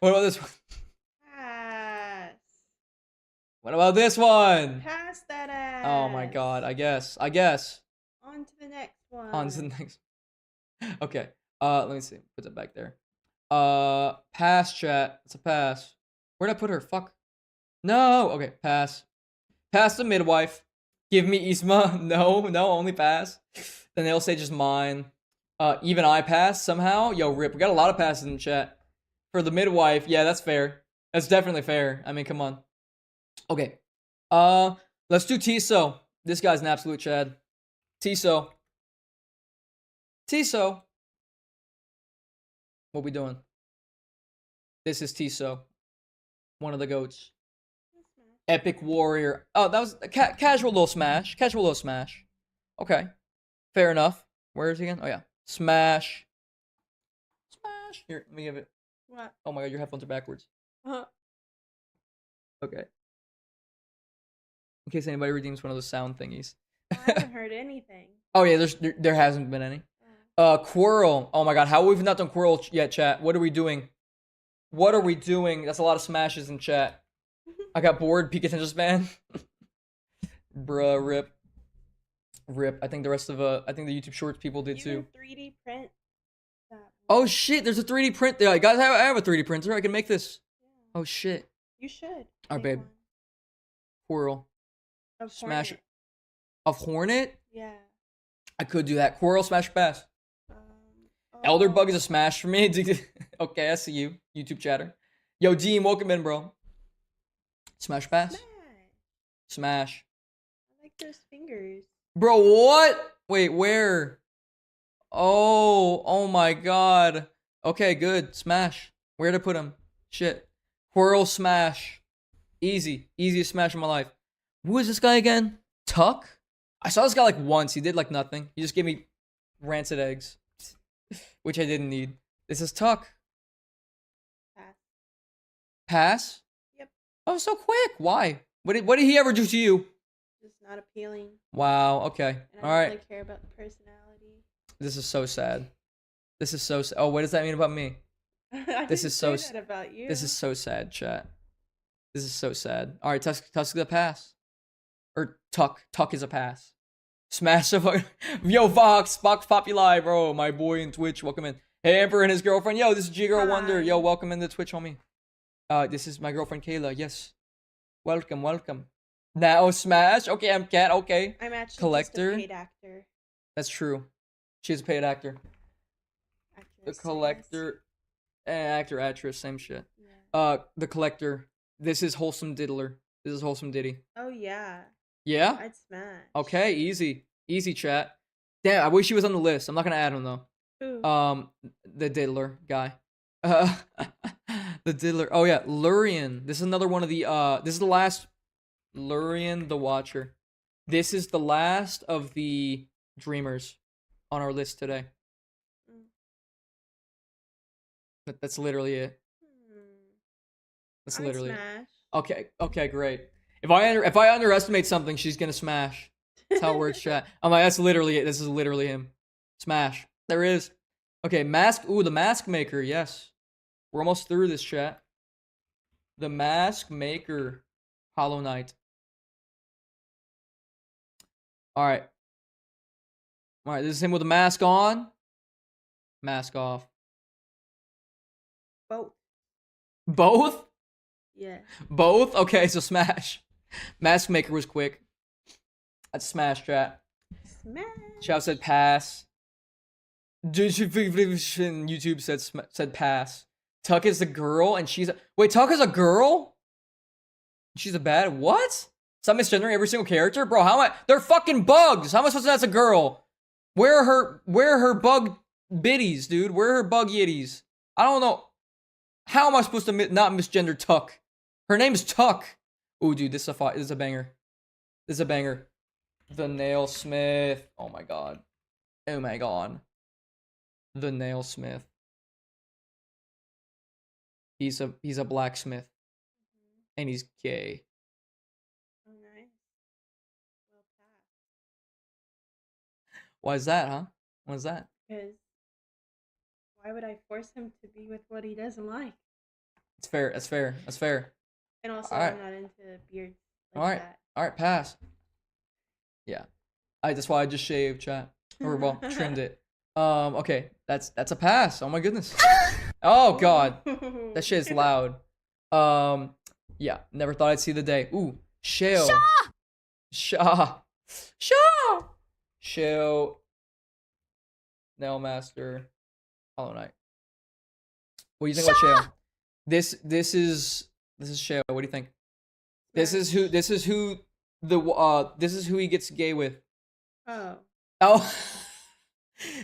What about this one? Pass. What about this one? Pass that ass. Oh my god, I guess. On to the next one. On to the next. Okay. Let me see. Put it back there. Pass, chat. It's a pass. Where'd I put her? Fuck. No. Okay, pass. Pass the midwife. Give me Yzma. No, only pass. The Nail Sage is mine. Even I pass somehow. Yo, rip. We got a lot of passes in the chat. For the midwife, yeah, that's fair. That's definitely fair. I mean, come on. Okay. Let's do Tiso. This guy's an absolute Chad. Tiso. What we doing? This is Tiso. One of the goats. Epic warrior. Oh, that was a casual little smash. Okay. Fair enough. Where is he again? Oh, yeah. Smash. Here, let me give it. What? Oh my god, your headphones are backwards. Uh-huh. Okay. In case anybody redeems one of those sound thingies. I haven't heard anything. Oh yeah, there hasn't been any. Quirrell. Oh my god, how we've not done Quirrell yet, chat? What are we doing? That's a lot of smashes in chat. I got bored. Peak attention span. Bruh, rip. I think the rest of I think the YouTube Shorts people did You too. can 3D print that Oh one. shit, there's a 3D print there. Guys, I have a 3D printer. I can make this. Yeah. Oh shit. You should. Alright, make babe. one. Quirrell. Of Smash Hornet. Of Hornet? Yeah. I could do that. Quirrell, smash pass. Um, Elder Bug oh, is a smash for me. Okay, I see you. YouTube chatter. Yo, Dean, welcome in, bro. Smash pass? Smash. Smash. I like those fingers. Bro, what? Wait, where? Oh my god. Okay, good. Smash. Where to put him? Shit. Quirrell smash. Easiest smash in my life. Who is this guy again? Tuck? I saw this guy like once. He did like nothing. He just gave me rancid eggs. Which I didn't need. This is Tuck. Pass. Pass? Yep. Oh, so quick. Why? What did he ever do to you? Just not appealing. Wow. Okay. And I All don't right. really care about the personality. This is so sad. This is so sad. Oh, what does that mean about me? I This didn't is so say that about you. This is so sad, chat. This is so sad. All right, Tusk is a pass. Or Tuck is a pass. Smash the fuck. Yo, Fox Populi, bro. My boy in Twitch. Welcome in. Hey, Emperor and his girlfriend. Yo, this is G Girl Wonder. Yo, welcome into Twitch, homie. This is my girlfriend Kaila. Yes. Welcome. Now Smash. Okay, I'm Cat. Okay. I'm actually Collector. just a paid actor. That's true. She's a paid actor. The Actress, collector. Actor, actress, same shit. Yeah. The collector. This is Wholesome Diddler. This is Wholesome Diddy. Oh yeah. Yeah? I'd smash. Okay, easy. Easy, chat. Damn, I wish he was on the list. I'm not gonna add him though. Who? The Diddler guy. The Diddler. Oh yeah, Lurian. This is another one of the this is the last Lurian the Watcher. This is the last of the Dreamers on our list today. That's literally it. That's I'd literally it. smash. Okay, great. If I underestimate something, she's gonna smash. That's how it works, chat. I'm like, that's literally it. This is literally him. Smash. There it is. Okay, mask. Ooh, the Mask Maker. Yes, we're almost through this, chat. The Mask Maker, Hollow Knight. All right. This is him with the mask on. Mask off. Both? Yeah. Both? Okay, so smash. Mask Maker was quick. That's smash, chat. Smash. Chow said pass. YouTube said pass. Tuck is the girl, and she's wait. Tuck is a girl. She's a bad what? Stop misgendering every single character, bro. How am I? They're fucking bugs. How am I supposed to know that's a girl? Where are her bug biddies, dude? Where are her bug yitties? I don't know. How am I supposed to not misgender Tuck? Her name's Tuck. Ooh, dude, this is a banger. This is a banger. The Nailsmith. Oh my god. Oh my god. The Nailsmith. He's a blacksmith. And he's gay. Oh, nice. Well passed. Why is that, huh? Why is that? Because why would I force him to be with what he doesn't like? It's fair. That's fair. That's fair. And also, Alright. I'm not into beards like that. Alright, pass. Yeah. That's why I just shaved, chat. Or well, trimmed it. Okay. That's a pass. Oh my goodness. Oh god. That shit is loud. Yeah. Never thought I'd see the day. Ooh. Shale. Shaw. Shale. Nailmaster. Hollow Knight. What do you think about Shale? This is Shale. What do you think? This is who he gets gay with. Oh.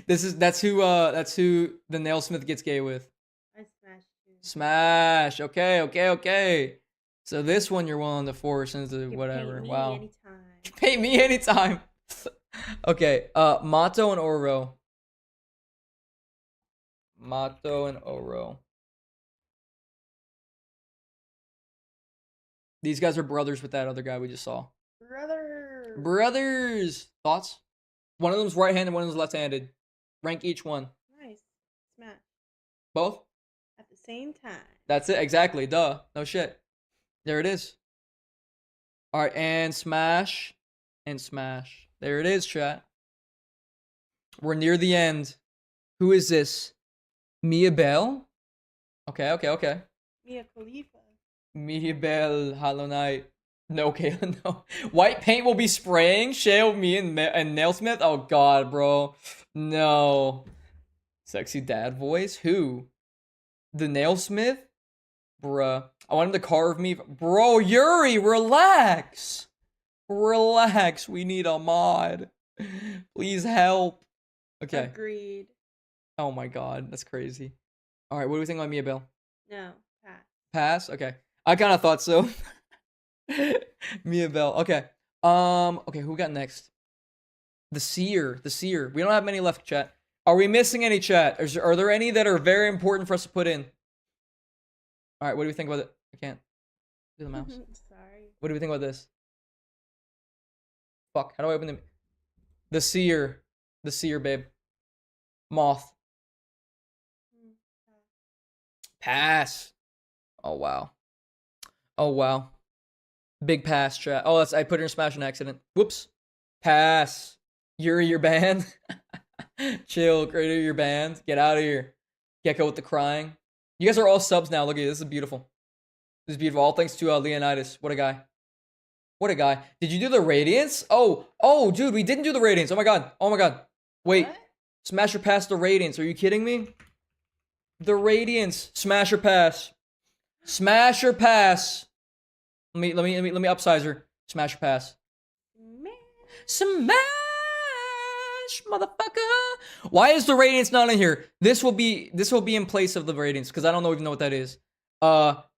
That's who the Nailsmith gets gay with. I smashed you. Smash. Okay. So this one you're willing to force into You can whatever. pay me Wow. anytime. Pay me anytime. Okay. Mato and Oro. These guys are brothers with that other guy we just saw. Brothers. Thoughts? One of them's right-handed, one of them's left-handed. Rank each one. Nice. Smash. Both? At the same time. That's it. Exactly. Duh. No shit. There it is. All right, and smash. There it is, chat. We're near the end. Who is this? Mia Bell? Okay. Mia Khalifa. Mia Bell, Hollow Knight. No, Kaila, no. White paint will be spraying. Shale, me, and Nailsmith. Oh god, bro. No. Sexy dad voice. Who? The Nailsmith? Bruh. I want him to carve me. Bro, Yuri, relax. We need a mod. Please help. Okay. Agreed. Oh my god, that's crazy. All right, what do we think about Mia Bell? No. Pass. Pass. Okay. I kind of thought so. Mia Bell. Okay. Okay. Who we got next? The Seer. We don't have many left, chat. Are we missing any, chat? Are there any that are very important for us to put in? All right. What do we think about it? I can't do the mouse. Sorry. What do we think about this? Fuck. How do I open the seer? The seer, babe. Moth. Pass. Oh wow. Oh wow. Big pass, chat. Oh, I put her in Smash an accident. Whoops. Pass. Yuri, you're banned. Chill, Crater, you're banned. Get out of here. Gecko with the crying. You guys are all subs now. Look at this. This is beautiful. This is beautiful. All thanks to Leonidas. What a guy. What a guy. Did you do the Radiance? Oh, dude, we didn't do the Radiance. Oh my god. Oh my god. Wait. What? Smash or pass the Radiance. Are you kidding me? The Radiance. Smash or pass. Smash or pass. Let me upsize her. Smash or pass. Smash, motherfucker. Why is the Radiance not in here? This will be in place of the Radiance because I don't even know what that is.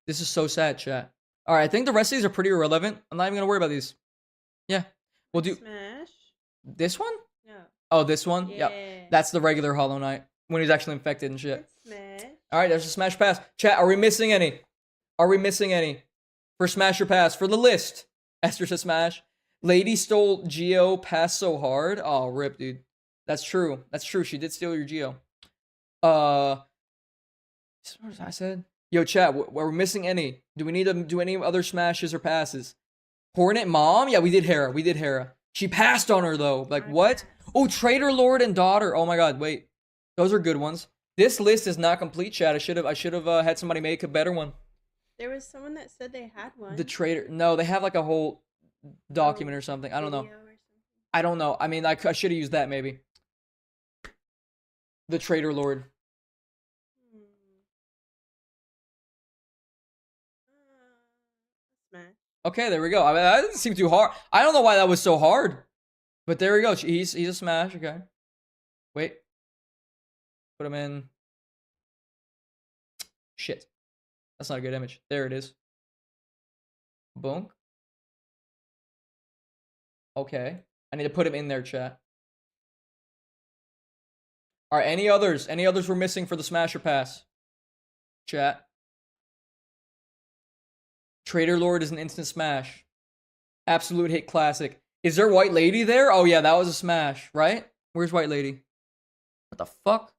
This is so sad, chat. All right, I think the rest of these are pretty irrelevant. I'm not even gonna worry about these. Yeah, we'll do Smash. this one. No. Oh, this one. Yeah. Yep. That's the regular Hollow Knight when he's actually infected and shit. Smash. All right, there's a Smash Pass. Chat, are we missing any? Are we missing any? For Smash or Pass? For the list. Esther says Smash. Lady stole Geo, pass so hard. Oh, rip, dude. That's true. That's true. She did steal your Geo. What was I said? Yo, chat, we're missing any. Do we need to do any other smashes or passes? Hornet Mom? Yeah, we did Hera. We did Hera. She passed on her, though. Like, what? Oh, Traitor Lord and Daughter. Oh, my God. Wait. Those are good ones. This list is not complete, chat. I should have had somebody make a better one. There was someone that said they had one. The Traitor. No, they have like a whole document or something. I don't know. I don't know. I mean, I should have used that maybe. The Traitor Lord. Smash. Okay, there we go. I mean, that didn't seem too hard. I don't know why that was so hard. But there we go. He's a Smash. Okay. Wait. Put him in. Shit. That's not a good image. There it is. Boom. Okay. I need to put him in there, chat. All right, any others? Any others we're missing for the Smasher Pass? Chat. Traitor Lord is an instant smash. Absolute hit classic. Is there White Lady there? Oh yeah, that was a smash, right? Where's White Lady? What the fuck?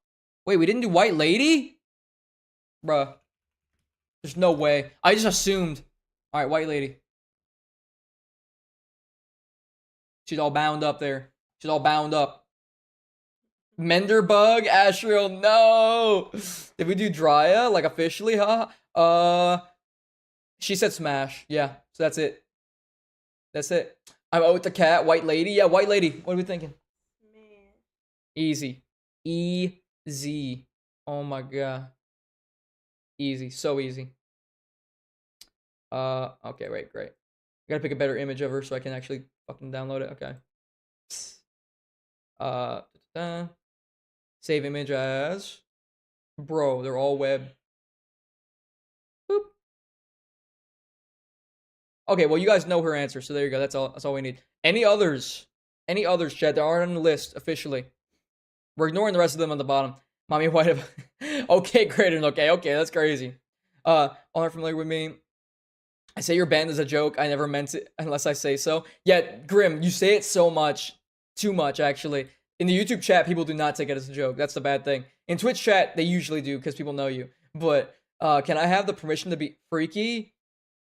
Wait, we didn't do White Lady? Bruh. There's no way. I just assumed. All right, White Lady. She's all bound up there. She's all bound up. Mender Bug, Ashriel, no. Did we do Drya, like officially, huh? She said Smash. Yeah, so that's it. That's it. I'm out with the cat. White Lady. Yeah, White Lady. What are we thinking? Man. Easy. Easy. Oh my god. Easy. So easy. Okay, wait, great. I gotta pick a better image of her so I can actually fucking download it. Okay. Save image as. Bro, they're all web. Boop. Okay, well, you guys know her answer, so there you go. That's all we need. Any others? Any others, chat, that aren't on the list officially? We're ignoring the rest of them on the bottom. Mommy White. Okay, Graydon. Okay, that's crazy. All are familiar with me. I say you're banned as a joke. I never meant it unless I say so. Yeah, Grim, you say it so much. Too much, actually. In the YouTube chat, people do not take it as a joke. That's the bad thing. In Twitch chat, they usually do because people know you. But can I have the permission to be freaky?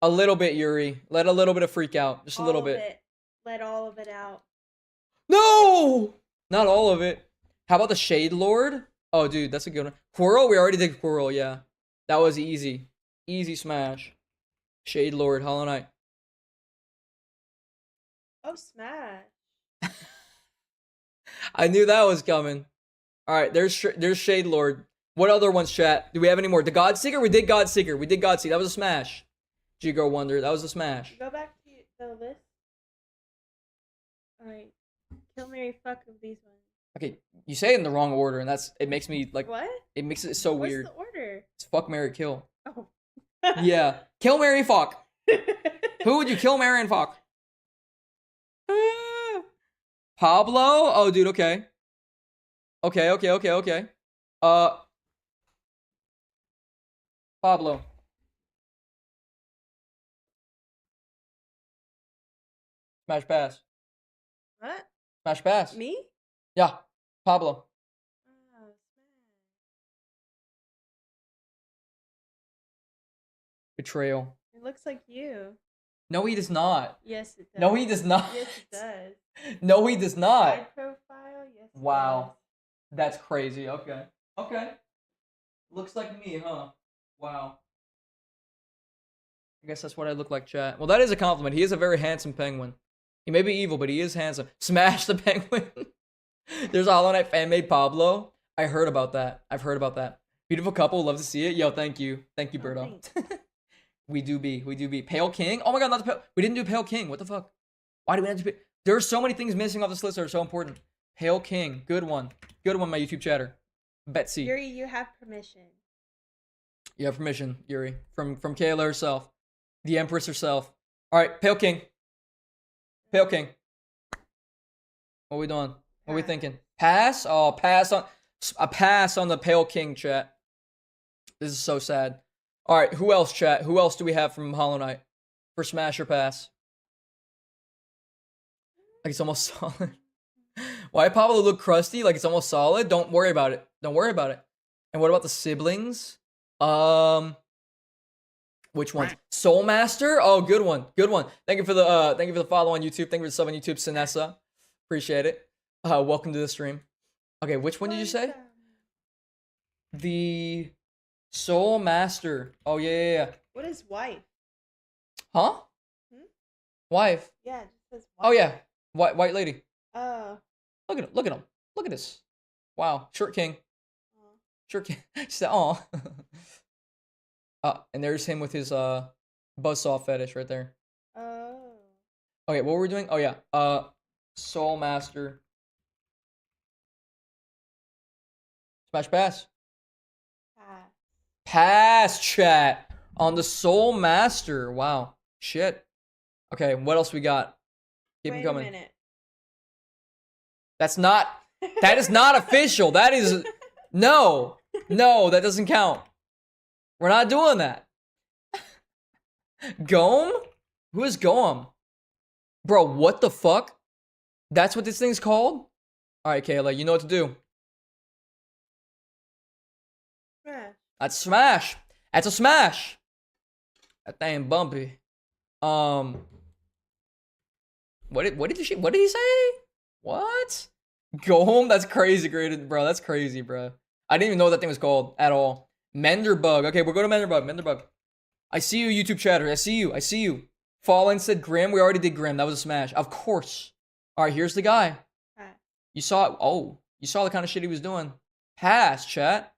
A little bit, Yuri. Let a little bit of freak out. Just a little bit. Let all of it out. No! Not all of it. How about the Shade Lord? Oh, dude, that's a good one. Quirrell? We already did Quirrell, yeah. That was easy. Easy smash. Shade Lord, Hollow Knight. Oh, Smash. I knew that was coming. Alright, there's Shade Lord. What other ones, chat? Do we have any more? The Godseeker? We did Godseeker. We did Godseeker. That was a smash. G-Girl Wonder. That was a smash. Go back to the list. Alright. Kill, Mary, fuck of these ones. Okay, you say it in the wrong order, and it makes me, like, What? it makes it so weird. What's the order? It's fuck, marry, kill. Oh. Yeah. Kill, marry, fuck. Who would you kill, marry, and fuck? Pablo? Oh, dude, okay. Okay. Pablo. Smash pass. What? Smash pass. Me? Yeah. Pablo. Oh, smash. Betrayal. It looks like you. No, he does not. Yes, it does. No, he does not. Yes, it does. No, he does not. Side profile? Yes. it Wow. That's crazy. Okay. Okay. Looks like me, huh? Wow. I guess that's what I look like, chat. Well, that is a compliment. He is a very handsome penguin. He may be evil, but he is handsome. Smash the penguin. There's a Hollow Knight fan made Pablo. I heard about that. I've heard about that. Beautiful couple. Love to see it. Yo, thank you. Thank you, Oh, Birdo. thanks. We do be. We do be. Pale King? Oh my god, not the Pale. We didn't do Pale King. What the fuck? Why do we have to be? There are so many things missing off this list that are so important. Pale King. Good one. Good one, my YouTube chatter. Betsy. Yuri, you have permission. You have permission, Yuri. From Kaila herself. The Empress herself. Alright, Pale King. Pale King. What are we doing? What are we Pass. thinking? Pass? Oh, pass on a pass on the Pale King, chat. This is so sad. Alright, who else, chat? Who else do we have from Hollow Knight? For Smash or Pass? Like it's almost solid. Why Pablo look crusty? Like it's almost solid? Don't worry about it. Don't worry about it. And what about the siblings? Which one? Soul Master? Oh, good one. Good one. Thank you for the follow on YouTube. Thank you for the sub on YouTube, Sinessa. Appreciate it. Welcome to the stream. Okay, which one did you say? The Soul Master. Oh yeah. What is wife? Huh? Hmm? Wife. Yeah, it just says wife. Oh yeah. White lady. Oh. Look at him. Look at him. Look at this. Wow. Short King. Oh. Short King. She said, "Aw." And there's him with his buzzsaw fetish right there. Oh. Okay, what were we doing? Oh yeah. Soul Master. Smash pass. Pass. Pass, chat. On the Soul Master. Wow. Shit. Okay, what else we got? Keep them Wait coming. a minute. That is not official. That is no, that doesn't count. We're not doing that. Goem? Who is Goem? Bro, what the fuck? That's what this thing's called? Alright, Kaila, you know what to do. Smash. That's smash. That's a smash. That thing bumpy. What did he say? What? Go home? That's crazy, graded, bro. That's crazy, bro. I didn't even know what that thing was called at all. Menderbug. Okay, we'll go to Menderbug. Menderbug. I see you, YouTube chatter. I see you. Fallen said Grim. We already did Grim. That was a smash. Of course. Alright, here's the guy. Pass. You saw it. Oh, you saw the kind of shit he was doing. Pass, chat.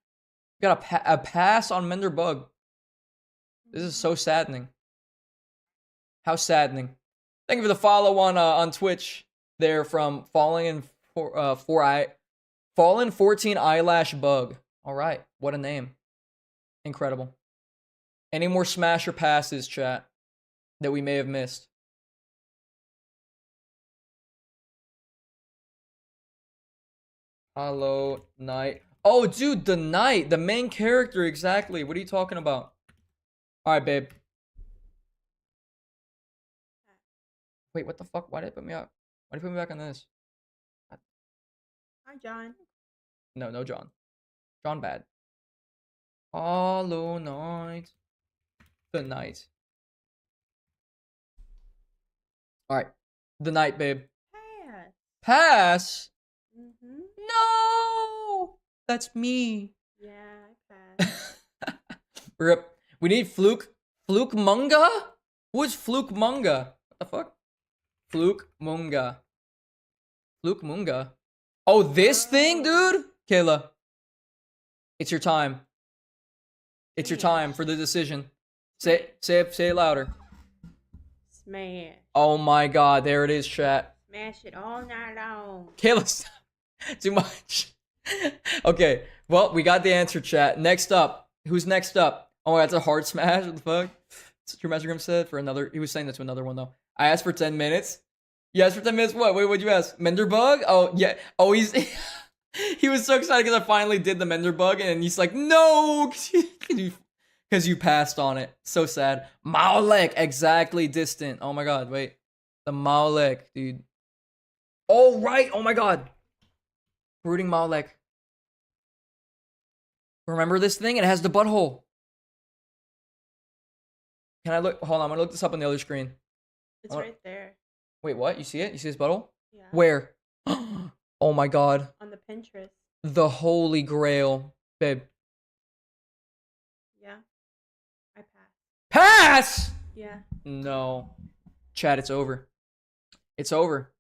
You got a pass on Menderbug. This is so saddening. How saddening. Thank you for the follow on Twitch there from Fallen 14 Eyelash Bug. All right, what a name. Incredible. Any more smash or passes, chat, that we may have missed? Hollow Knight. Oh, dude, the knight, the main character, exactly. What are you talking about? All right, babe. Wait, what the fuck? Why did it put me up? Why did it put me back on this? Hi, John. No, John. John bad. Hollow Knight. The Knight. Alright. The Knight, babe. Pass. Pass? Mm-hmm. No! That's me. Yeah, pass. Rip. We need Fluke. Fluke Munga? Who is Fluke Munga? What the fuck? Fluke Munga. Fluke Munga. Oh, this thing, dude? Kaila. It's your time. It's your time for the decision. Say it louder. Smash. Oh my god, there it is, chat. Smash it all night long. Kaila, stop. Too much. Okay, well, we got the answer, chat. Next up. Who's next up? Oh, that's a hard smash? What the fuck? True Master Grim said for another. He was saying that to another one, though. I asked for 10 minutes. You asked for 10 minutes? What? Wait, what'd you ask? Menderbug? Oh, yeah. Oh, he's. He was so excited because I finally did the Menderbug, and he's like, no! Because you passed on it. So sad. Maulek, exactly distant. Oh my god, wait. The Malek, dude. Oh, right. Oh, my God. Brooding Malek. Remember this thing? It has the butthole. Can I look? Hold on. I'm going to look this up on the other screen. It's right there. Wait, what? You see it? You see his butthole? Yeah. Where? Oh, my God. On the Pinterest. The Holy Grail. Babe. Yeah. I passed. Pass! Yeah. No. Chat, it's over. It's over.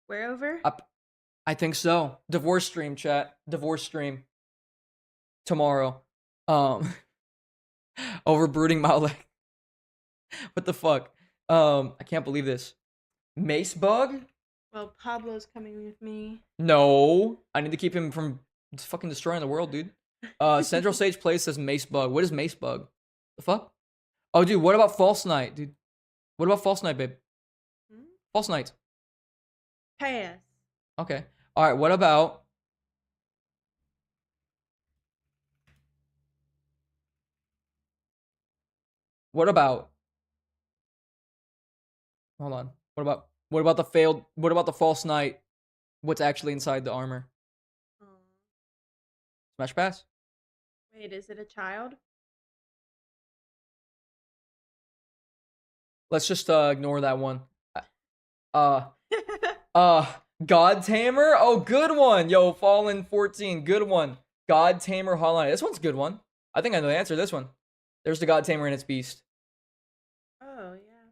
We're over? I think so. Divorce stream, chat. Divorce stream. Tomorrow. Over brooding Malek. What the fuck? I can't believe this. Mace bug? Well, Pablo's coming with me. No. I need to keep him from fucking destroying the world, dude. Central Stage Play says Mace bug. What is Mace bug? The fuck? Oh, dude, what about False Night, dude? What about False Night, babe? False Night. Pass. Okay. All right. What about? What about? Hold on. What about the failed? What about the False Night? What's actually inside the armor? Oh. Smash pass. Wait, is it a child? Let's just ignore that one. God Tamer. Oh, good one. Yo, Fallen 14. Good one. God Tamer Hollow Knight. This one's a good one. I think I know the answer to this one. There's the God Tamer and its beast. Oh, yeah.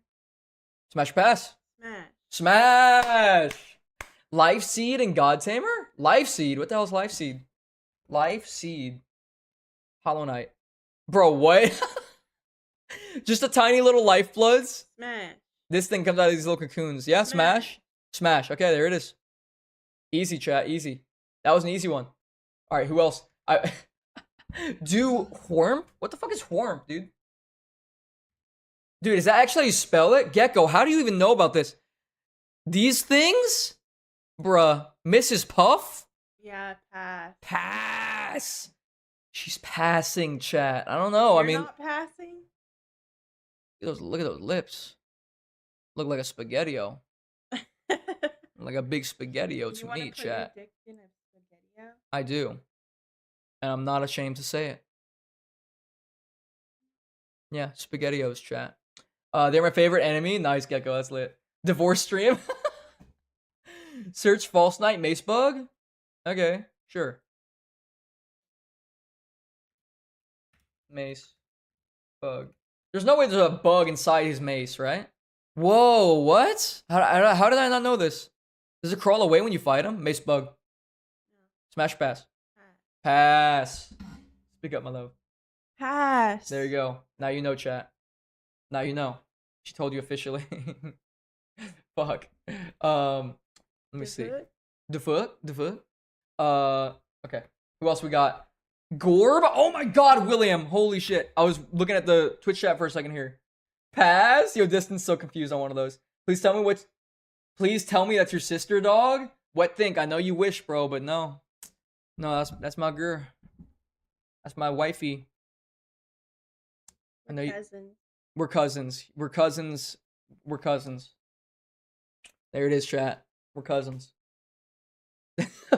Smash pass. Smash. Smash! Life Seed and God Tamer? Life Seed? What the hell is Life Seed? Life Seed. Hollow Knight. Bro, what? Just a tiny little lifebloods? Smash. This thing comes out of these little cocoons. Yeah, smash? Smash. Okay, there it is. Easy, chat. Easy. That was an easy one. Alright, who else? Do Whorm? What the fuck is Whorm, dude? Dude, is that actually how you spell it? Gecko, how do you even know about this? These things? Bruh. Mrs. Puff? Yeah, pass. Pass. She's passing, chat. I don't know. You're I mean, not passing? look at those lips. Look like a spaghetti-o. Like a big spaghetti-o to me, chat. I do. And I'm not ashamed to say it. Yeah, SpaghettiOs, chat. They're my favorite enemy. Nice, Gecko. That's lit. Divorce stream. Search False Night Mace Bug. Okay, sure. Mace Bug. There's no way there's a bug inside his mace, right? Whoa, what? How did I not know this? Does it crawl away when you fight him? Mace Bug. Smash pass. Pass. Speak up, my love. Pass. There you go. Now you know, chat. Now you know. She told you officially. Fuck. Let me see. The foot. Okay. Who else we got? Gorb? Oh my god, William. Holy shit. I was looking at the Twitch chat for a second here. Pass? Yo, Distance so confused on one of those. Please tell me that's your sister, dog. What think? I know you wish, bro, but no. No, that's my girl. That's my wifey. I know you. We're cousins. We're cousins. We're cousins. There it is, chat. We're cousins.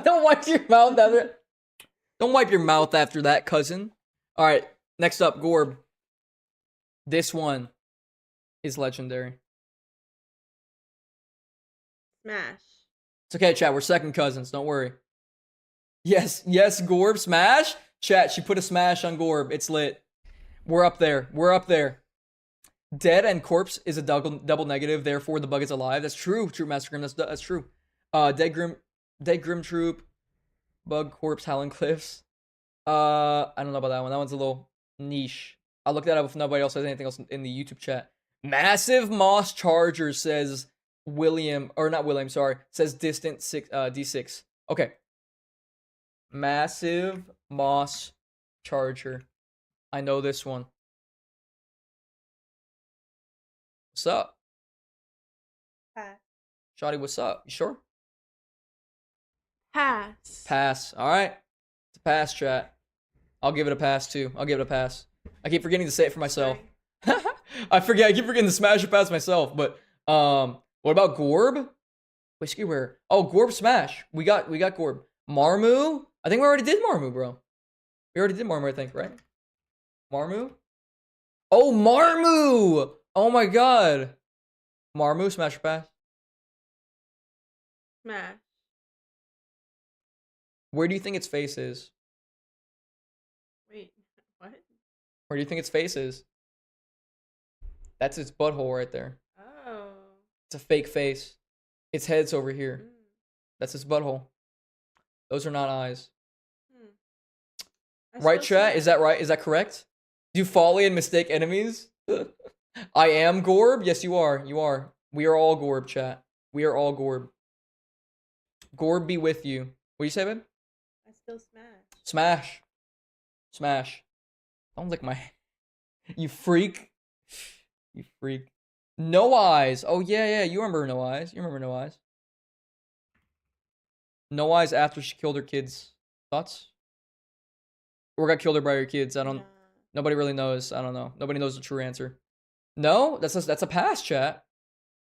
Don't wipe your mouth after. Don't wipe your mouth after that, cousin. All right. Next up, Gorb. This one is legendary. Smash. It's okay, chat. We're second cousins. Don't worry. Yes, Gorb. Smash. Chat, she put a smash on Gorb. It's lit. We're up there. Dead and corpse is a double negative. Therefore, the bug is alive. That's true. True, Master Grim. That's true. Dead Grim Troop. Bug, corpse, Howling Cliffs. I don't know about that one. That one's a little niche. I'll look that up if nobody else has anything else in the YouTube chat. Massive Moss Charger says William, or not William, sorry. Says Distant D6. Okay. Massive Moss Charger. I know this one. What's up? Pass. Shawty, what's up? You sure? Pass. Pass. All right. It's a pass, chat. I'll give it a pass, too. I'll give it a pass. I keep forgetting to say it for myself. I keep forgetting to smash or pass myself, but What about Gorb? Whiskey where? Oh, Gorb smash. We got Gorb. Marmu? I think we already did Marmu, bro. We already did Marmu, I think, right? Marmu? Oh, Marmu! Oh my god. Marmu, smash or pass? Smash. Where do you think its face is? Wait, what? Where do you think its face is? That's its butthole right there. Oh. It's a fake face. Its head's over here. Mm. That's its butthole. Those are not eyes. I Right, still chat? Is that right? Is that correct? Do folly and mistake enemies? I am Gorb? Yes, you are. You are. We are all Gorb, chat. We are all Gorb. Gorb be with you. What do you say, babe? I still smash. Smash. Smash. Don't lick my... You freak. You freak. No Eyes. Oh, yeah. You remember No Eyes. You remember No Eyes. No Eyes after she killed her kids. Thoughts? Or got killed her by her kids. I don't... Nah. Nobody really knows. I don't know. Nobody knows the true answer. No? That's a pass, chat.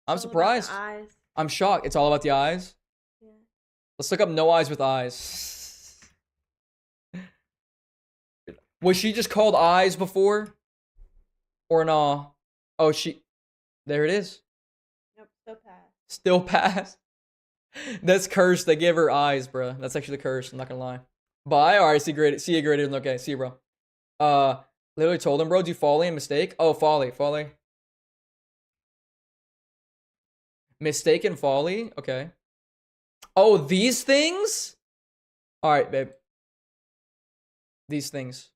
I'm It's all about the surprised. eyes. I'm shocked. It's all about the eyes. Yeah. Let's look up No Eyes with eyes. Was she just called Eyes before? Or no? Oh, she... There it is. Nope, still pass. Still pass. That's cursed. They gave her eyes, bro. That's actually cursed. I'm not gonna lie. Bye. Alright, see you greater than okay. See you, bro. Literally told him, bro, do folly and mistake? Oh, folly. Mistake and folly? Okay. Oh, these things? Alright, babe. These things.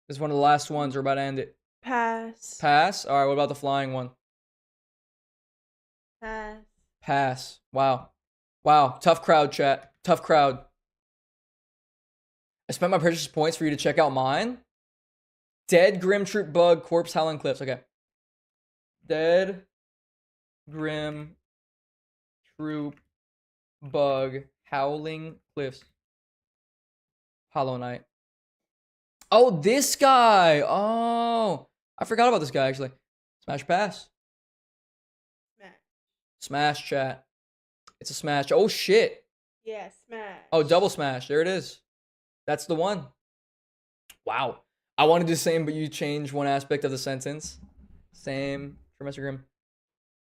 This is one of the last ones. We're about to end it. Pass. Pass? Alright, what about the flying one? Pass. Pass. Wow. Tough crowd, chat. Tough crowd. I spent my precious points for you to check out mine. Dead Grim Troop Bug Corpse Howling Cliffs. Okay. Dead Grim Troop Bug Howling Cliffs. Hollow Knight. Oh, this guy. Oh, I forgot about this guy actually. Smash pass. Smash. Smash, chat. It's a smash. Oh shit. Yeah, smash. Oh, double smash. There it is. That's the one. Wow. I wanted to do the same, but you changed one aspect of the sentence. Same. True Master Grim.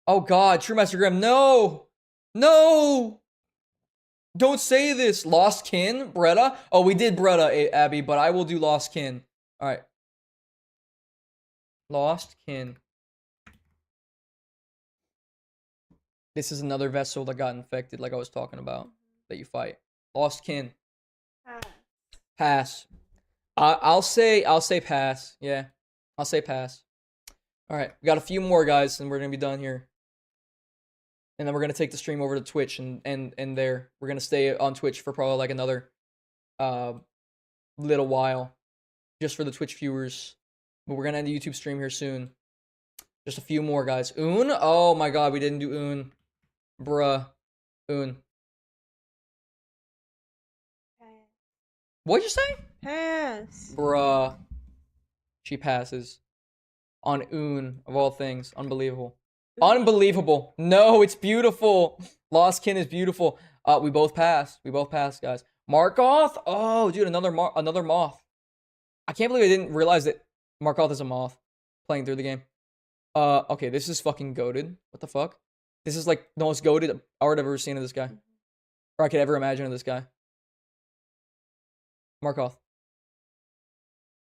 Oh god, True Master Grim. No! No! Don't say this. Lost Kin? Bretta? Oh, we did Bretta, Abby, but I will do Lost Kin. Alright. Lost Kin. This is another vessel that got infected, like I was talking about, that you fight. Lost Kin. Pass. Pass. I'll say pass. Yeah. I'll say pass. Alright, we got a few more guys and we're gonna be done here. And then we're gonna take the stream over to Twitch and there. We're gonna stay on Twitch for probably like another little while. Just for the Twitch viewers. But we're gonna end the YouTube stream here soon. Just a few more guys. Un? Oh my god, we didn't do Un. Bruh. Un. Pass. What'd you say? Pass. Bruh. She passes. On Un, of all things. Unbelievable. Unbelievable. No, it's beautiful. Lost Kin is beautiful. We both passed. We both passed, guys. Markoth? Oh, dude, another moth. I can't believe I didn't realize that Markoth is a moth. Playing through the game. Okay, this is fucking goated. What the fuck? This is like the most goated art I've ever seen of this guy. Or I could ever imagine of this guy. Markoth.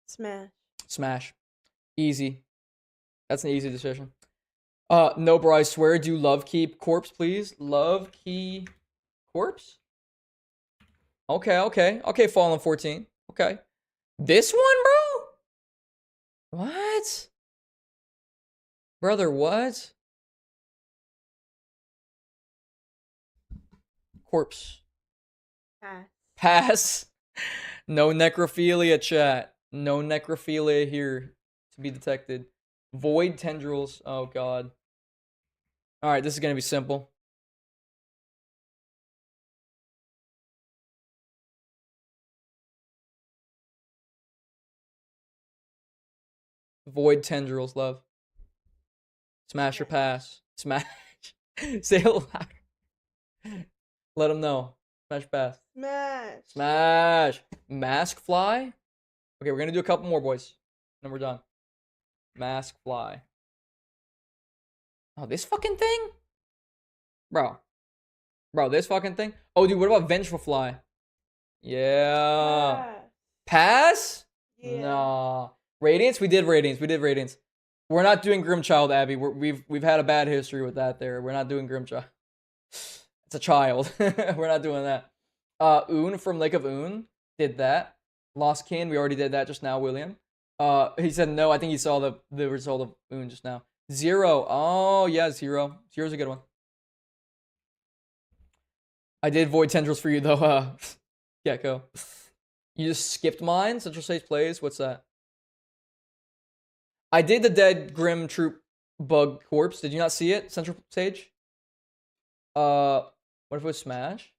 Smash. Smash. Easy. That's an easy decision. No, bro, I swear, do Love Key Corpse, please. Love Key Corpse? Okay, Fallen 14. Okay. This one, bro? What? Brother, what? Corpse. Pass. Pass. No necrophilia, chat. No necrophilia here to be detected. Void tendrils. Oh, God. Alright, this is going to be simple. Void tendrils, love. Smash or pass? Smash. Say it loud. Let them know. Smash or pass? Smash. Smash. Mask fly? Okay, we're gonna do a couple more, boys. Then we're done. Mask fly. Oh, this fucking thing? Bro. Bro, this fucking thing? Oh, dude, what about vengeful fly? Yeah. Pass? Yeah. Nah. Radiance? We did Radiance. We did Radiance. We're not doing Grimchild, Abby. We've had a bad history with that there. We're not doing Grimchild. It's a child. We're not doing that. Un from Lake of Un did that. Lost Kin, we already did that just now, William. He said no, I think he saw the result of Un just now. Zero. Oh, yeah, Zero. Zero's a good one. I did Void Tendrils for you, though, Gecko. You just skipped mine? Central Stage plays? What's that? I did the Dead Grim Troop Bug Corpse. Did you not see it? Central Stage? What if it was Smash?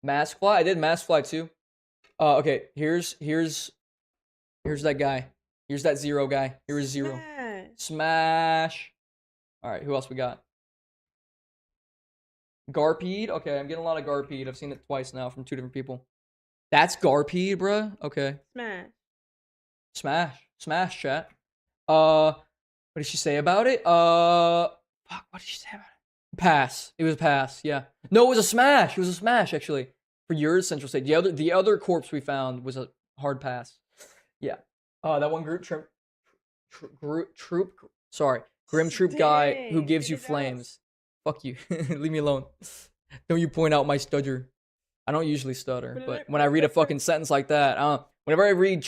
Mask Fly? I did Mask Fly too. Okay, here's that guy. Here's that Zero guy. Here's Zero. Smash. Alright, who else we got? Garpede? Okay, I'm getting a lot of Garpede. I've seen it twice now from two different people. That's Garpede, bruh? Okay. Smash. Smash. Smash, chat. What did she say about it? Fuck, what did she say about it? Pass. It was a pass, yeah. No, it was a smash. It was a smash, actually. For yours, Central State. The other corpse we found was a hard pass. Yeah. That one group troop. Sorry. Grim Troop guy who gives you flames. Fuck you. Leave me alone. Don't you point out my stutter. I don't usually stutter, but when I read a fucking sentence like that, whenever I read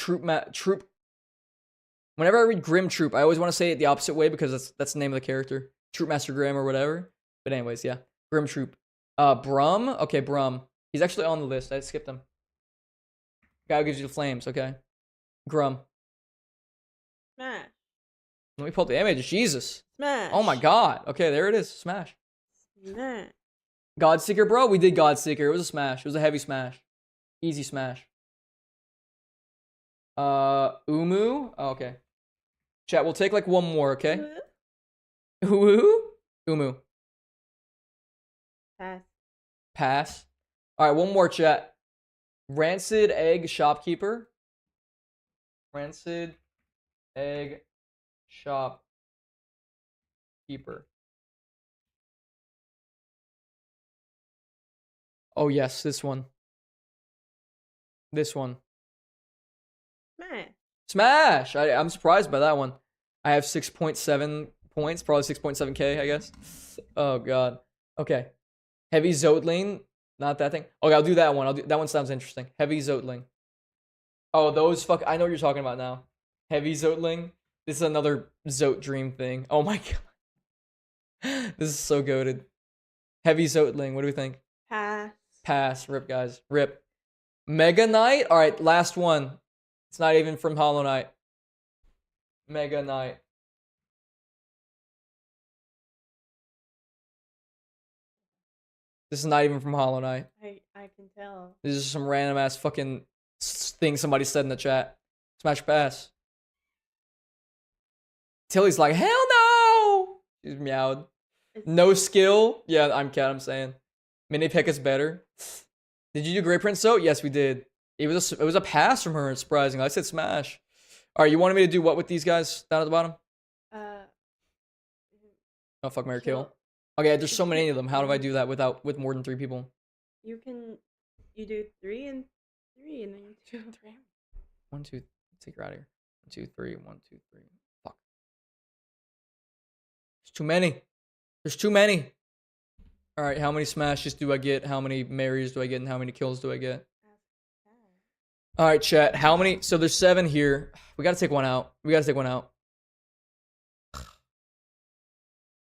whenever I read Grim Troop, I always want to say it the opposite way because that's the name of the character. Troop Master Grim or whatever. But anyways, yeah. Grim Troop. Brum? Okay, Brum. He's actually on the list. I skipped him. Guy who gives you the flames, okay. Grum. Smash. Let me pull up the image. Jesus. Smash. Oh my god. Okay, there it is. Smash. Smash. Godseeker, bro. We did Godseeker. It was a smash. It was a heavy smash. Easy smash. Umu. Oh, okay. Chat, we'll take like one more, okay? Umu. Pass. Pass. Alright, one more, chat. Rancid Egg Shopkeeper. Rancid Egg Shopkeeper. Oh, yes, this one. This one. Smash. Smash! I'm surprised by that one. I have 6.7 points, probably 6.7k, I guess. Oh, God. Okay. Heavy Zotling. Not that thing. Okay, I'll do that one. That one sounds interesting. Heavy Zotling. Oh, those I know what you're talking about now. Heavy Zotling. This is another Zote Dream thing. Oh my god. This is so goated. Heavy Zotling. What do we think? Pass. Pass. Rip, guys. Rip. Mega Knight. All right, last one. It's not even from Hollow Knight. Mega Knight. This is not even from Hollow Knight. I can tell. This is some random ass fucking thing somebody said in the chat. Smash pass. Tilly's like, hell no! She's meowed. No skill. Yeah, I'm cat, I'm saying. Mini pick is better. Did you do Great Prince though? Yes, we did. It was a pass from her, surprisingly. I said smash. Alright, you wanted me to do what with these guys down at the bottom? Oh, fuck, marry, kill. Okay, there's so many of them. How do I do that with more than 3 people? You do 3 and 3 and then you do 3. 1, 2, take her out of here. 1, 2, 3, 1, 2, 3. Fuck. There's too many. There's too many. Alright, how many smashes do I get? How many marries do I get? And how many kills do I get? Alright, chat. How many? So there's 7 here. We gotta take one out. We gotta take one out.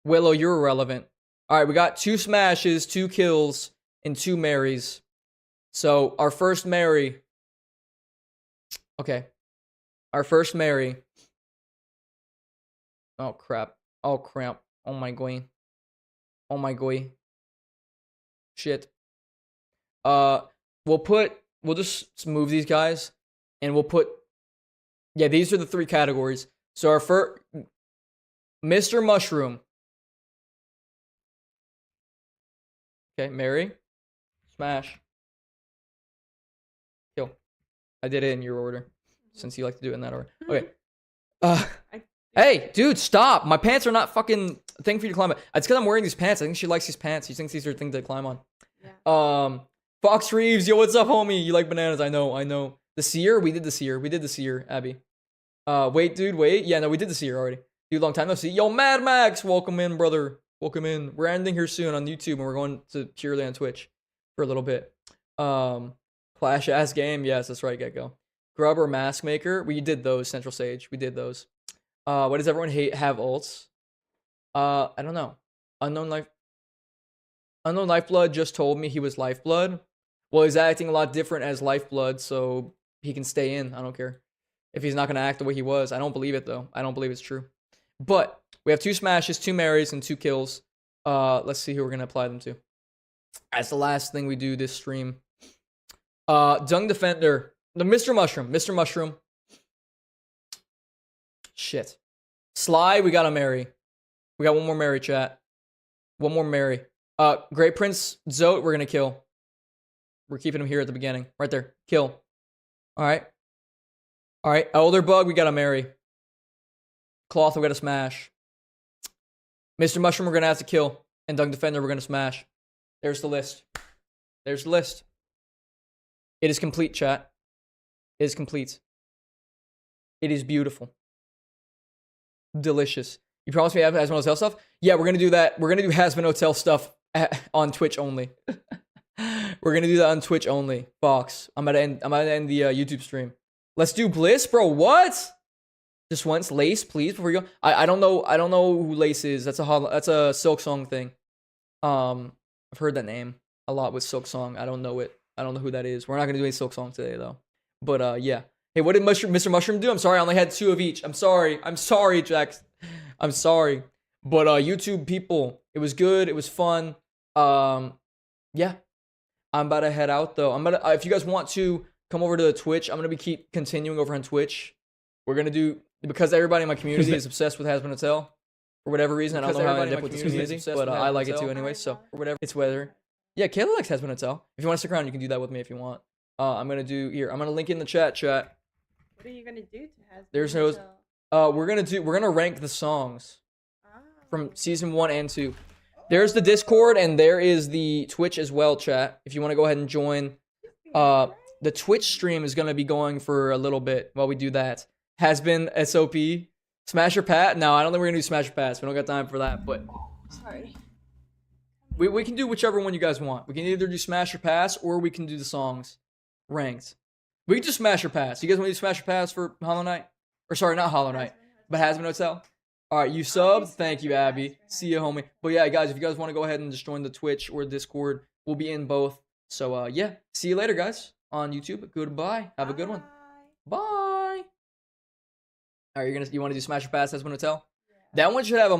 Willow, you're irrelevant. Alright, we got 2 smashes, 2 kills, and 2 marries. So, our first marry. Okay. Our first marry. Oh, crap. Oh, crap. Oh, my god. Oh, my god. Shit. We'll just move these guys. And we'll put... Yeah, these are the 3 categories. So our first, Mr. Mushroom. Okay, Mary. Smash. Kill. I did it in your order, since you like to do it in that order. Okay. Hey, dude, stop! My pants are not fucking thing for you to climb on. It's because I'm wearing these pants. I think she likes these pants. She thinks these are things to climb on. Yeah. Fox Reeves, yo, what's up, homie? You like bananas? I know. The Seer, we did the Seer, Abby. Wait, dude, wait. Yeah, no, we did the Seer already. Dude, long time no see. Yo, Mad Max, welcome in, brother. Welcome in. We're ending here soon on YouTube, and we're going to purely on Twitch for a little bit. Flash ass game, yes, that's right, Gecko. Grub or Mask Maker, we did those. Central Sage, we did those. What does everyone have ults? I don't know. Unknown Lifeblood just told me he was Lifeblood. Well, he's acting a lot different as Lifeblood, so he can stay in. I don't care. If he's not going to act the way he was. I don't believe it, though. I don't believe it's true. But we have 2 smashes, 2 marries, and 2 kills. Let's see who we're going to apply them to. That's the last thing we do this stream. Dung Defender. The Mr. Mushroom. Shit. Sly, we got a Mary. We got one more Mary, chat. One more Mary. Great Prince Zote, we're gonna kill. We're keeping him here at the beginning. Right there. Kill. Alright. Elder Bug, we got a Mary. Cloth, we got a smash. Mr. Mushroom, we're gonna have to kill. And Dung Defender, we're gonna smash. There's the list. There's the list. It is complete, chat. It is complete. It is beautiful. Delicious. You promised me Hasbin Hotel stuff? Yeah, we're gonna do that. We're gonna do Hasbin Hotel stuff on Twitch only. We're gonna do that on Twitch only. Fox. I'm about to end the YouTube stream. Let's do Bliss, bro. What? Just once, Lace, please, before you go. I don't know who Lace is. That's a Silk Song thing. I've heard that name a lot with Silk Song. I don't know it. I don't know who that is. We're not gonna do any Silk Song today though. But yeah. Hey, what did Mr. Mushroom do? I'm sorry, I only had 2 of each. I'm sorry, Jax. I'm sorry. But YouTube people, it was good. It was fun. Yeah. I'm about to head out though. If you guys want to come over to the Twitch, I'm gonna keep continuing over on Twitch. We're gonna do, because everybody in my community is obsessed with Hasbin Hotel for whatever reason. I don't know how I ended up with this community, but I like it too anyway. So or whatever, it's weather. Yeah, Kaila likes Hasbin Hotel. If you want to stick around, you can do that with me if you want. I'm gonna do here. I'm gonna link in the chat. What are you gonna do to Hasbin There's no. Hotel? We're gonna rank the songs from season 1 and 2. There's the Discord and there is the Twitch as well, chat. If you want to go ahead and join, the Twitch stream is gonna be going for a little bit while we do that. Has been SOP. Smash or Pat? No, I don't think we're gonna do Smash or Pass. We don't got time for that, but Sorry. we can do whichever one you guys want. We can either do Smash or Pass or we can do the songs ranked. We can just Smash or Pass. You guys want to do Smash or Pass for Hollow Knight? Or sorry, not Hollow Knight, but Hasbin Hotel. All right, you subbed. Thank you, Abby. See you, homie. But yeah, guys, if you guys want to go ahead and just join the Twitch or Discord, we'll be in both. So yeah, see you later, guys, on YouTube. Goodbye. Have a good one. Bye. All right, you want to do Smash or Pass Hasbin Hotel? That one should have a